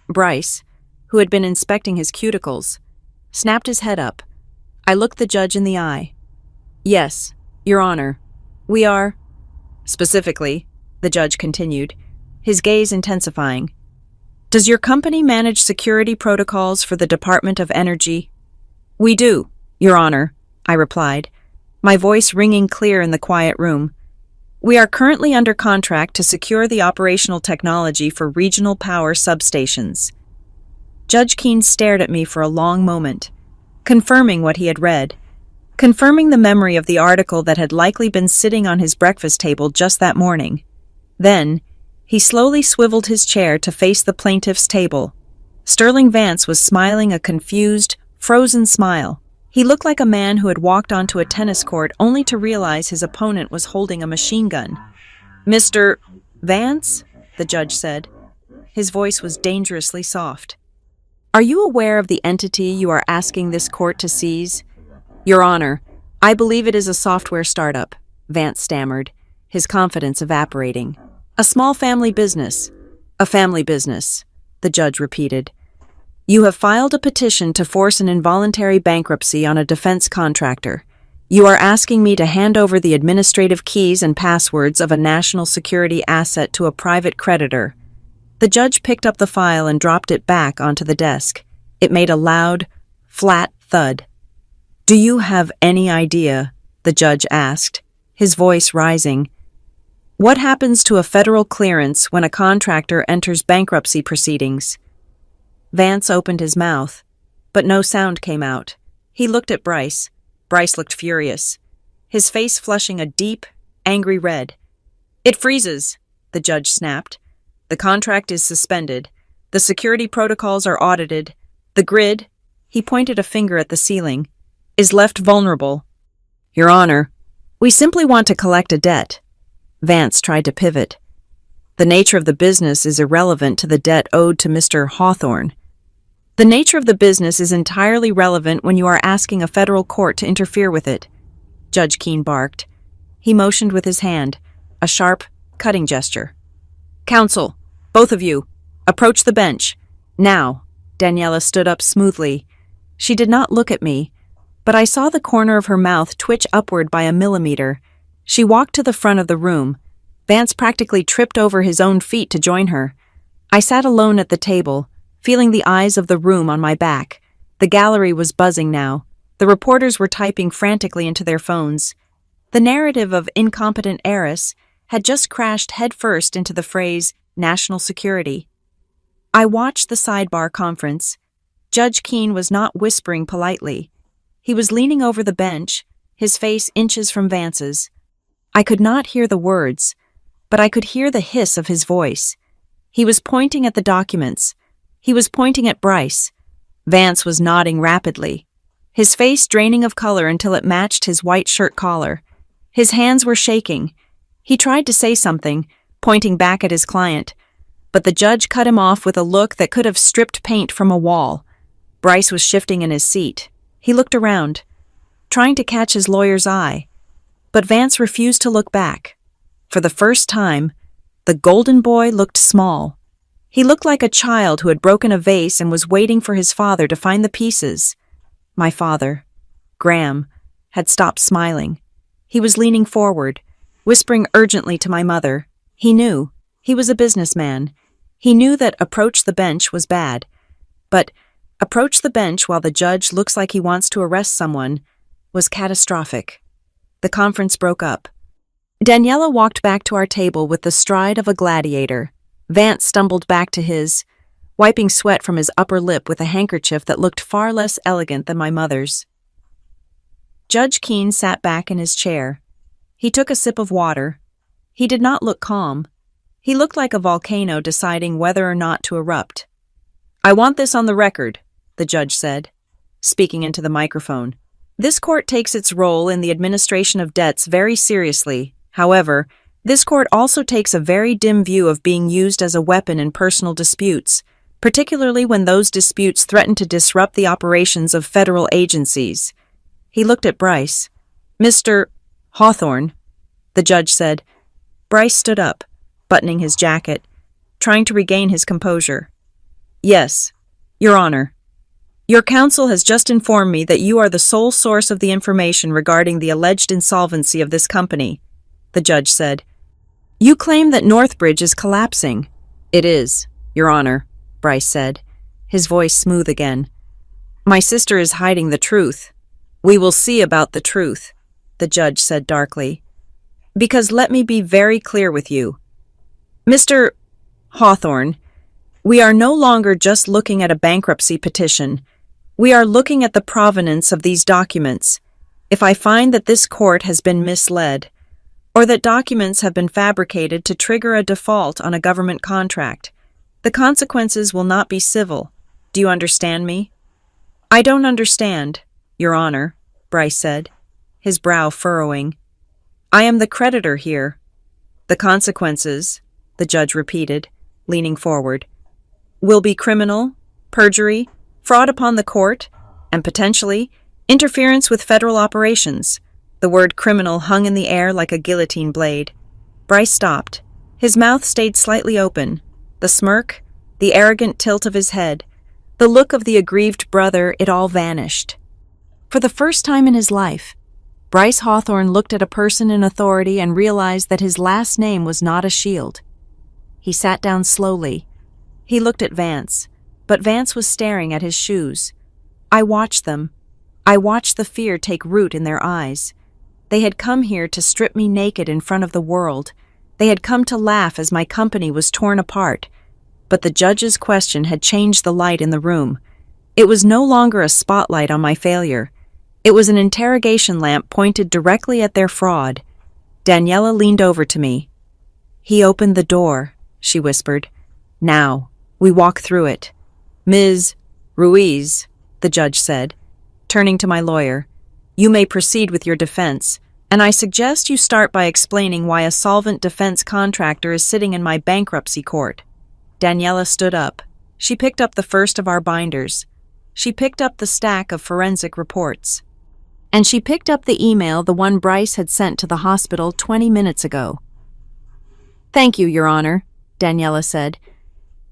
Speaker 1: Bryce, who had been inspecting his cuticles, snapped his head up. I looked the judge in the eye. "Yes, Your Honor, we are..." "Specifically," the judge continued, his gaze intensifying, "does your company manage security protocols for the Department of Energy?" "We do, Your Honor," I replied, my voice ringing clear in the quiet room. "We are currently under contract to secure the operational technology for regional power substations." Judge Keene stared at me for a long moment, confirming what he had read, confirming the memory of the article that had likely been sitting on his breakfast table just that morning. Then, he slowly swiveled his chair to face the plaintiff's table. Sterling Vance was smiling a confused, frozen smile. He looked like a man who had walked onto a tennis court only to realize his opponent was holding a machine gun. "Mr. Vance?" the judge said. His voice was dangerously soft. "Are you aware of the entity you are asking this court to seize?" "Your Honor, I believe it is a software startup," Vance stammered, his confidence evaporating. "A small family business." "A family business," the judge repeated. "You have filed a petition to force an involuntary bankruptcy on a defense contractor. You are asking me to hand over the administrative keys and passwords of a national security asset to a private creditor." The judge picked up the file and dropped it back onto the desk. It made a loud, flat thud. "Do you have any idea," the judge asked, his voice rising, "what happens to a federal clearance when a contractor enters bankruptcy proceedings?" Vance opened his mouth, but no sound came out. He looked at Bryce. Bryce looked furious, his face flushing a deep, angry red. "It freezes," the judge snapped. "The contract is suspended. The security protocols are audited. The grid," he pointed a finger at the ceiling, "is left vulnerable." "Your Honor, we simply want to collect a debt." Vance tried to pivot. "The nature of the business is irrelevant to the debt owed to Mr. Hawthorne." "The nature of the business is entirely relevant when you are asking a federal court to interfere with it," Judge Keene barked. He motioned with his hand, a sharp, cutting gesture. "Counsel, both of you, approach the bench. Now." Daniela stood up smoothly. She did not look at me, but I saw the corner of her mouth twitch upward by a millimeter. She walked to the front of the room. Vance practically tripped over his own feet to join her. I sat alone at the table, feeling the eyes of the room on my back. The gallery was buzzing now. The reporters were typing frantically into their phones. The narrative of incompetent heiress had just crashed headfirst into the phrase national security. I watched the sidebar conference. Judge Keene was not whispering politely. He was leaning over the bench, his face inches from Vance's. I could not hear the words, but I could hear the hiss of his voice. He was pointing at the documents. He was pointing at Bryce. Vance was nodding rapidly, his face draining of color until it matched his white shirt collar. His hands were shaking. He tried to say something, pointing back at his client, but the judge cut him off with a look that could have stripped paint from a wall. Bryce was shifting in his seat. He looked around, trying to catch his lawyer's eye, but Vance refused to look back. For the first time, the golden boy looked small. He looked like a child who had broken a vase and was waiting for his father to find the pieces. My father, Graham, had stopped smiling. He was leaning forward, whispering urgently to my mother. He knew. He was a businessman. He knew that approach the bench was bad. But approach the bench while the judge looks like he wants to arrest someone was catastrophic. The conference broke up. Daniela walked back to our table with the stride of a gladiator. Vance stumbled back to his, wiping sweat from his upper lip with a handkerchief that looked far less elegant than my mother's. Judge Keene sat back in his chair. He took a sip of water. He did not look calm. He looked like a volcano deciding whether or not to erupt. "I want this on the record," the judge said, speaking into the microphone. "This court takes its role in the administration of debts very seriously. However, this court also takes a very dim view of being used as a weapon in personal disputes, particularly when those disputes threaten to disrupt the operations of federal agencies." He looked at Bryce. "Mr. Hawthorne," the judge said. Bryce stood up, buttoning his jacket, trying to regain his composure. "Yes, Your Honor. Your counsel has just informed me that you are the sole source of the information regarding the alleged insolvency of this company," the judge said. "You claim that Northbridge is collapsing." "It is, Your Honor," Bryce said, his voice smooth again. "My sister is hiding the truth." "We will see about the truth," the judge said darkly. "Because let me be very clear with you. Mr. Hawthorne, we are no longer just looking at a bankruptcy petition. We are looking at the provenance of these documents. If I find that this court has been misled, or that documents have been fabricated to trigger a default on a government contract, the consequences will not be civil. Do you understand me?" "I don't understand, Your Honor," Bryce said, his brow furrowing. "I am the creditor here." "The consequences," the judge repeated, leaning forward, "will be criminal, perjury, fraud upon the court, and potentially interference with federal operations." The word criminal hung in the air like a guillotine blade. Bryce stopped. His mouth stayed slightly open. The smirk, the arrogant tilt of his head, the look of the aggrieved brother, it all vanished. For the first time in his life, Bryce Hawthorne looked at a person in authority and realized that his last name was not a shield. He sat down slowly. He looked at Vance, but Vance was staring at his shoes. I watched them. I watched the fear take root in their eyes. They had come here to strip me naked in front of the world. They had come to laugh as my company was torn apart. But the judge's question had changed the light in the room. It was no longer a spotlight on my failure. It was an interrogation lamp pointed directly at their fraud. Daniela leaned over to me. "He opened the door," she whispered. "Now, we walk through it." "Ms. Ruiz," the judge said, turning to my lawyer, "you may proceed with your defense, and I suggest you start by explaining why a solvent defense contractor is sitting in my bankruptcy court." Daniela stood up. She picked up the first of our binders. She picked up the stack of forensic reports. And she picked up the email, the one Bryce had sent to the hospital 20 minutes ago. "Thank you, Your Honor," Daniela said.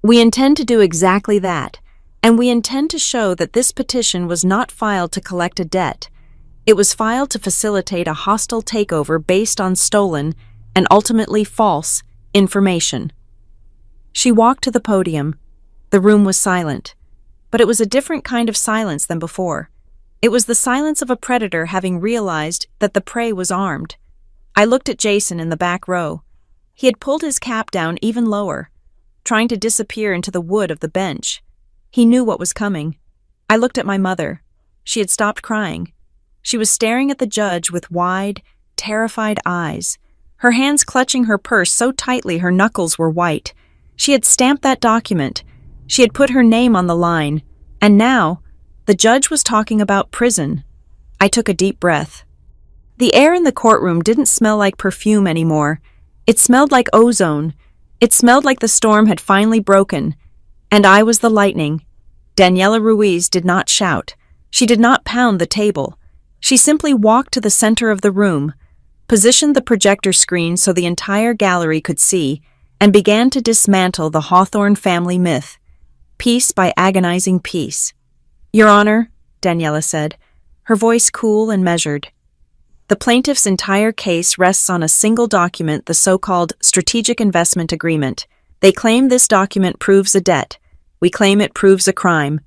Speaker 1: "We intend to do exactly that, and we intend to show that this petition was not filed to collect a debt. It was filed to facilitate a hostile takeover based on stolen, and ultimately false, information." She walked to the podium. The room was silent, but it was a different kind of silence than before. It was the silence of a predator having realized that the prey was armed. I looked at Jason in the back row. He had pulled his cap down even lower. trying to disappear into the wood of the bench. He knew what was coming. I looked at my mother. She had stopped crying. She was staring at the judge with wide, terrified eyes, her hands clutching her purse so tightly her knuckles were white. She had stamped that document. She had put her name on the line. And now, the judge was talking about prison. I took a deep breath. The air in the courtroom didn't smell like perfume anymore. It smelled like ozone. It smelled like the storm had finally broken. And I was the lightning. Daniela Ruiz did not shout. She did not pound the table. She simply walked to the center of the room, positioned the projector screen so the entire gallery could see, and began to dismantle the Hawthorne family myth, piece by agonizing piece. "Your Honor," Daniela said, her voice cool and measured. "The plaintiff's entire case rests on a single document, the so-called Strategic Investment Agreement. They claim this document proves a debt. We claim it proves a crime."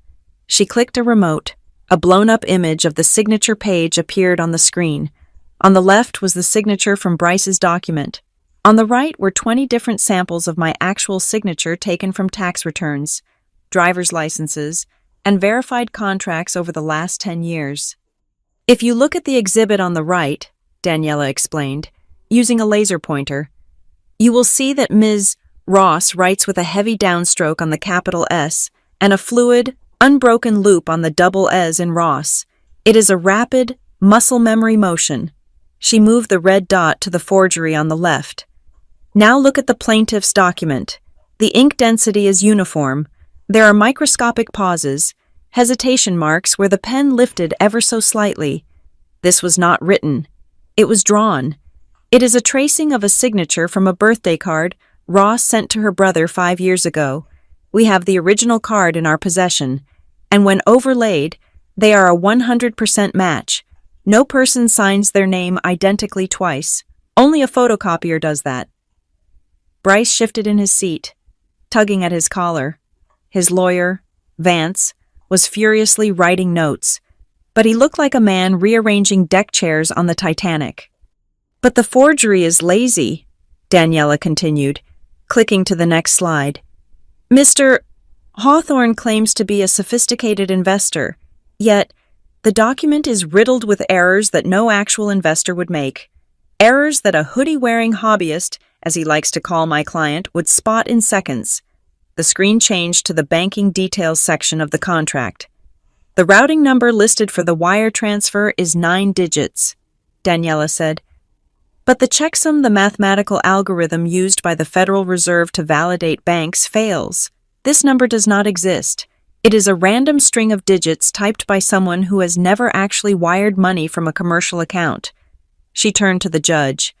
Speaker 1: She clicked a remote. A blown-up image of the signature page appeared on the screen. On the left was the signature from Bryce's document. On the right were 20 different samples of my actual signature taken from tax returns, driver's licenses, and verified contracts over the last 10 years. "If you look at the exhibit on the right," Daniela explained, using a laser pointer, "you will see that Ms. Ross writes with a heavy downstroke on the capital S and a fluid, unbroken loop on the double S in Ross. It is a rapid, muscle memory motion." She moved the red dot to the forgery on the left. "Now look at the plaintiff's document. The ink density is uniform. There are microscopic pauses, hesitation marks where the pen lifted ever so slightly. This was not written. It was drawn. It is a tracing of a signature from a birthday card Ross sent to her brother 5 years ago. We have the original card in our possession, and when overlaid, they are a 100% match. No person signs their name identically twice. Only a photocopier does that." Bryce shifted in his seat, tugging at his collar. His lawyer, Vance, was furiously writing notes, but he looked like a man rearranging deck chairs on the Titanic. "But the forgery is lazy," Daniela continued, clicking to the next slide. "Mr. Hawthorne claims to be a sophisticated investor, yet the document is riddled with errors that no actual investor would make. Errors that a hoodie-wearing hobbyist, as he likes to call my client, would spot in seconds." The screen changed to the banking details section of the contract. "The routing number listed for the wire transfer is 9 digits, Daniela said. "But the checksum, the mathematical algorithm used by the Federal Reserve to validate banks, fails. This number does not exist. It is a random string of digits typed by someone who has never actually wired money from a commercial account." She turned to the judge.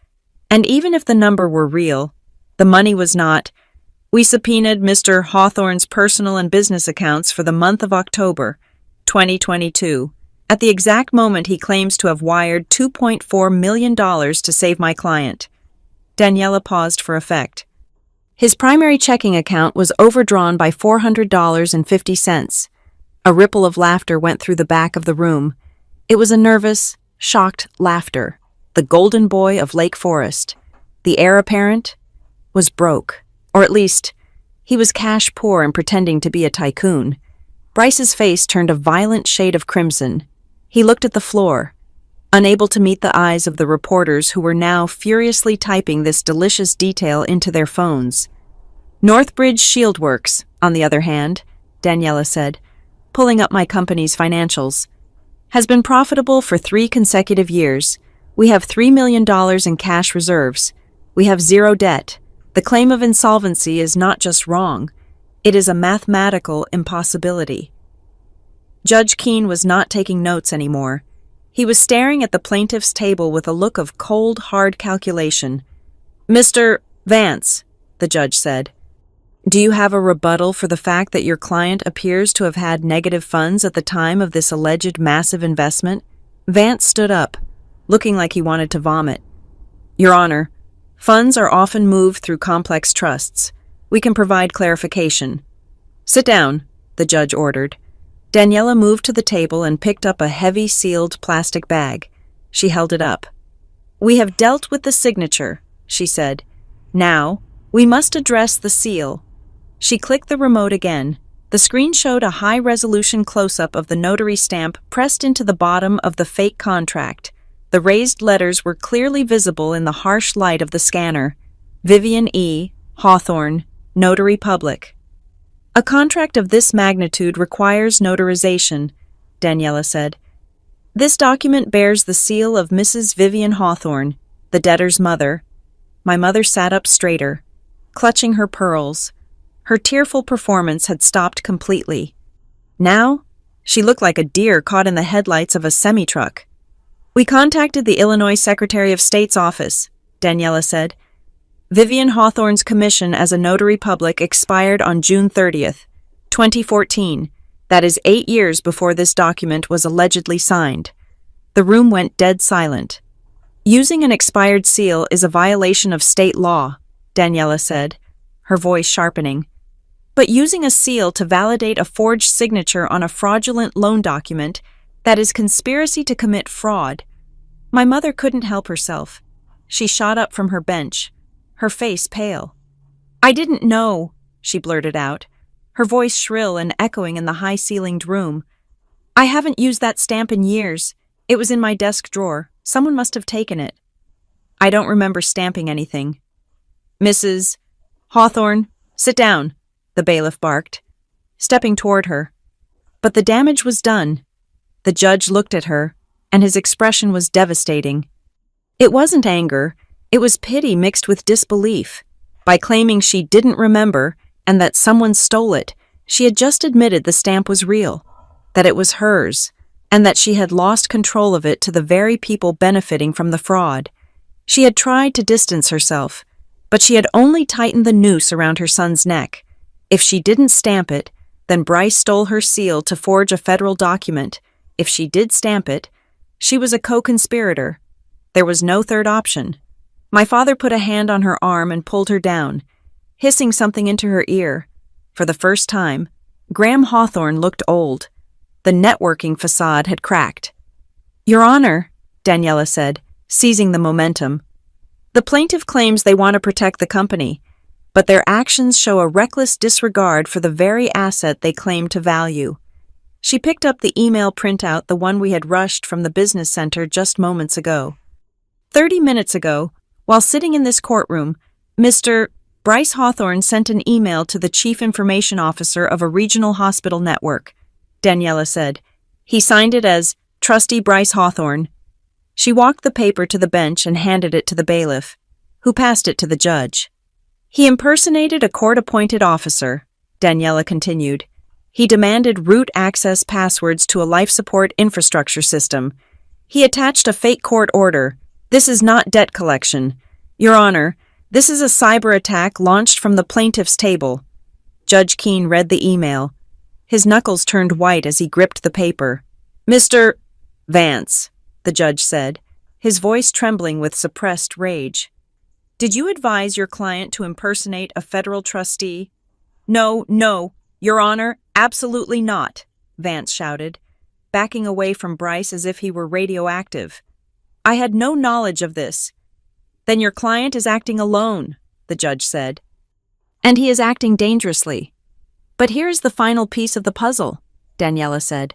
Speaker 1: "And even if the number were real, the money was not. We subpoenaed Mr. Hawthorne's personal and business accounts for the month of October, 2022, at the exact moment he claims to have wired $2.4 million to save my client." Daniela paused for effect. "His primary checking account was overdrawn by $400.50. A ripple of laughter went through the back of the room. It was a nervous, shocked laughter. The golden boy of Lake Forest, the heir apparent, was broke. Or at least, he was cash poor and pretending to be a tycoon. Bryce's face turned a violent shade of crimson. He looked at the floor, unable to meet the eyes of the reporters who were now furiously typing this delicious detail into their phones. "Northbridge Shieldworks, on the other hand," Daniela said, pulling up my company's financials, "has been profitable for 3 consecutive years. We have $3 million in cash reserves. We have 0 debt. The claim of insolvency is not just wrong. It is a mathematical impossibility." Judge Keene was not taking notes anymore. He was staring at the plaintiff's table with a look of cold, hard calculation. "Mr. Vance," the judge said, "do you have a rebuttal for the fact that your client appears to have had negative funds at the time of this alleged massive investment?" Vance stood up, looking like he wanted to vomit. "Your Honor, funds are often moved through complex trusts. We can provide clarification." "Sit down," the judge ordered. Daniela moved to the table and picked up a heavy sealed plastic bag. She held it up. "We have dealt with the signature," she said. "Now, we must address the seal." She clicked the remote again. The screen showed a high-resolution close-up of the notary stamp pressed into the bottom of the fake contract. The raised letters were clearly visible in the harsh light of the scanner. Vivian E. Hawthorne, Notary Public. A contract of this magnitude requires notarization, Daniela said. This document bears the seal of Mrs. Vivian Hawthorne, the debtor's mother. My mother sat up straighter, clutching her pearls. Her tearful performance had stopped completely. Now, she looked like a deer caught in the headlights of a semi-truck. We contacted the Illinois Secretary of State's office, Daniela said. Vivian Hawthorne's commission as a notary public expired on June 30th, 2014. That is 8 years before this document was allegedly signed. The room went dead silent. Using an expired seal is a violation of state law, Daniela said, her voice sharpening. But using a seal to validate a forged signature on a fraudulent loan document, that is conspiracy to commit fraud. My mother couldn't help herself. She shot up from her bench, her face pale. I didn't know, she blurted out, her voice shrill and echoing in the high-ceilinged room. I haven't used that stamp in years. It was in my desk drawer. Someone must have taken it. I don't remember stamping anything. Mrs. Hawthorne, sit down, the bailiff barked, stepping toward her. But the damage was done. The judge looked at her, and his expression was devastating. It wasn't anger, it was pity mixed with disbelief. By claiming she didn't remember and that someone stole it, she had just admitted the stamp was real, that it was hers, and that she had lost control of it to the very people benefiting from the fraud. She had tried to distance herself, but she had only tightened the noose around her son's neck. If she didn't stamp it, then Bryce stole her seal to forge a federal document. If she did stamp it, she was a co-conspirator. There was no third option. My father put a hand on her arm and pulled her down, hissing something into her ear. For the first time, Graham Hawthorne looked old. The networking facade had cracked. Your Honor, Daniela said, seizing the momentum. The plaintiff claims they want to protect the company, but their actions show a reckless disregard for the very asset they claim to value. She picked up the email printout, the one we had rushed from the business center just moments ago. 30 minutes ago, while sitting in this courtroom, Mr. Bryce Hawthorne sent an email to the Chief Information Officer of a regional hospital network, Daniela said. He signed it as Trustee Bryce Hawthorne. She walked the paper to the bench and handed it to the bailiff, who passed it to the judge. He impersonated a court-appointed officer, Daniela continued. He demanded root access passwords to a life support infrastructure system. He attached a fake court order. This is not debt collection. Your Honor, this is a cyber attack launched from the plaintiff's table. Judge Keene read the email. His knuckles turned white as he gripped the paper. Mr. Vance, the judge said, his voice trembling with suppressed rage. Did you advise your client to impersonate a federal trustee? No, Your Honor, absolutely not, Vance shouted, backing away from Bryce as if he were radioactive. I had no knowledge of this. Then your client is acting alone, the judge said. And he is acting dangerously. But here's the final piece of the puzzle, Daniela said.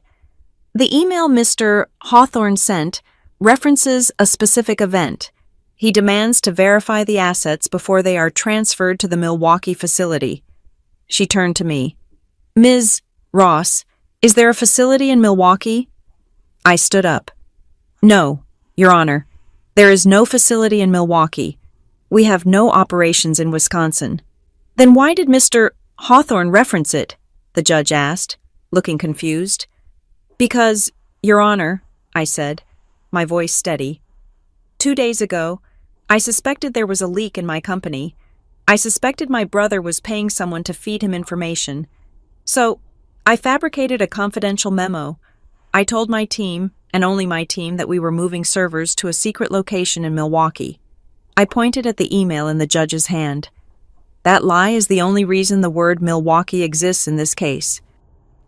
Speaker 1: The email Mr. Hawthorne sent references a specific event. He demands to verify the assets before they are transferred to the Milwaukee facility. She turned to me. Ms. Ross, is there a facility in Milwaukee? I stood up. No, Your Honor. There is no facility in Milwaukee. We have no operations in Wisconsin. Then why did Mr. Hawthorne reference it? The judge asked, looking confused. Because, Your Honor, I said, my voice steady. 2 days ago, I suspected there was a leak in my company. I suspected my brother was paying someone to feed him information. So, I fabricated a confidential memo. I told my team, and only my team, that we were moving servers to a secret location in Milwaukee. I pointed at the email in the judge's hand. That lie is the only reason the word Milwaukee exists in this case.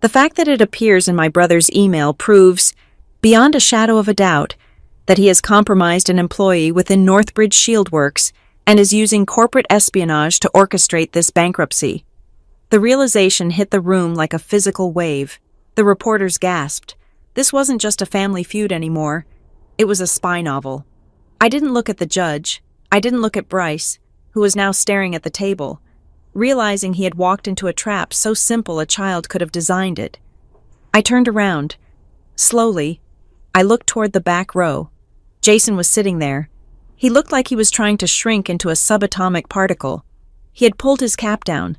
Speaker 1: The fact that it appears in my brother's email proves, beyond a shadow of a doubt, that he has compromised an employee within Northbridge Shield Works and is using corporate espionage to orchestrate this bankruptcy. The realization hit the room like a physical wave. The reporters gasped. This wasn't just a family feud anymore. It was a spy novel. I didn't look at the judge. I didn't look at Bryce, who was now staring at the table, realizing he had walked into a trap so simple a child could have designed it. I turned around. Slowly, I looked toward the back row. Jason was sitting there. He looked like he was trying to shrink into a subatomic particle. He had pulled his cap down,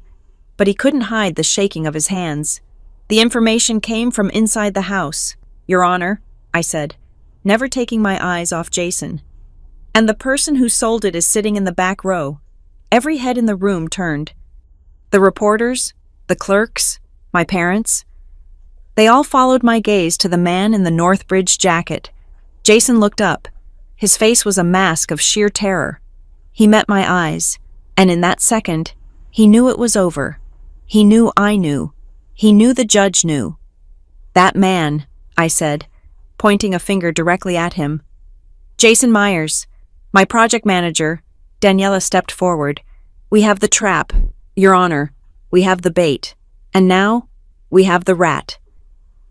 Speaker 1: but he couldn't hide the shaking of his hands. The information came from inside the house. "Your Honor," I said, never taking my eyes off Jason. "And the person who sold it is sitting in the back row." Every head in the room turned. The reporters, the clerks, my parents. They all followed my gaze to the man in the Northbridge jacket. Jason looked up. His face was a mask of sheer terror. He met my eyes, and in that second, he knew it was over. He knew I knew. He knew the judge knew. "That man," I said, pointing a finger directly at him. "Jason Myers, my project manager." Daniela stepped forward. "We have the trap, Your Honor. We have the bait. And now, we have the rat."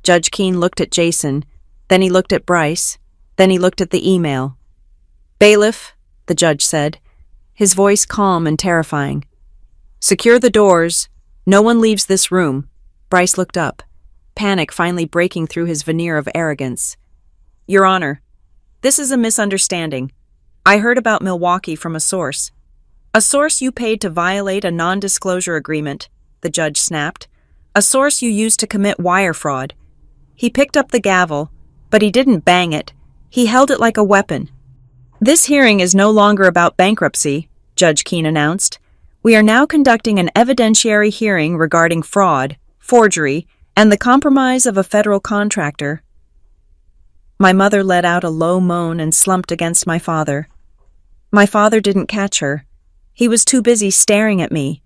Speaker 1: Judge Keene looked at Jason, then he looked at Bryce, then he looked at the email. "Bailiff," the judge said, his voice calm and terrifying. "Secure the doors. No one leaves this room." Bryce looked up, panic finally breaking through his veneer of arrogance. "Your Honor, this is a misunderstanding. I heard about Milwaukee from a source." "A source you paid to violate a non-disclosure agreement," the judge snapped. "A source you used to commit wire fraud." He picked up the gavel, but he didn't bang it. He held it like a weapon. "This hearing is no longer about bankruptcy," Judge Keene announced. "We are now conducting an evidentiary hearing regarding fraud, forgery, and the compromise of a federal contractor." My mother let out a low moan and slumped against my father. My father didn't catch her. He was too busy staring at me,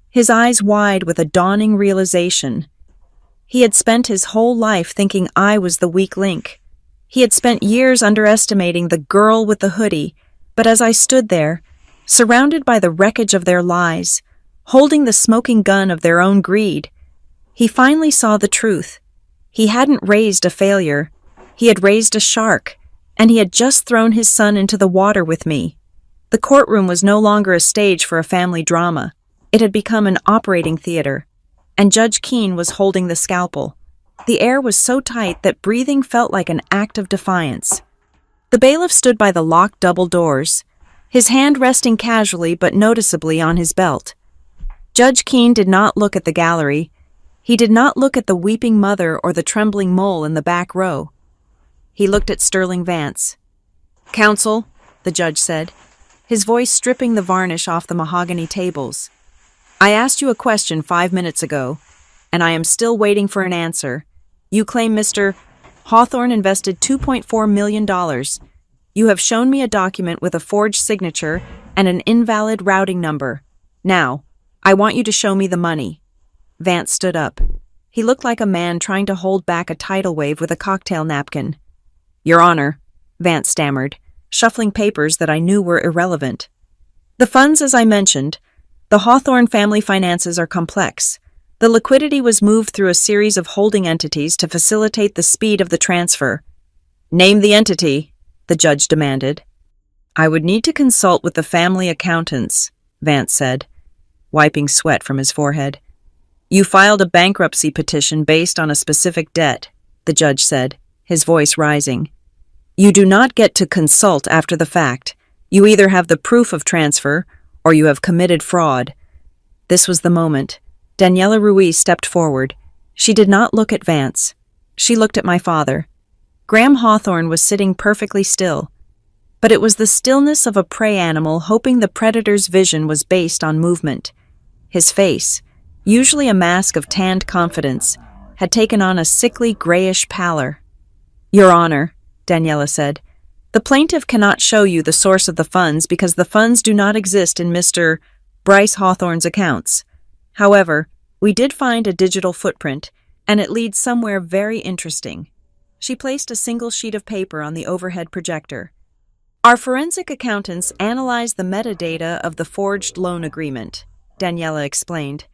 Speaker 1: his eyes wide with a dawning realization. He had spent his whole life thinking I was the weak link. He had spent years underestimating the girl with the hoodie, but as I stood there, surrounded by the wreckage of their lies, holding the smoking gun of their own greed, he finally saw the truth. He hadn't raised a failure. He had raised a shark, and he had just thrown his son into the water with me. The courtroom was no longer a stage for a family drama. It had become an operating theater, and Judge Keene was holding the scalpel. The air was so tight that breathing felt like an act of defiance. The bailiff stood by the locked double doors, his hand resting casually but noticeably on his belt. Judge Keene did not look at the gallery. He did not look at the weeping mother or the trembling mole in the back row. He looked at Sterling Vance. "Counsel," the judge said, his voice stripping the varnish off the mahogany tables. "I asked you a question 5 minutes ago, and I am still waiting for an answer. You claim Mr. Hawthorne invested $2.4 million. You have shown me a document with a forged signature and an invalid routing number. Now, I want you to show me the money." Vance stood up. He looked like a man trying to hold back a tidal wave with a cocktail napkin. "Your Honor," Vance stammered, shuffling papers that I knew were irrelevant. "The funds, as I mentioned, the Hawthorne family finances are complex. The liquidity was moved through a series of holding entities to facilitate the speed of the transfer." "Name the entity," the judge demanded. "I would need to consult with the family accountants," Vance said, wiping sweat from his forehead. "You filed a bankruptcy petition based on a specific debt," the judge said, his voice rising. "You do not get to consult after the fact. You either have the proof of transfer or you have committed fraud." This was the moment. Daniela Ruiz stepped forward. She did not look at Vance. She looked at my father. Graham Hawthorne was sitting perfectly still, but it was the stillness of a prey animal hoping the predator's vision was based on movement. His face, usually a mask of tanned confidence, had taken on a sickly grayish pallor. "Your Honor," Daniela said, "the plaintiff cannot show you the source of the funds because the funds do not exist in Mr. Bryce Hawthorne's accounts. However, we did find a digital footprint, and it leads somewhere very interesting." She placed a single sheet of paper on the overhead projector. "Our forensic accountants analyzed the metadata of the forged loan agreement," Daniela explained.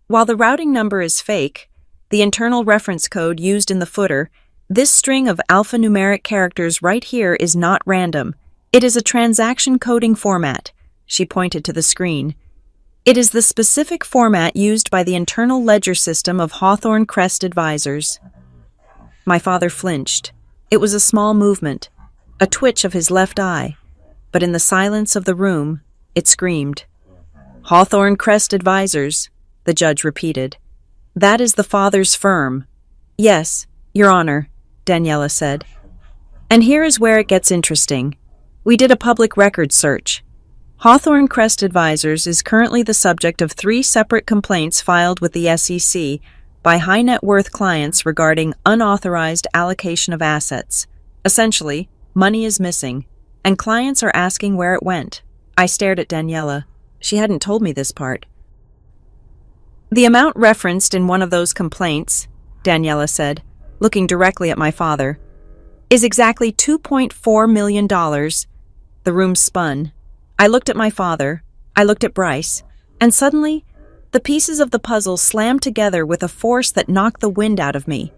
Speaker 1: While the routing number is fake, the internal reference code used in the footer, this string of alphanumeric characters right here is not random. It is a transaction coding format. She pointed to the screen. It is the specific format used by the internal ledger system of Hawthorne Crest Advisors. My father flinched. It was a small movement, a twitch of his left eye, but in the silence of the room, it screamed. Hawthorne Crest Advisors, the judge repeated. That is the father's firm. Yes, Your Honor, Daniela said. And here is where it gets interesting. We did a public records search. Hawthorne Crest Advisors is currently the subject of 3 separate complaints filed with the SEC by high net worth clients regarding unauthorized allocation of assets. Essentially, money is missing, and clients are asking where it went. I stared at Daniela. She hadn't told me this part. The amount referenced in one of those complaints, Daniela said, looking directly at my father, is exactly $2.4 million. The room spun. I looked at my father, I looked at Bryce, and suddenly, the pieces of the puzzle slammed together with a force that knocked the wind out of me.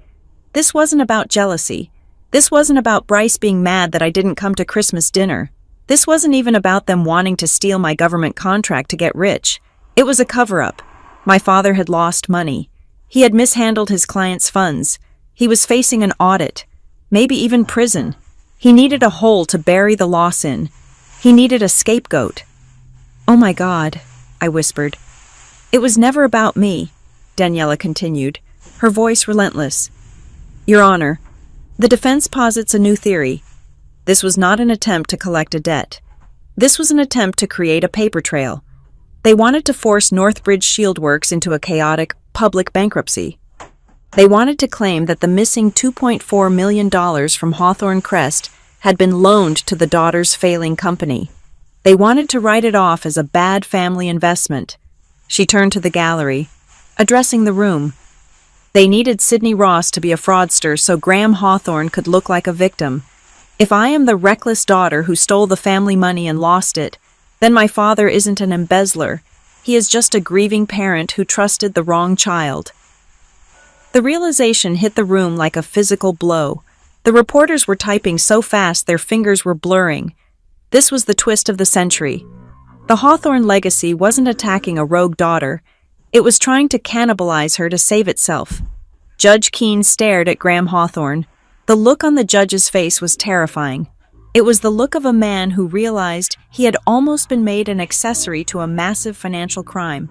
Speaker 1: This wasn't about jealousy. This wasn't about Bryce being mad that I didn't come to Christmas dinner. This wasn't even about them wanting to steal my government contract to get rich. It was a cover-up. My father had lost money. He had mishandled his clients' funds. He was facing an audit, maybe even prison. He needed a hole to bury the loss in. He needed a scapegoat. Oh my God, I whispered. It was never about me, Daniela continued, her voice relentless. Your Honor, the defense posits a new theory. This was not an attempt to collect a debt. This was an attempt to create a paper trail. They wanted to force Northbridge Shieldworks into a chaotic public bankruptcy. They wanted to claim that the missing $2.4 million from Hawthorne Crest had been loaned to the daughter's failing company. They wanted to write it off as a bad family investment. She turned to the gallery, addressing the room. They needed Sidney Ross to be a fraudster so Graham Hawthorne could look like a victim. If I am the reckless daughter who stole the family money and lost it, then my father isn't an embezzler. He is just a grieving parent who trusted the wrong child. The realization hit the room like a physical blow. The reporters were typing so fast their fingers were blurring. This was the twist of the century. The Hawthorne legacy wasn't attacking a rogue daughter. It was trying to cannibalize her to save itself. Judge Keene stared at Graham Hawthorne. The look on the judge's face was terrifying. It was the look of a man who realized he had almost been made an accessory to a massive financial crime.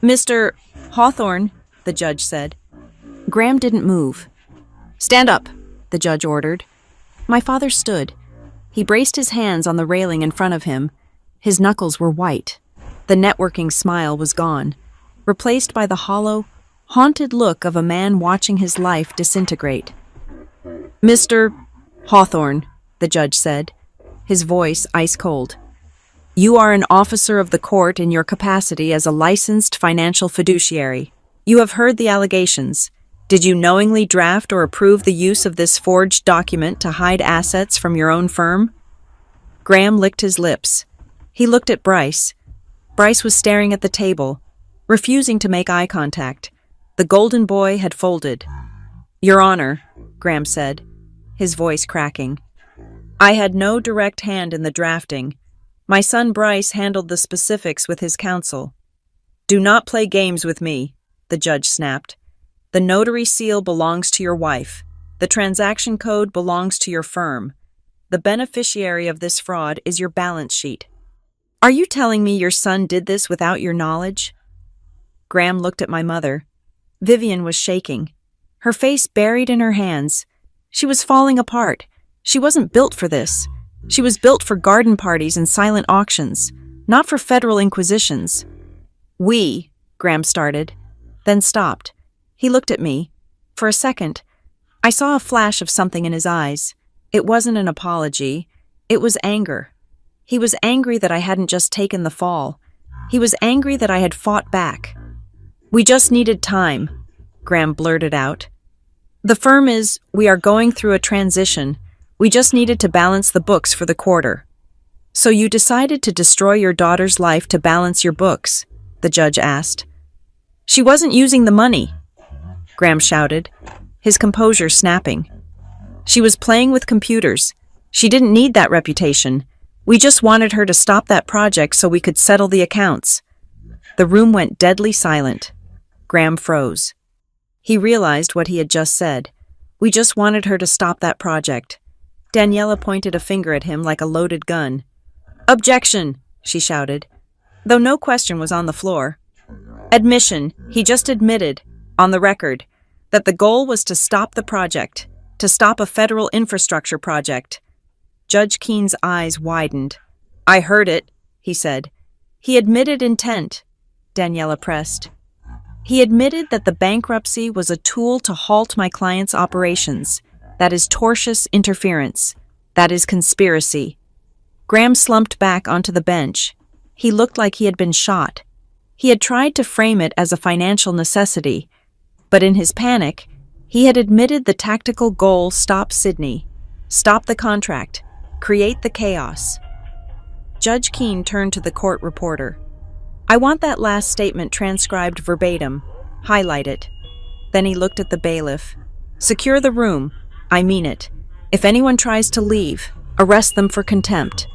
Speaker 1: Mr. Hawthorne, the judge said. Graham didn't move. Stand up, the judge ordered. My father stood. He braced his hands on the railing in front of him. His knuckles were white. The networking smile was gone, replaced by the hollow, haunted look of a man watching his life disintegrate. Mr. Hawthorne, the judge said, his voice ice-cold. You are an officer of the court in your capacity as a licensed financial fiduciary. You have heard the allegations. Did you knowingly draft or approve the use of this forged document to hide assets from your own firm? Graham licked his lips. He looked at Bryce. Bryce was staring at the table, refusing to make eye contact. The golden boy had folded. Your Honor, Graham said, his voice cracking. I had no direct hand in the drafting. My son Bryce handled the specifics with his counsel. Do not play games with me, the judge snapped. The notary seal belongs to your wife. The transaction code belongs to your firm. The beneficiary of this fraud is your balance sheet. Are you telling me your son did this without your knowledge? Graham looked at my mother. Vivian was shaking, her face buried in her hands. She was falling apart. She wasn't built for this. She was built for garden parties and silent auctions, not for federal inquisitions. Graham started, then stopped. He looked at me. For a second, I saw a flash of something in his eyes. It wasn't an apology. It was anger. He was angry that I hadn't just taken the fall. He was angry that I had fought back. We just needed time, Graham blurted out. We are going through a transition. We just needed to balance the books for the quarter. So you decided to destroy your daughter's life to balance your books? The judge asked. She wasn't using the money, Graham shouted, his composure snapping. She was playing with computers. She didn't need that reputation. We just wanted her to stop that project so we could settle the accounts. The room went deadly silent. Graham froze. He realized what he had just said. We just wanted her to stop that project. Daniela pointed a finger at him like a loaded gun. Objection, she shouted, though no question was on the floor. Admission, he just admitted, on the record, that the goal was to stop the project, to stop a federal infrastructure project. Judge Keene's eyes widened. I heard it, he said. He admitted intent, Daniela pressed. He admitted that the bankruptcy was a tool to halt my client's operations. That is tortious interference. That is conspiracy. Graham slumped back onto the bench. He looked like he had been shot. He had tried to frame it as a financial necessity, but in his panic, he had admitted the tactical goal: stop Sydney, stop the contract, create the chaos. Judge Keene turned to the court reporter. I want that last statement transcribed verbatim. Highlight it. Then he looked at the bailiff. Secure the room. I mean it. If anyone tries to leave, arrest them for contempt.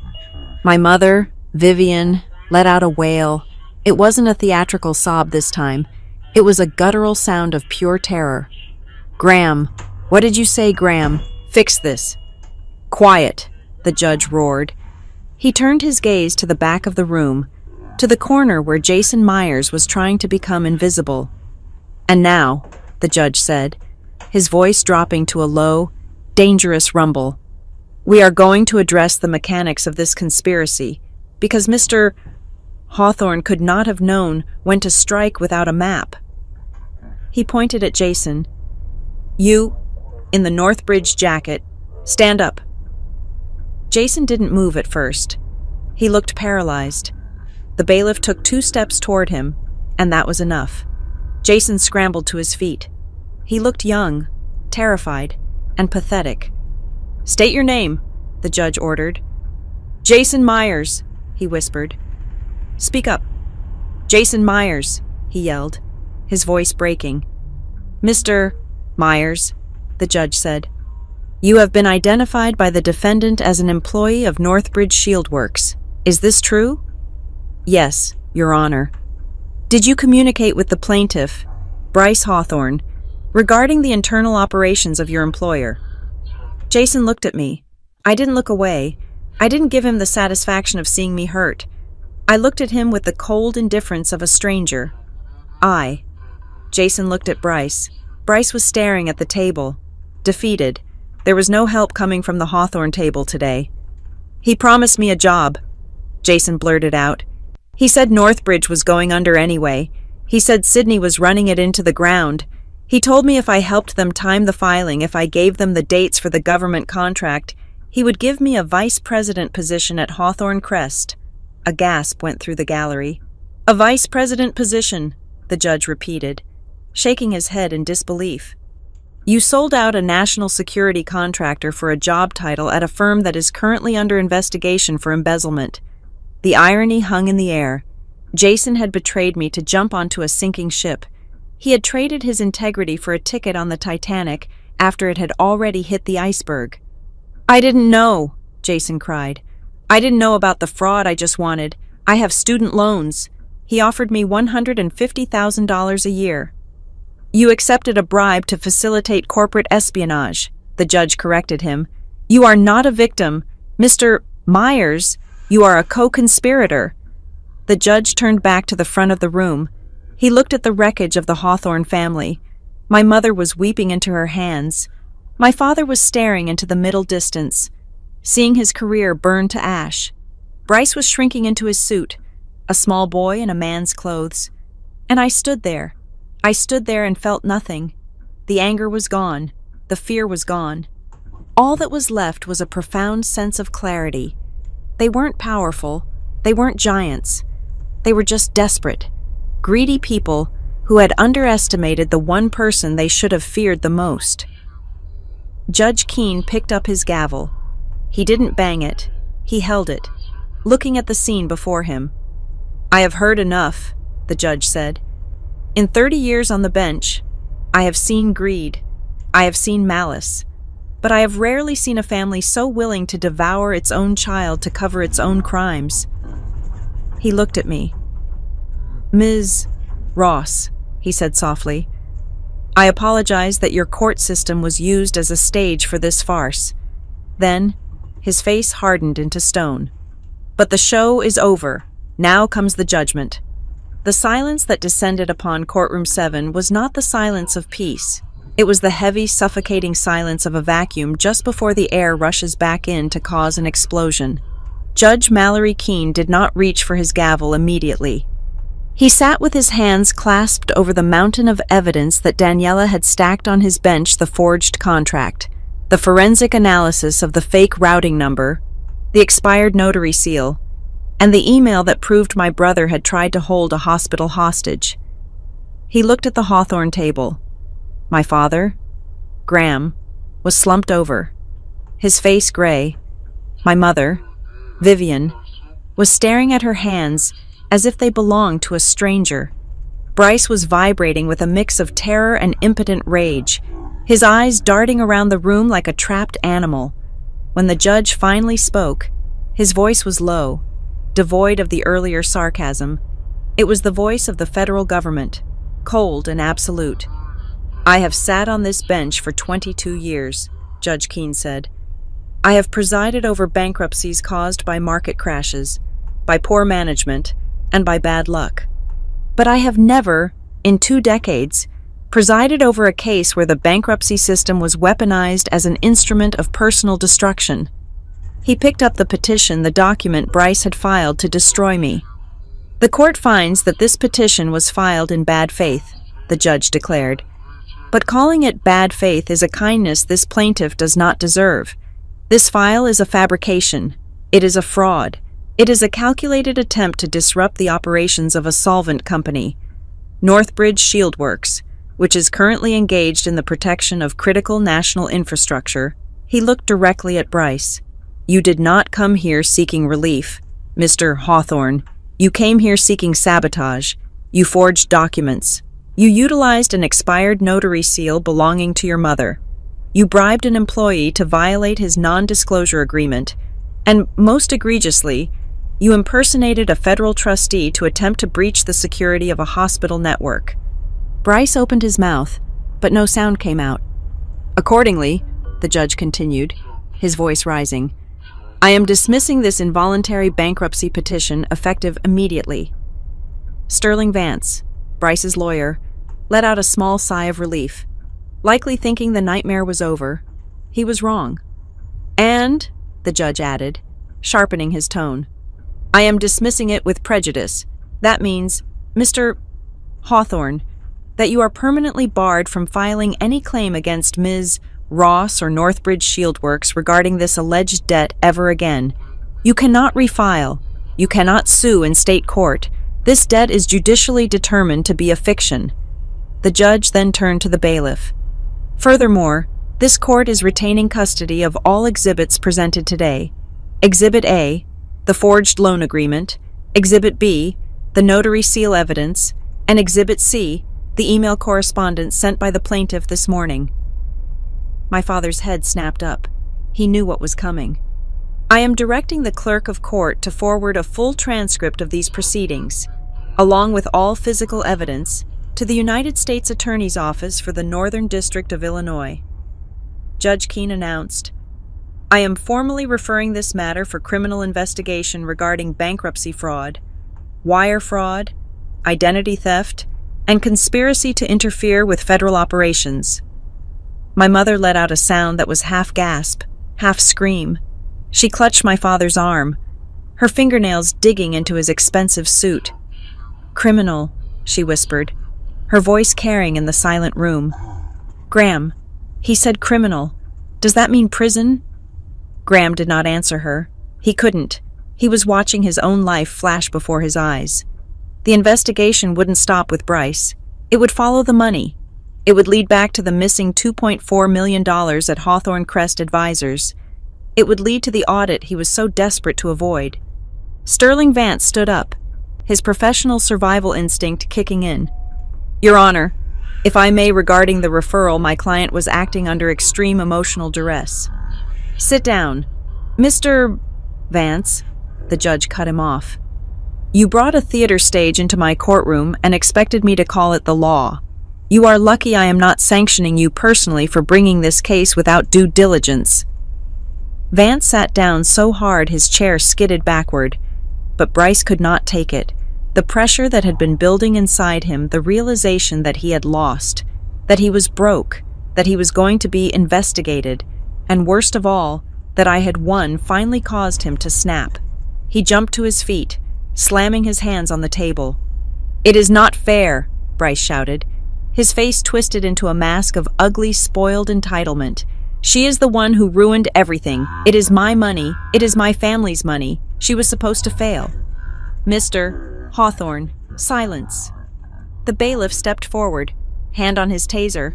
Speaker 1: My mother, Vivian, let out a wail. It wasn't a theatrical sob this time. It was a guttural sound of pure terror. Graham. What did you say, Graham? Fix this. Quiet, the judge roared. He turned his gaze to the back of the room, to the corner where Jason Myers was trying to become invisible. And now, the judge said, his voice dropping to a low, dangerous rumble, we are going to address the mechanics of this conspiracy, because Mr. Hawthorne could not have known when to strike without a map. He pointed at Jason. You, in the Northbridge jacket, stand up. Jason didn't move at first. He looked paralyzed. The bailiff took 2 steps toward him, and that was enough. Jason scrambled to his feet. He looked young, terrified, and pathetic. State your name, the judge ordered. Jason Myers, he whispered. Speak up. Jason Myers, he yelled, his voice breaking. Mr. Myers, the judge said, you have been identified by the defendant as an employee of Northbridge Shield Works. Is this true? Yes, Your Honor. Did you communicate with the plaintiff, Bryce Hawthorne, regarding the internal operations of your employer? Jason looked at me. I didn't look away. I didn't give him the satisfaction of seeing me hurt. I looked at him with the cold indifference of a stranger. Jason looked at Bryce. Bryce was staring at the table, defeated. There was no help coming from the Hawthorne table today. He promised me a job, Jason blurted out. He said Northbridge was going under anyway. He said Sydney was running it into the ground. He told me if I helped them time the filing, if I gave them the dates for the government contract, he would give me a vice president position at Hawthorne Crest. A gasp went through the gallery. A vice president position, the judge repeated, shaking his head in disbelief. You sold out a national security contractor for a job title at a firm that is currently under investigation for embezzlement. The irony hung in the air. Jason had betrayed me to jump onto a sinking ship. He had traded his integrity for a ticket on the Titanic after it had already hit the iceberg. I didn't know, Jason cried. I didn't know about the fraud I just wanted. I have student loans. He offered me $150,000 a year. You accepted a bribe to facilitate corporate espionage, the judge corrected him. You are not a victim. Mr. Myers, you are a co-conspirator. The judge turned back to the front of the room. He looked at the wreckage of the Hawthorne family. My mother was weeping into her hands. My father was staring into the middle distance, seeing his career burn to ash. Bryce was shrinking into his suit, a small boy in a man's clothes. And I stood there. I stood there and felt nothing. The anger was gone. The fear was gone. All that was left was a profound sense of clarity. They weren't powerful. They weren't giants. They were just desperate, greedy people who had underestimated the one person they should have feared the most. Judge Keene picked up his gavel. He didn't bang it. He held it, looking at the scene before him. I have heard enough, the judge said. In 30 years on the bench, I have seen greed, I have seen malice, but I have rarely seen a family so willing to devour its own child to cover its own crimes. He looked at me. Ms. Ross, he said softly, I apologize that your court system was used as a stage for this farce. Then, his face hardened into stone. But the show is over. Now comes the judgment. The silence that descended upon Courtroom 7 was not the silence of peace. It was the heavy, suffocating silence of a vacuum just before the air rushes back in to cause an explosion. Judge Mallory Keene did not reach for his gavel immediately. He sat with his hands clasped over the mountain of evidence that Daniela had stacked on his bench: the forged contract, the forensic analysis of the fake routing number, the expired notary seal, and the email that proved my brother had tried to hold a hospital hostage. He looked at the Hawthorne table. My father, Graham, was slumped over, his face gray. My mother, Vivian, was staring at her hands as if they belonged to a stranger. Bryce was vibrating with a mix of terror and impotent rage, his eyes darting around the room like a trapped animal. When the judge finally spoke, his voice was low, devoid of the earlier sarcasm. It was the voice of the federal government, cold and absolute. I have sat on this bench for 22 years, Judge Keene said. I have presided over bankruptcies caused by market crashes, by poor management, and by bad luck. But I have never, in 2 decades, presided over a case where the bankruptcy system was weaponized as an instrument of personal destruction. He picked up the petition, the document Bryce had filed to destroy me. The court finds that this petition was filed in bad faith, the judge declared. But calling it bad faith is a kindness this plaintiff does not deserve. This file is a fabrication. It is a fraud. It is a calculated attempt to disrupt the operations of a solvent company, Northbridge Shield Works, which is currently engaged in the protection of critical national infrastructure. He looked directly at Bryce. You did not come here seeking relief, Mr. Hawthorne. You came here seeking sabotage. You forged documents. You utilized an expired notary seal belonging to your mother. You bribed an employee to violate his non-disclosure agreement, and most egregiously, you impersonated a federal trustee to attempt to breach the security of a hospital network. Bryce opened his mouth, but no sound came out. Accordingly, the judge continued, his voice rising, I am dismissing this involuntary bankruptcy petition effective immediately. Sterling Vance, Bryce's lawyer, let out a small sigh of relief, likely thinking the nightmare was over. He was wrong. And, the judge added, sharpening his tone, I am dismissing it with prejudice. That means, Mr. Hawthorne, that you are permanently barred from filing any claim against Ms. Ross or Northbridge Shield Works regarding this alleged debt ever again. You cannot refile. You cannot sue in state court. This debt is judicially determined to be a fiction. The judge then turned to the bailiff. Furthermore, this court is retaining custody of all exhibits presented today. Exhibit A, the forged loan agreement, Exhibit B, the notary seal evidence, and Exhibit C, the email correspondence sent by the plaintiff this morning. My father's head snapped up. He knew what was coming. I am directing the clerk of court to forward a full transcript of these proceedings, along with all physical evidence, to the United States Attorney's Office for the Northern District of Illinois. Judge Keene announced, I am formally referring this matter for criminal investigation regarding bankruptcy fraud, wire fraud, identity theft, and conspiracy to interfere with federal operations. My mother let out a sound that was half gasp, half scream. She clutched my father's arm, her fingernails digging into his expensive suit. Criminal, she whispered, her voice carrying in the silent room. Graham, he said criminal. Does that mean prison? Graham did not answer her. He couldn't. He was watching his own life flash before his eyes. The investigation wouldn't stop with Bryce. It would follow the money. It would lead back to the missing $2.4 million at Hawthorne Crest Advisors. It would lead to the audit he was so desperate to avoid. Sterling Vance stood up, his professional survival instinct kicking in. Your Honor, if I may, regarding the referral, my client was acting under extreme emotional duress. Sit down. Mr. Vance, the judge cut him off. You brought a theater stage into my courtroom and expected me to call it the law. You are lucky I am not sanctioning you personally for bringing this case without due diligence. Vance sat down so hard his chair skidded backward, but Bryce could not take it. The pressure that had been building inside him, the realization that he had lost, that he was broke, that he was going to be investigated, and worst of all, that I had won, finally caused him to snap. He jumped to his feet, slamming his hands on the table. "It is not fair," Bryce shouted. His face twisted into a mask of ugly, spoiled entitlement. "She is the one who ruined everything. It is my money. It is my family's money. She was supposed to fail." "Mr. Hawthorne, silence." The bailiff stepped forward, hand on his taser.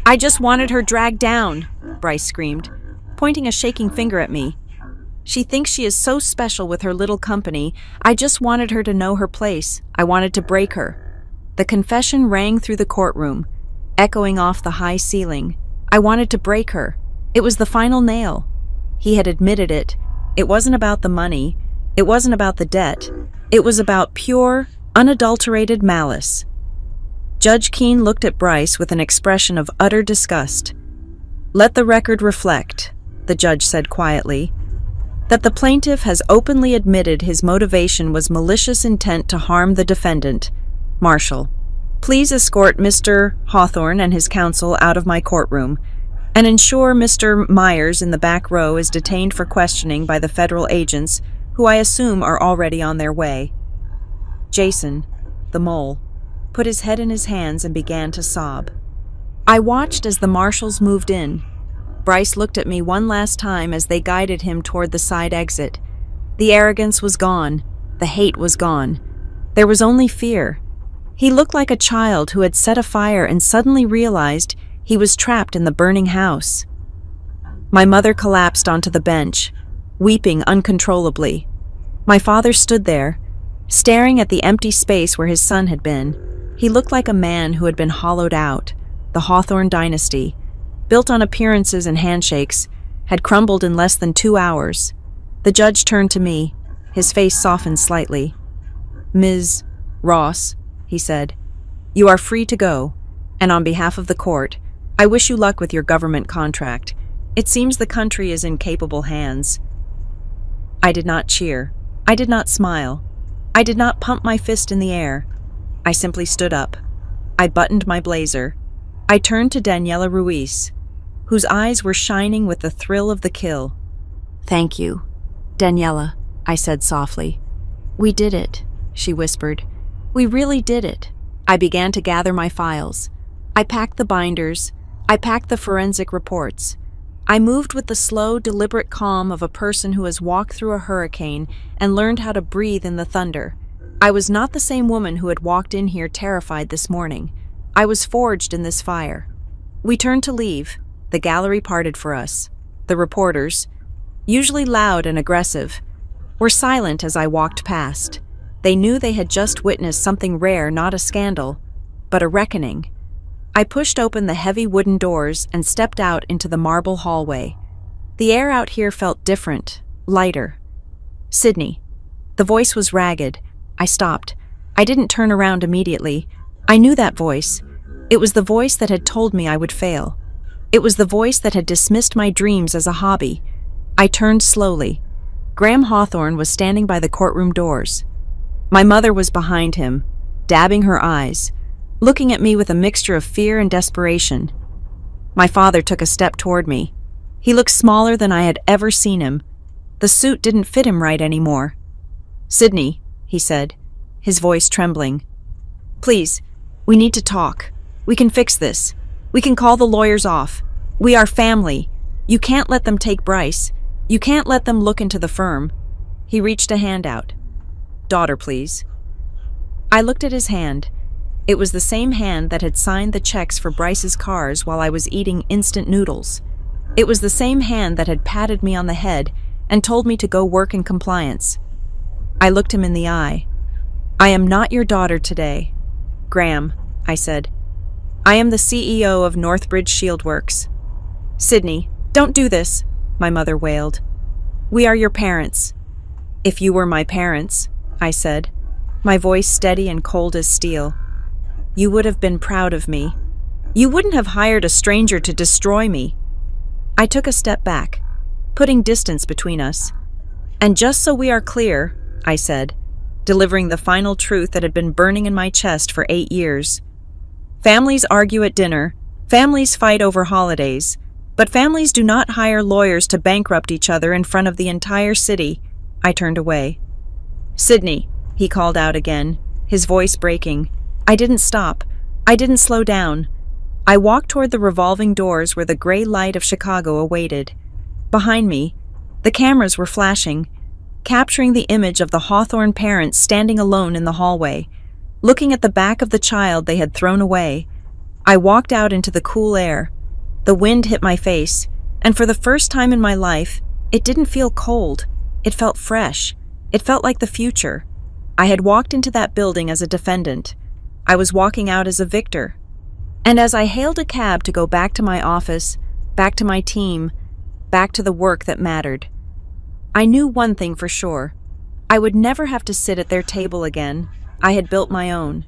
Speaker 1: "I just wanted her dragged down," Bryce screamed, pointing a shaking finger at me. "She thinks she is so special with her little company. I just wanted her to know her place. I wanted to break her." The confession rang through the courtroom, echoing off the high ceiling. I wanted to break her. It was the final nail. He had admitted it. It wasn't about the money. It wasn't about the debt. It was about pure, unadulterated malice. Judge Keene looked at Bryce with an expression of utter disgust. "Let the record reflect," the judge said quietly, "that the plaintiff has openly admitted his motivation was malicious intent to harm the defendant. Marshal, please escort Mr. Hawthorne and his counsel out of my courtroom, and ensure Mr. Myers in the back row is detained for questioning by the federal agents, who I assume are already on their way." Jason, the mole, put his head in his hands and began to sob. I watched as the marshals moved in. Bryce looked at me one last time as they guided him toward the side exit. The arrogance was gone. The hate was gone. There was only fear. He looked like a child who had set a fire and suddenly realized he was trapped in the burning house. My mother collapsed onto the bench, weeping uncontrollably. My father stood there, staring at the empty space where his son had been. He looked like a man who had been hollowed out. The Hawthorne dynasty, built on appearances and handshakes, had crumbled in less than 2 hours. The judge turned to me, his face softened slightly. "Ms. Ross," he said, "you are free to go, and on behalf of the court, I wish you luck with your government contract. It seems the country is in capable hands." I did not cheer. I did not smile. I did not pump my fist in the air. I simply stood up. I buttoned my blazer. I turned to Daniela Ruiz, whose eyes were shining with the thrill of the kill. "Thank you, Daniela," I said softly. "We did it," she whispered. "We really did it." I began to gather my files. I packed the binders. I packed the forensic reports. I moved with the slow, deliberate calm of a person who has walked through a hurricane and learned how to breathe in the thunder. I was not the same woman who had walked in here terrified this morning. I was forged in this fire. We turned to leave. The gallery parted for us. The reporters, usually loud and aggressive, were silent as I walked past. They knew they had just witnessed something rare, not a scandal, but a reckoning. I pushed open the heavy wooden doors and stepped out into the marble hallway. The air out here felt different, lighter. "Sydney." The voice was ragged. I stopped. I didn't turn around immediately. I knew that voice. It was the voice that had told me I would fail. It was the voice that had dismissed my dreams as a hobby. I turned slowly. Graham Hawthorne was standing by the courtroom doors. My mother was behind him, dabbing her eyes, looking at me with a mixture of fear and desperation. My father took a step toward me. He looked smaller than I had ever seen him. The suit didn't fit him right anymore. "Sydney," he said, his voice trembling. "Please, we need to talk. We can fix this. We can call the lawyers off. We are family. You can't let them take Bryce. You can't let them look into the firm." He reached a hand out. "Daughter, please." I looked at his hand. It was the same hand that had signed the checks for Bryce's cars while I was eating instant noodles. It was the same hand that had patted me on the head and told me to go work in compliance. I looked him in the eye. "I am not your daughter today. Graham, I said. I am the CEO of Northbridge Shieldworks. Sydney, don't do this, my mother wailed. We are your parents. If you were my parents, I said, my voice steady and cold as steel, you would have been proud of me. You wouldn't have hired a stranger to destroy me. I took a step back, putting distance between us. And just so we are clear, I said, delivering the final truth that had been burning in my chest for 8 years. Families argue at dinner, families fight over holidays, but families do not hire lawyers to bankrupt each other in front of the entire city. I turned away. Sydney, he called out again, his voice breaking. I didn't stop. I didn't slow down. I walked toward the revolving doors where the gray light of Chicago awaited. Behind me, the cameras were flashing, capturing the image of the Hawthorne parents standing alone in the hallway, looking at the back of the child they had thrown away. I walked out into the cool air. The wind hit my face, and for the first time in my life, it didn't feel cold. It felt fresh. It felt like the future. I had walked into that building as a defendant. I was walking out as a victor. And as I hailed a cab to go back to my office, back to my team, back to the work that mattered, I knew one thing for sure. I would never have to sit at their table again. I had built my own.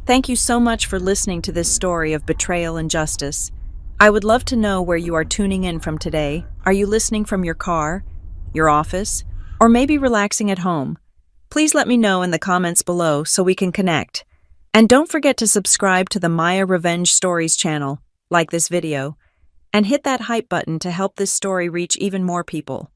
Speaker 1: Thank you so much for listening to this story of betrayal and justice. I would love to know where you are tuning in from today. Are you listening from your car, your office, or maybe relaxing at home? Please let me know in the comments below so we can connect. And don't forget to subscribe to the Maya Revenge Stories channel, like this video, and hit that hype button to help this story reach even more people.